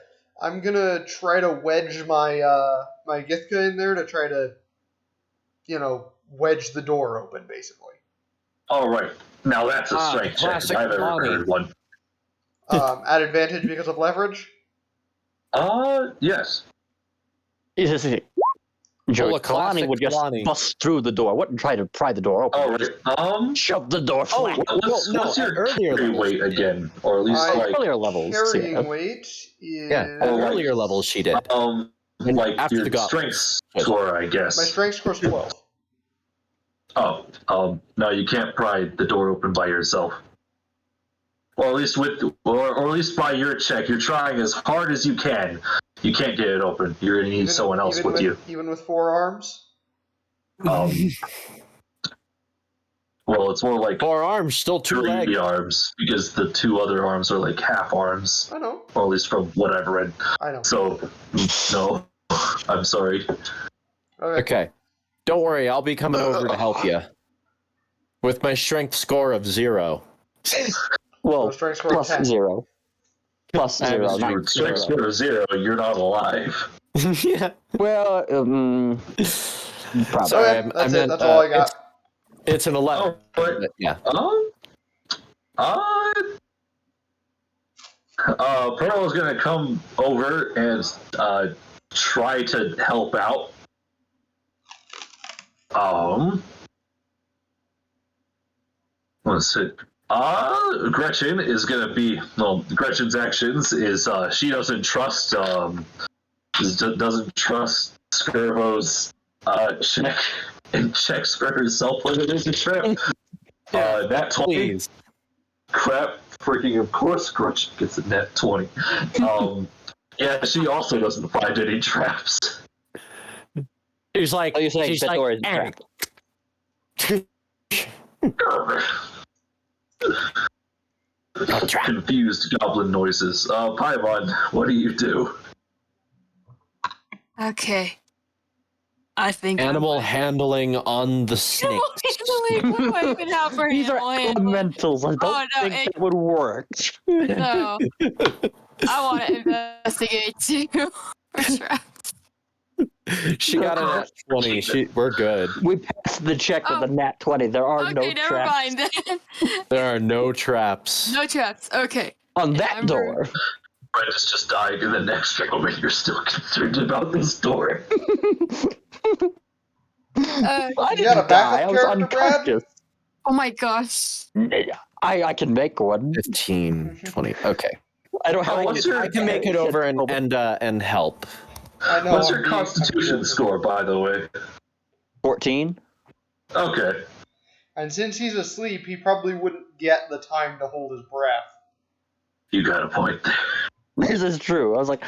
I'm gonna try to wedge my my Githka in there to try to, wedge the door open, basically. All right, now that's a strength check. classic I've ever Lonnie. heard one. At advantage because of leverage? Yes. Joey, Well, a Kalani classic would just Kalani. bust through the door. Wouldn't try to pry the door open. All right. Shove the door flat. What's your earlier carry levels. weight again, or at least I- like Earlier levels. Carrying Yeah. weight is... Yeah, at like- earlier levels she did. like After your the goblins. strength score, I guess. My strength score's 12. No, you can't pry the door open by yourself. Or at least or at least by your check, you're trying as hard as you can. You can't get it open. You're gonna need someone else with you. Even with 4 arms? Well, it's more like 4 arms, still 2 3 legs. arms because the 2 other arms are like half arms, I know. or at least from what I've read. I know. So, no, I'm sorry. Okay. Okay. Don't worry, I'll be coming over to help you. With my strength score of 0. Well, strength score plus 10. 0. Plus I 0. was not Your strength zero. score is 0. You're not alive. Yeah. Well, probably. Sorry, Okay, that's it. meant, That's all I got. It's an 11. but Yeah. Pearl is gonna come over and try to help out. Let's see. Gretchen is gonna be Gretchen's actions is she doesn't trust Skirvo's check and checks for herself whether there's a trap. That 20. Please. Crap, freaking of course Gretchen gets a net 20. Yeah, she also doesn't find any traps. She's like, Oh, you're saying she's that like, door is "Eric." Confused goblin noises. Paimon, what do you do? Okay. I think Animal handling on the snake. Animal handling. What do I even have for These are animal handling? elementals. I don't think it- it would work. No. I want to investigate too. For traps. She got a nat 20. We're good. We passed the check with a nat 20. There are no Okay, never traps mind then. There are no traps. No traps. Okay. on that I'm door. Brandis just died in the next room and you're still concerned about this door. I You didn't got a backup die. I was character, Brad? unconscious. Oh my gosh. I can make one. 15, 20. Okay. I don't have. what's your- I can make it over and help. I know. What's I'm your being- constitution score, by the way? 14. Okay. And since he's asleep, he probably wouldn't get the time to hold his breath. You got a point there. This is true. I was like,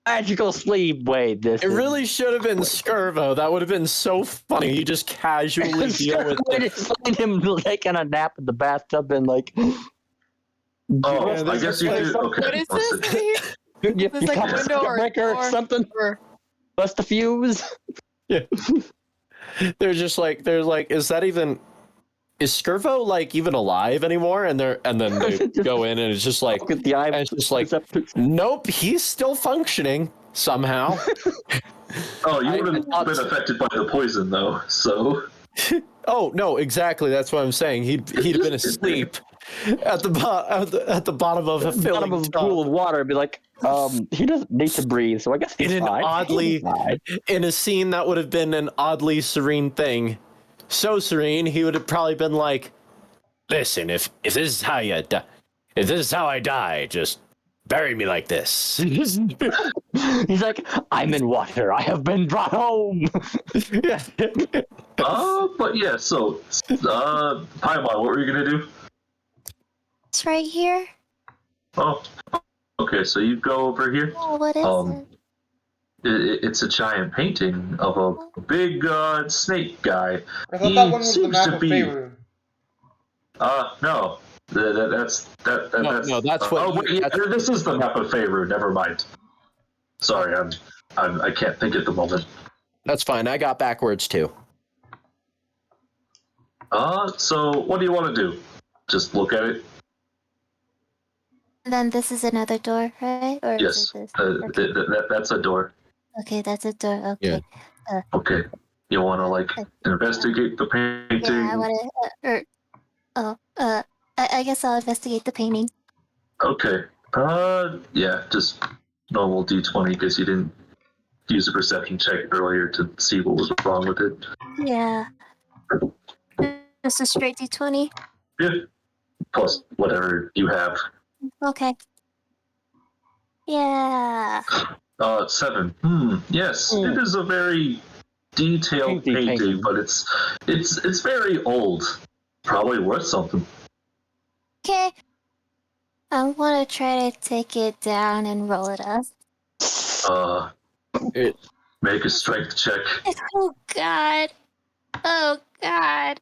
magical sleep. Wait, this It is... really should have been Skirvo. That would have been so funny. You just casually deal with I it. just find him taking a nap in the bathtub and like... Oh, Yeah, I guess you did. Okay. What is this? You Is this like a pop window or a breaker or door? something? Or- Bust a fuse? Yeah. They're like, is that even... Is Skirvo, like, even alive anymore? And then they go in and it's just like... Look at the eye. And it's just like, nope, he's still functioning somehow. Oh, you I would have thought been so. affected by the poison, though. So. Oh no, exactly. That's what I'm saying. He'd have been asleep at the bottom of a bottom filling of a tub. pool of water and be like, he doesn't need to breathe, so I guess he's In an fine. oddly- He's fine. In a scene that would have been an oddly serene thing. So serene, he would have probably been like, "Listen, if this is how you die, if this is how I die, just bury me like this." He's like, I'm in water. I have been brought home. Yeah. But yeah, so, Paimon, what were you gonna do? It's right here. Oh, okay, so you go over here. Oh, what is it? It's a giant painting of a big snake guy. I thought He that one was the seems map to of be- Faerun. No. That's No, that's what Oh, wait, yeah, this is the map of Faerun. Never mind. Sorry, I can't think at the moment. That's fine. I got backwards too. So what do you want to do? Just look at it. And then this is another door, right? Or Yes, is it this? that's a door. Okay, that's a door. Okay. Yeah. Okay, you want to like investigate the painting? Yeah, I want to. I guess I'll investigate the painting. Okay. Yeah, just normal D20 because you didn't use a perception check earlier to see what was wrong with it. Yeah. Just a straight D20. Yeah. Plus whatever you have. Okay. Yeah. 7. Yes, it is a very detailed painting, but it's very old. Probably worth something. Okay. I want to try to take it down and roll it up. Make a strength check. Oh God. Oh God.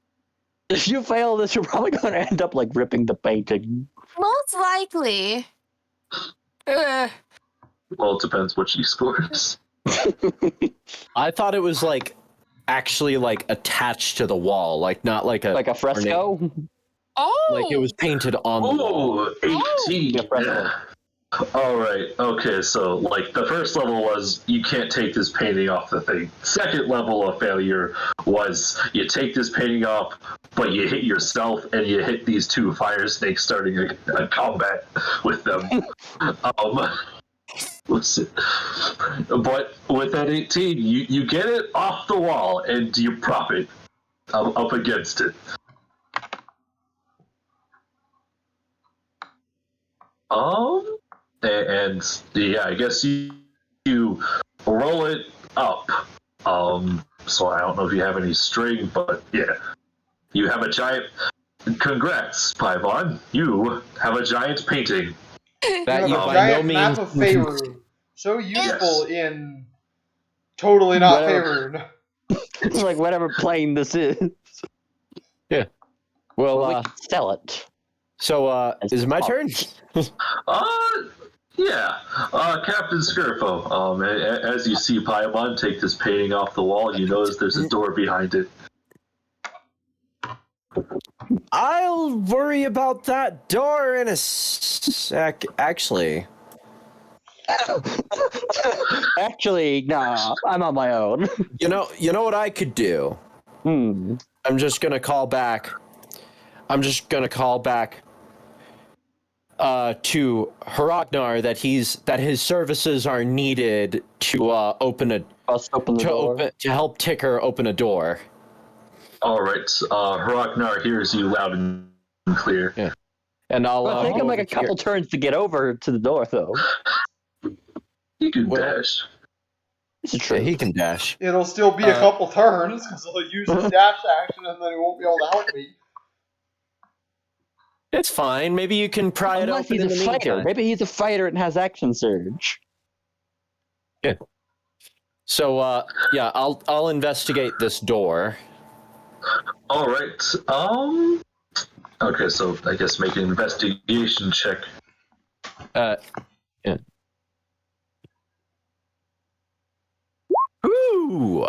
If you fail this, you're probably going to end up like ripping the painting. Most likely. Well, it depends what she scores. I thought it was like actually like attached to the wall, like not like a fresco. Oh. like it was painted on the wall. 18. Yeah, Yeah. All right. Okay. So, like, the first level was you can't take this painting off the thing. Second level of failure was you take this painting off, but you hit yourself and you hit these two fire snakes starting a combat with them. Listen, but with that 18, you get it off the wall and you prop it up against it. And yeah, I guess you roll it up. So I don't know if you have any string, but yeah, you have a giant. Congrats, Paimon. You have a giant painting. That You you have a by no giant map means of Faerun. So useful in totally not Whatever. Faerun. It's like whatever plane this is. Yeah. Well, we can sell it. so is it my turn? Yeah. Captain Skirfo. As you see Paimon take this painting off the wall, you notice there's a door behind it. I'll worry about that door in a sec. Actually, Actually, nah, I'm on my own. you know what I could do. I'm just gonna call back. To Haragnar that his services are needed to open a Bust open the door. to help Ticker open a door. All right. Haragnar hears you loud and clear. Yeah. And I'll Well, take him like a here. couple turns to get over to the door, though. You can Well, dash. It's true. Yeah, he can dash. It'll still be a couple turns, because he'll use his dash action, and then he won't be able to help me. It's fine. Maybe you can pry it Unless open he's in a the fighter. meantime. Maybe he's a fighter and has action surge. Yeah. So, yeah, I'll investigate this door. All right. Okay, so I guess make an investigation check. Yeah. Ooh.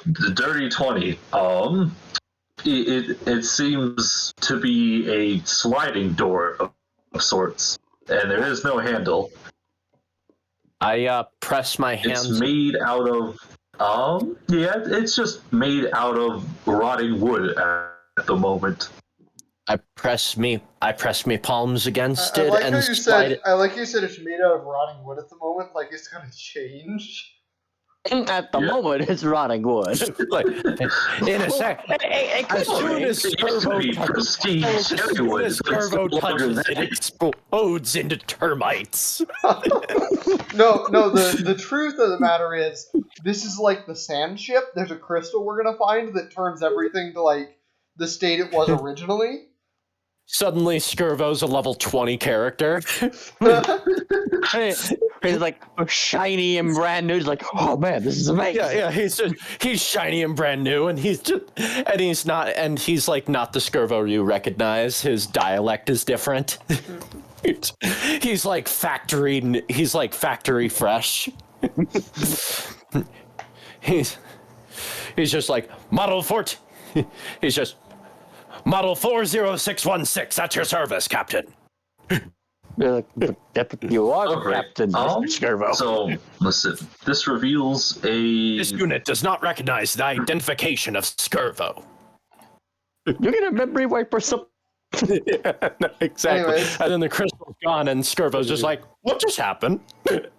The dirty 20. It seems to be a sliding door of sorts, and there is no handle. I press my hands. It's made out of it's just made out of rotting wood at the moment. I press me palms against I it like and how you slide said. it. I like you said it's made out of rotting wood at the moment. Like it's gonna change. At the moment, it's rotting wood. Like, in a sec. As soon as Skirvo touches it, it explodes into termites. No. The truth of the matter is, this is like the sand ship. There's a crystal we're gonna find that turns everything to like the state it was originally. Suddenly, Skirvo's a level 20 character. He's like shiny and brand new. He's like, oh man, this is amazing. Yeah, he's shiny and brand new, and he's like not the Skirvo you recognize. His dialect is different. He's like factory fresh. he's just like Model 14. He's just Model 40616 at your service, Captain. You're like, you are the captain, Mr. Skirvo. So, listen, this reveals This unit does not recognize the identification of Skirvo. You get a memory wipe or something. Yeah, no, exactly. Anyways. And then the crystal's gone, and Skirvo's just like, what just happened? what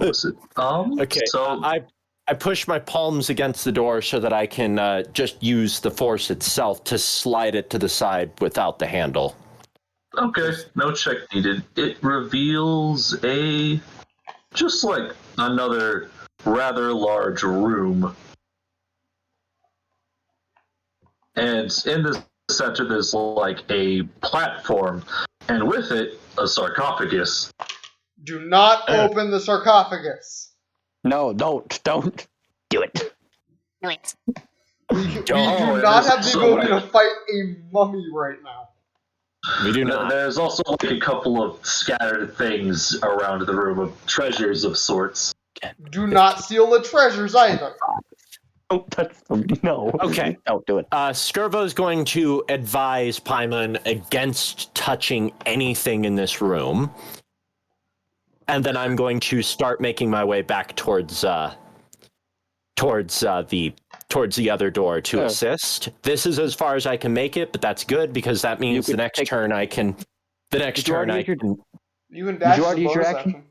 was it? Okay, So I push my palms against the door so that I can just use the force itself to slide it to the side without the handle. okay, no check needed. It reveals just like another rather large room, and in the center there's like a platform, and with it a sarcophagus. Do not open the sarcophagus. No, don't do it. Wait. We do not have the ability to fight a mummy right now. We do not. There's also like a couple of scattered things around the room of treasures of sorts. Do not steal the treasures either. Don't touch them. No. Okay. Don't do it. Skirvo's going to advise Paimon against touching anything in this room. And then I'm going to start making my way back towards the other door to assist. This is as far as I can make it, but that's good because that means the next turn I can. The next turn I can. You can dash you as already a use your bonus action? action.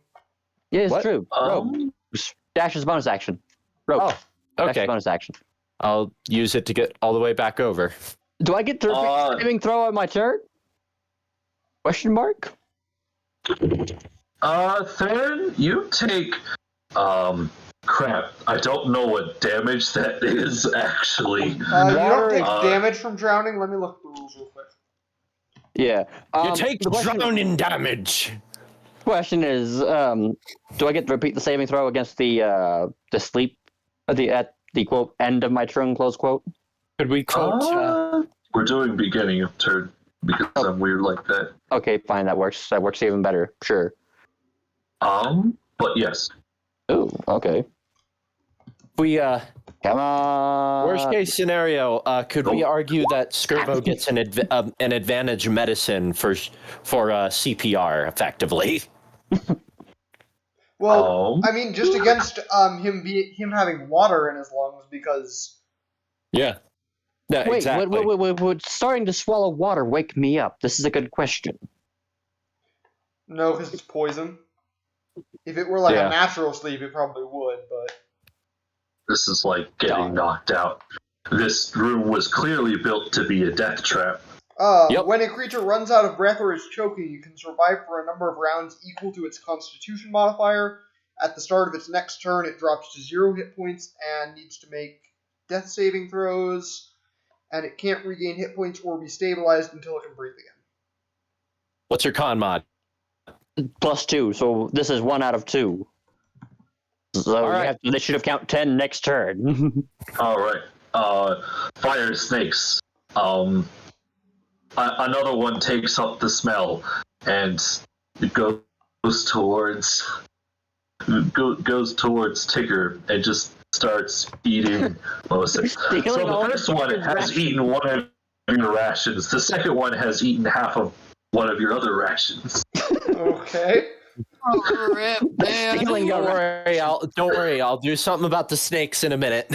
Yeah, it's What? true. Rope. Dash is bonus action. Rope. Oh, Dash okay. is bonus action. I'll use it to get all the way back over. Do I get to repeat the saving throw on my turn? Question mark? Theran, you take crap. I don't know what damage that is actually. You don't take Uh, damage from drowning. Let me look at the rules real quick. Yeah. You take the drowning damage. question is, do I get to repeat the saving throw against the sleep at the quote end of my turn, close quote? Could we quote? We're doing beginning of turn because I'm weird like that. Okay, fine, that works. That works even better. Sure. But yes. Oh, okay. We Come on. worst case scenario, could we argue that Skirvo gets an advantage medicine for CPR effectively? Well, I mean, just against him having water in his lungs because. Yeah. Yeah, Wait, exactly. would starting to swallow water wake me up? This is a good question. No, because it's poison. If it were like a natural sleep, it probably would, but. This is like getting knocked out. This room was clearly built to be a death trap. When a creature runs out of breath or is choking, you can survive for a number of rounds equal to its constitution modifier, At the start of its next turn, it drops to 0 hit points and needs to make death saving throws, and it can't regain hit points or be stabilized until it can breathe again. What's your con mod? +2, so this is 1 out of 2. So All right. they should have count 10 next turn. All right. Fire snakes. Another one takes up the smell, and it goes towards Tigger and just starts eating most of it. So the first one has eaten one of your rations. The second one has eaten half of one of your other rations. Okay. Oh, rip, man. Don't worry. I'll do something about the snakes in a minute.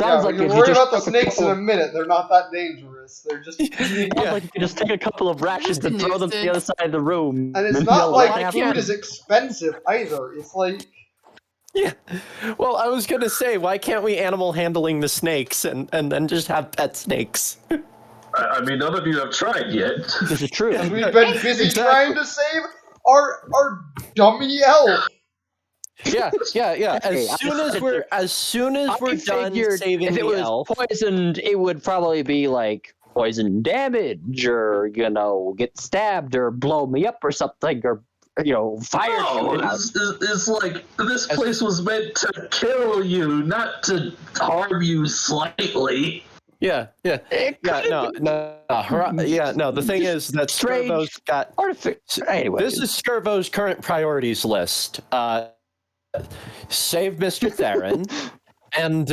Yeah, we can worry about the snakes in a minute. They're not that dangerous. They're just eating. Sounds like you can just take a couple of rations and throw them to the other side of the room. And it's not like food is expensive either. It's like... Yeah. Well, I was gonna say, why can't we animal handling the snakes and then just have pet snakes? I mean, none of you have tried yet. This is true. We've been busy trying to save our dummy elf. Yeah. Hey, As soon as we're done saving if it the was elf, poisoned, it would probably be like poison damage, or get stabbed, or blow me up, or something, or fire. No, it's like this place was meant to kill you, not to harm you slightly. Yeah. No. The thing is that Strange. Skirbo's got. Anyway, This is Skirbo's current priorities list. Save Mr. Theran, and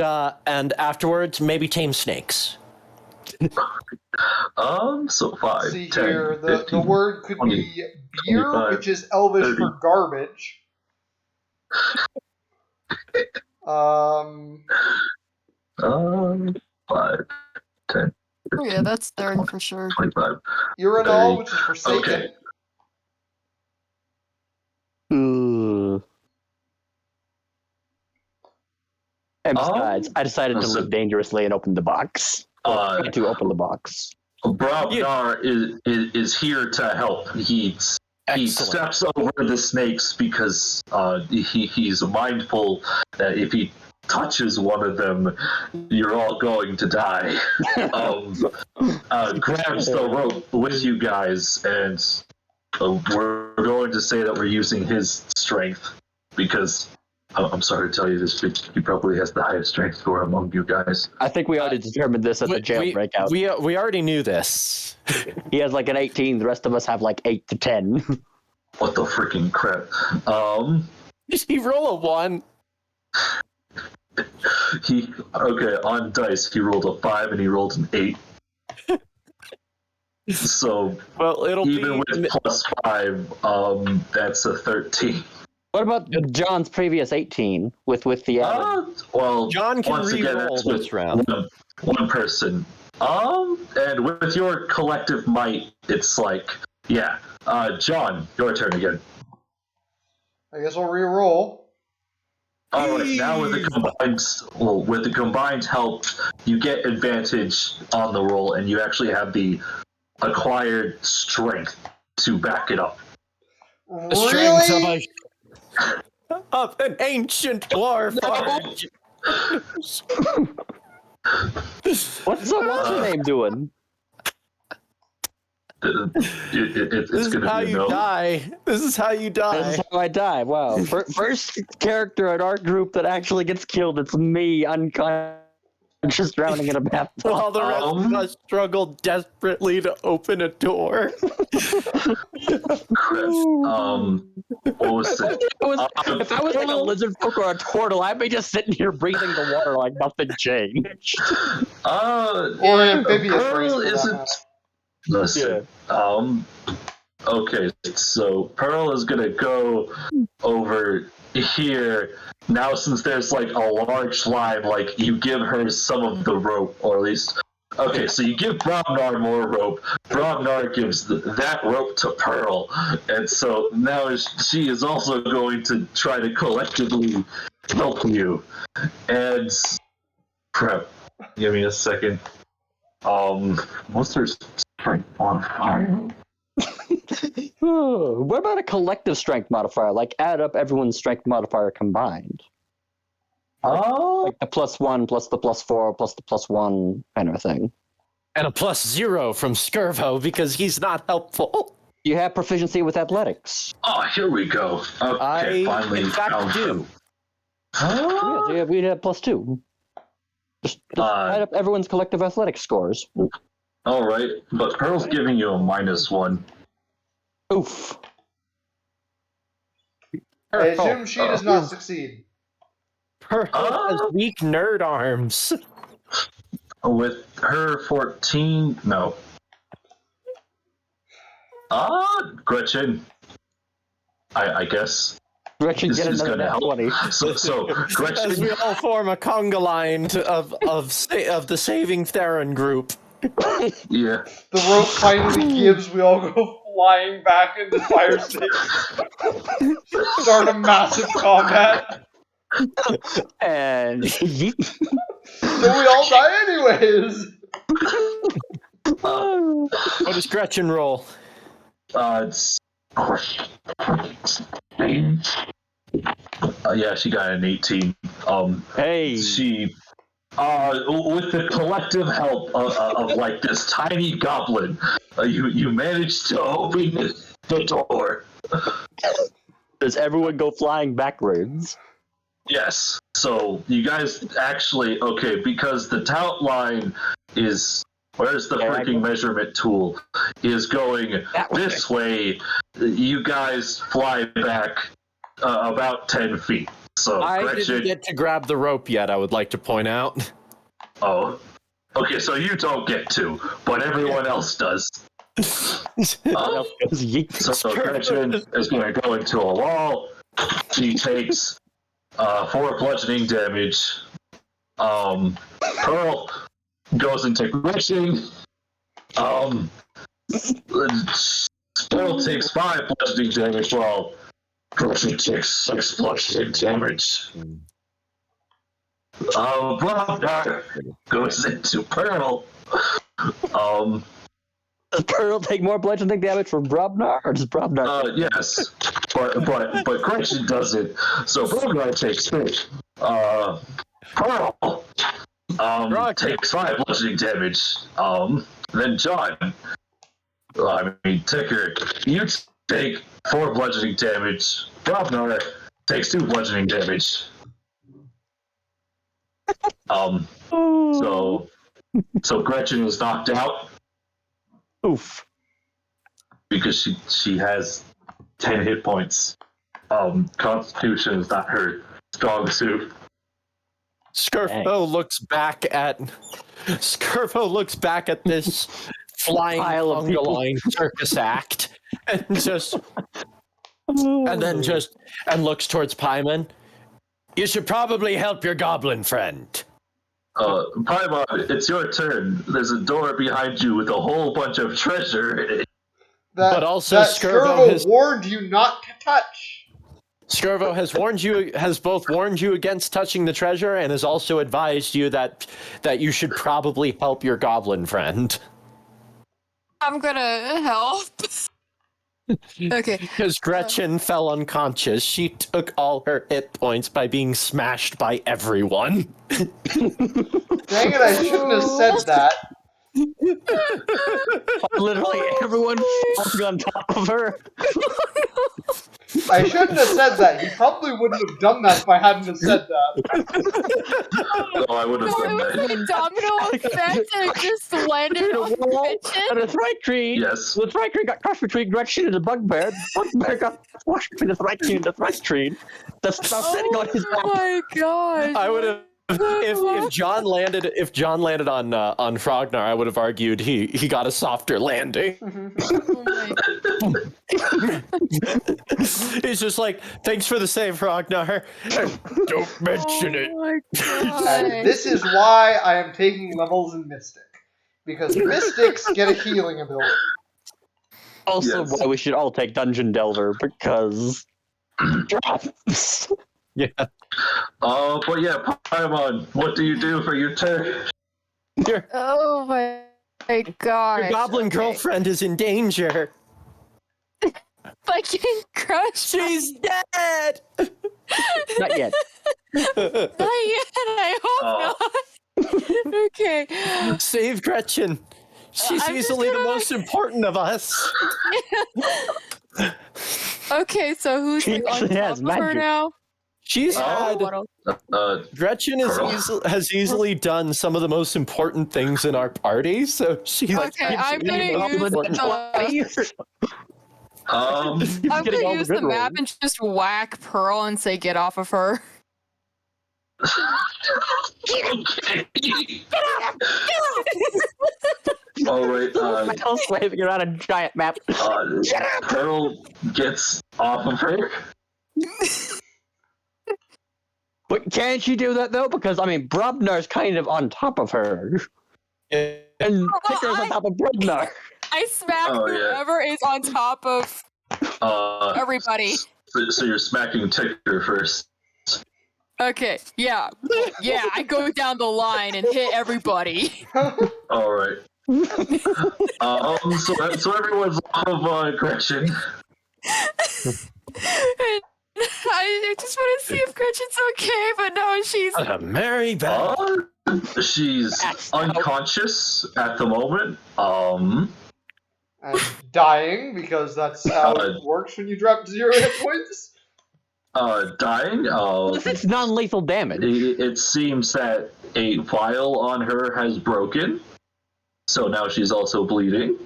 afterwards maybe tame snakes. So 5, See 10, here, the 15, word could 20, be beer, 25, which is Elvish 30. for garbage. 5, 10, Oh, yeah, that's Theran for sure. 25. Urinal, which is forsaken. Okay. And besides, I decided to listen. live dangerously and open the box. To open the box. Brobnar is here to help. He steps over the snakes because he's mindful that if he touches one of them, you're all going to die. Grabs the rope with you guys, and we're going to say that we're using his strength because I'm sorry to tell you this, but he probably has the highest strength score among you guys. I think we already determined this at the jail breakout. We already knew this. He has like an 18. The rest of us have like 8 to 10. What the freaking crap? Did he roll a 1? On dice he rolled a 5 and he rolled an 8. So well, it'll even be with +5, that's a 13. What about John's previous 18 with the well, John can once again, re-roll that's this with round. one person. And with your collective might, it's like, yeah. John, your turn again. I guess I'll re-roll. All right, now with the combined help, you get advantage on the roll, and you actually have the acquired strength to back it up. The strength Really? of an ancient warforged. what's the name doing? It's This is going how to be you die. This is how you die. This is how I die. Wow. First character in our group that actually gets killed. It's me, unconscious, drowning in a bathtub. While the rest of us struggle desperately to open a door. What was it? If I was like a lizard folk or a turtle, I'd be just sitting here breathing the water like nothing changed. Or amphibious race Pearl for that isn't. matter. Listen. Okay, so Pearl is gonna go over here. Now, since there's like a large line, like you give her some of the rope, or at least. Okay, so you give Brobnar more rope. Brobnar gives that rope to Pearl, and so now she is also going to try to collectively help you. And crap, give me a second. What's her strength on fire? What about a collective strength modifier? Like add up everyone's strength modifier combined. Oh, Like the +1 plus the +4 plus the +1 kind of a thing. And a +0 from Skirvo because he's not helpful. You have proficiency with athletics. oh, here we go. Okay, I, finally in fact, found do. them. Yeah, we'd have +2. Just add up everyone's collective athletics scores. All right, but Pearl's giving you a -1. Oof. I assume she does not succeed. Pearl has weak nerd arms. With her 14, no. Gretchen. I guess. Gretchen, This get is another gonna help. 20. So As Gretchen. we all form a conga line of the Saving Theran group. Yeah. The rope finally gives, we all go flying back into fire station. Start a massive combat. And Then we all die anyways. What does Gretchen roll? It's. Yeah, she got an 18. hey, She. With the collective help of like this tiny goblin, you managed to open the door. does everyone go flying backwards? Yes. So you guys actually because the tout line is where's the freaking measurement tool is going this way. You guys fly back about 10 feet. So I Gretchen, didn't get to grab the rope yet, I would like to point out. oh, okay. So you don't get to, but everyone else does. So Gretchen is going to go into a wall. She takes 4 bludgeoning damage. Pearl goes into glitching. Pearl takes 5 bludgeoning damage while Gretchen takes 6 bludgeoning damage. Brother goes into Pearl. Does Pearl take more bludgeoning damage from Brobnar, or does Brobnar? Yes, but Gretchen doesn't. So Brognar takes 6. Pearl takes 5 bludgeoning damage. Then John. Ticker, you take 4 bludgeoning damage. Brobnar takes 2 bludgeoning damage. So Gretchen is knocked out. Oof. Because she has 10 hit points. Constitution is not her strong suit. Skirvo looks back at this flying Pile of conga people. line circus act and looks towards Paimon. You should probably help your goblin friend. Paimon, it's your turn. There's a door behind you with a whole bunch of treasure. But also that Skirvo has warned you not to touch. Skirvo has both warned you against touching the treasure and has also advised you that you should probably help your goblin friend. I'm gonna help. Okay. Because Gretchen fell unconscious. She took all her hit points by being smashed by everyone. Dang it, I shouldn't have said that. Literally everyone falling on top of her. I shouldn't have said that. He probably wouldn't have done that if I hadn't have said that. No, I would have No, done it was that. a domino effect and it just landed on the kitchen. And the Thri-Kreen, Yes. the Thri-Kreen got crushed between Gretchen and the bugbear. The bugbear got squashed between the Thri-Kreen and the Thri-Kreen. That's now sitting on his back. Oh my gosh. I would have if John landed on Frognar, I would have argued he got a softer landing. Oh my. He's just like, thanks for the save, Frognar. Don't mention it. Oh my And god. this is why I am taking levels in Mystic. Because Mystics get a healing ability. Also, Yes. why we should all take Dungeon Delver, because drops. Yeah. But yeah, Paimon, what do you do for your turn? Oh my gosh. Your goblin Okay. girlfriend is in danger. Fucking crushed. She's dead. Not yet. Not yet. I hope not. Okay. Save Gretchen. She's I'm just easily the gonna, most important of us. Okay, so who's She like, on actually top has of her magic. now? She's had What else? Gretchen has easily done some of the most important things in our party, so she's Okay, I'm gonna use the I'm getting gonna all the use good the map rolls. and just whack Pearl and say get off of her. All right. Metal waving around a giant map. Pearl gets off of her. But can she do that though? Because I mean, Brubner's kind of on top of her, and Ticker's on top of Brubner. I smack whoever is on top of everybody. So you're smacking Ticker first. Okay, yeah, I go down the line and hit everybody. All right. So everyone's off of Gretchen. I just want to see if Gretchen's okay, but no, she's. Mary Beth. She's unconscious at the moment. And dying, because that's how it works when you drop 0 hit points. Dying. It's non-lethal damage. It seems that a vial on her has broken, so now she's also bleeding.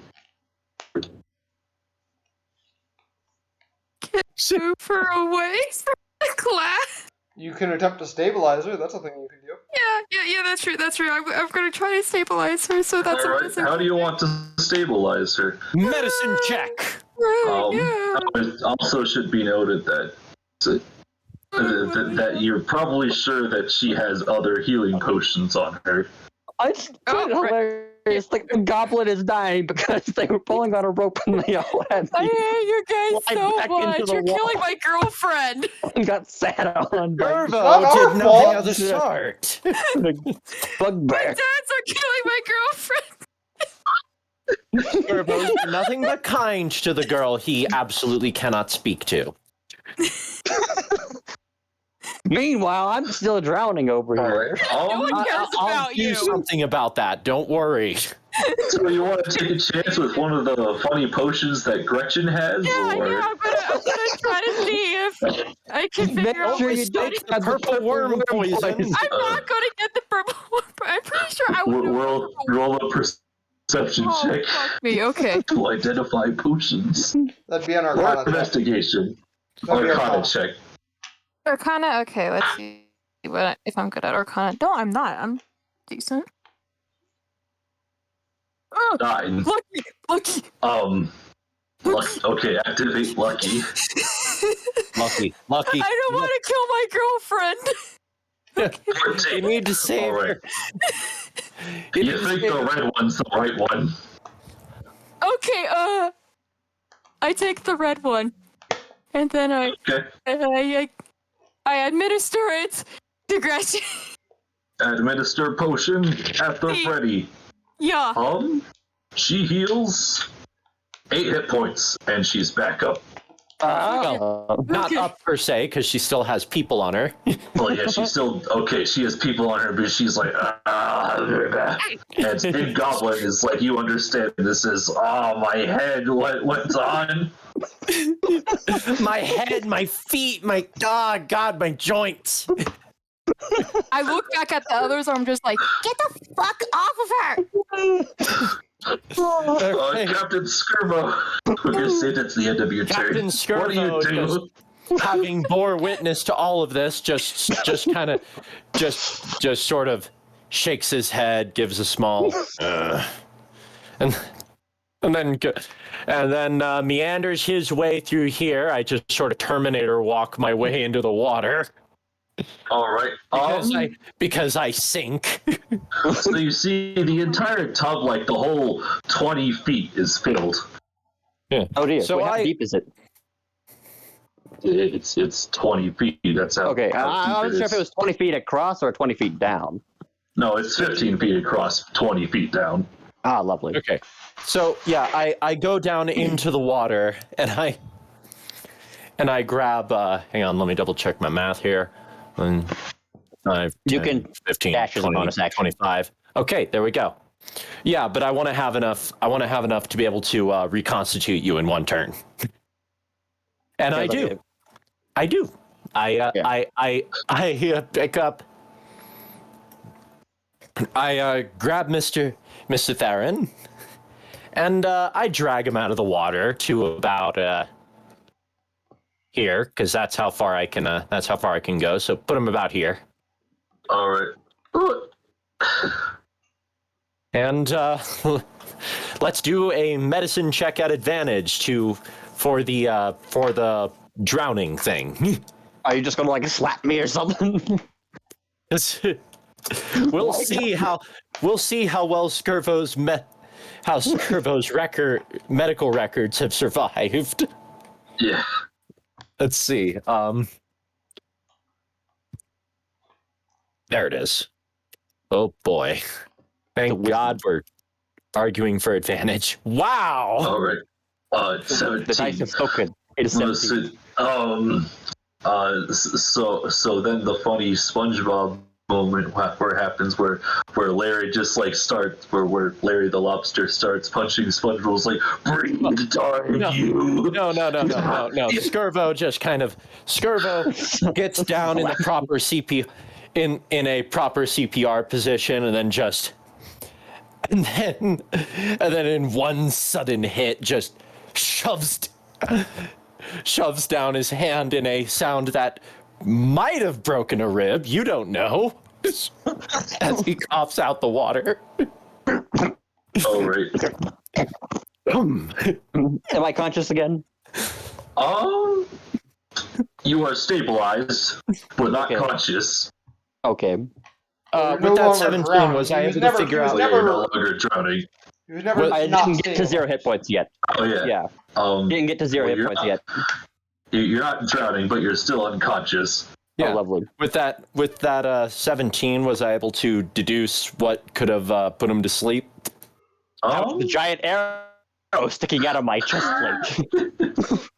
Move her away from the class. You can attempt to stabilize her. That's a thing you can do. Yeah, that's true. I'm gonna try to stabilize her, so that's All right. How do you want to stabilize her? Medicine check. It also should be noted that that you're probably sure that she has other healing potions on her. It's quite hilarious. Like the goblin is dying because they were pulling on a rope and they all had. I hate you guys slide so back into much. the You're wall. killing my girlfriend. And got sat on by Irvo not did our nothing fault. of the sort. the bugbear. Dads are killing my girlfriend. Irvo's nothing but kind to the girl he absolutely cannot speak to. Meanwhile, I'm still drowning over here. All No right. one cares I'll about do you. something about that. Don't worry. So you want to take a chance with one of the funny potions that Gretchen has? Yeah, or... I'm gonna try to see if I can figure out sure which you don't state. have the Purple worm poison. I'm not gonna get the purple one, but I'm pretty sure I would. Roll a perception Oh, check fuck me. Okay. to identify potions. That'd be an Or Arcana check. investigation. That'd be Arcana Arcana. check. Arcana. Okay, let's see if I'm good at Arcana. No, I'm not. I'm decent. Oh, 9. lucky. Okay, activate Lucky. Lucky. I don't want to kill my girlfriend. You need to save All right. her. You think the red one's the right one? Okay, I take the red one, and then Okay. I administer it to Gretchen. Administer potion at the ready. Yeah. She heals 8 hit points, and she's back up. Not up per se, because she still has people on her. Well, yeah, she's still okay. She has people on her, but she's like, very bad. And Big Goblin is like, you understand this is, my head, what's on? My head, my feet, my God, my joints. I look back at the others, and I'm just like, Get the fuck off of her! Captain Skirbo, you said it's the end of your Captain turn. What do you Skirbo, do? just having bore witness to all of this, just kind of, just sort of shakes his head, gives a small, and then meanders his way through here. I just sort of Terminator walk my way into the water. All right. Because I sink. So you see the entire tub, like the whole 20 feet, is filled. Oh dear. So Wait, how I- deep is it? It's 20 feet. That's how. Okay, how I deep wasn't sure if is. it was 20 feet across or 20 feet down. No, it's 15 feet across, 20 feet down. Ah, lovely. Okay. So yeah, I go down into the water and I grab hang on, let me double check my math here. 1, 5, 10, You can 15, dash as a 20, bonus action. 25. Okay, there we go. Yeah, but I want to have enough to be able to reconstitute you in one turn. And Okay, I do. okay. I do. Yeah. I pick up. I grab Mr. Theran, and I drag him out of the water to about here, because that's how far I can. That's how far I can go. So put him about here. All right. And let's do a medicine check at advantage for the drowning thing. Are you just gonna like slap me or something? We'll see how well Skirvo's medical records have survived. Yeah. Let's see. There it is. Oh boy. Thank God we're arguing for advantage. Wow. All right. 17. The dice is so good. It is 17. So then the funny SpongeBob moment where happens where Larry just like starts where Larry the lobster starts punching SpongeBob's like bring the dark No. you. No. Skirvo gets down in the proper CP in a proper CPR position and then in one sudden hit just shoves down his hand in a sound that might have broken a rib. You don't know. As he coughs out the water. Oh right. Am I conscious again? You are stabilized, but not Okay. conscious. Okay. You're With no that longer 17, drowning. was He I was able never- to figure he was out? You're never- no longer drowning. He was never Well, I not didn't get to stable. 0 hit points yet. Oh yeah. Yeah. Didn't get to 0 hit you're points not- yet. You're not drowning, but you're still unconscious. Yeah. Oh, lovely. With that 17, was I able to deduce what could have put him to sleep? The giant arrow sticking out of my chest plate.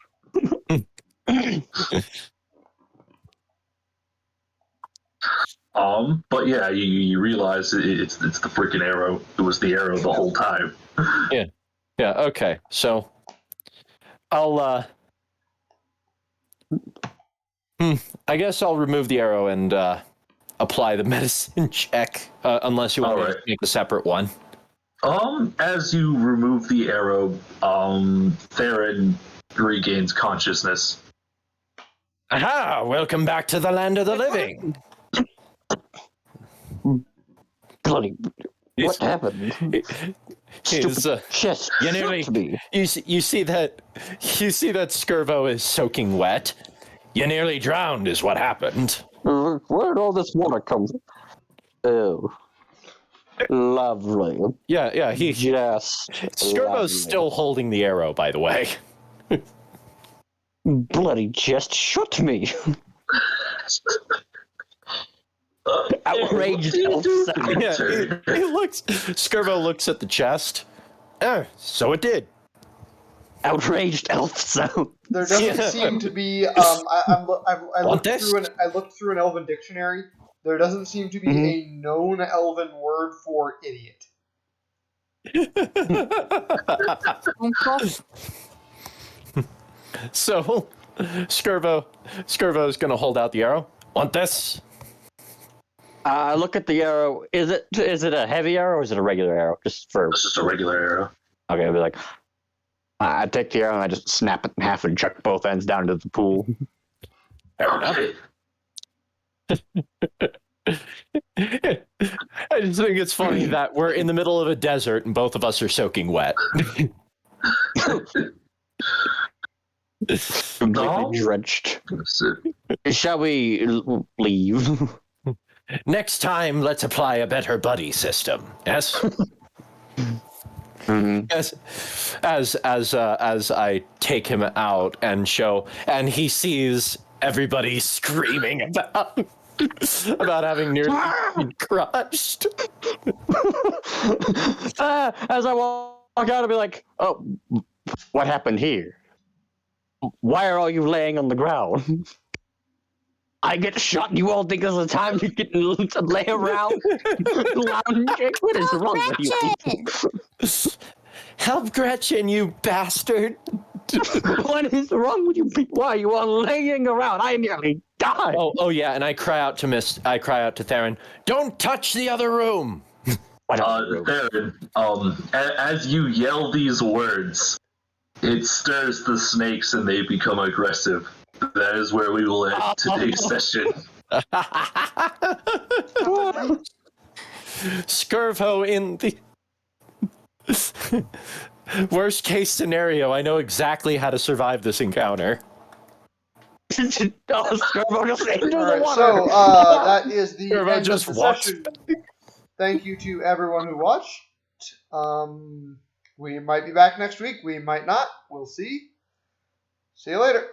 But yeah, you realize it's the freaking arrow. It was the arrow the whole time. Yeah, okay. So I'll I guess I'll remove the arrow and apply the medicine check, unless you want me to Alright. make a separate one. As you remove the arrow, Theran regains consciousness. Aha! Welcome back to the land of the living. Bloody. What happened? Stupid chest. You nearly. shook me. You see that Skirvo is soaking wet. You nearly drowned, is what happened. Where did all this water come from? Oh. Lovely. Yeah. Just. Skirvo's lovely. still holding the arrow, by the way. Bloody just shot me. Outraged elf sound. Yeah, he looks. Skirvo looks at the chest. So it did. Outraged elf sound. There doesn't seem to be. I looked through an Elven dictionary. There doesn't seem to be a known Elven word for idiot. So, Skirvo is going to hold out the arrow. Want this? Look at the arrow. Is it a heavy arrow or is it a regular arrow? Just for. It's just a regular arrow. Okay, I'll be like. I take the arrow and I just snap it in half and chuck both ends down into the pool. Okay. I just think it's funny that we're in the middle of a desert and both of us are soaking wet. Completely drenched. Shall we leave? Next time, let's apply a better buddy system. Yes. Mm-hmm. Yes. As I take him out and he sees everybody screaming about about having nearly been crushed. As I walk out, I'll be like, "Oh, what happened here? Why are all you laying on the ground? I get shot, and you all think this is the time to get to lay around, lounging? What is wrong with you people? Help Gretchen, you bastard! What is wrong with you people? Why are you all laying around? I nearly died." Oh yeah, and I cry out to Theran, "Don't touch the other room!" Theran, as you yell these words, it stirs the snakes and they become aggressive. That is where we will end today's session. Skirvo in the worst case scenario. I know exactly how to survive this encounter. Skirbo just into All the right, water. so that is the Skirbo end just of the walks session. Thank you to everyone who watched. We might be back next week. We might not. We'll see. See you later.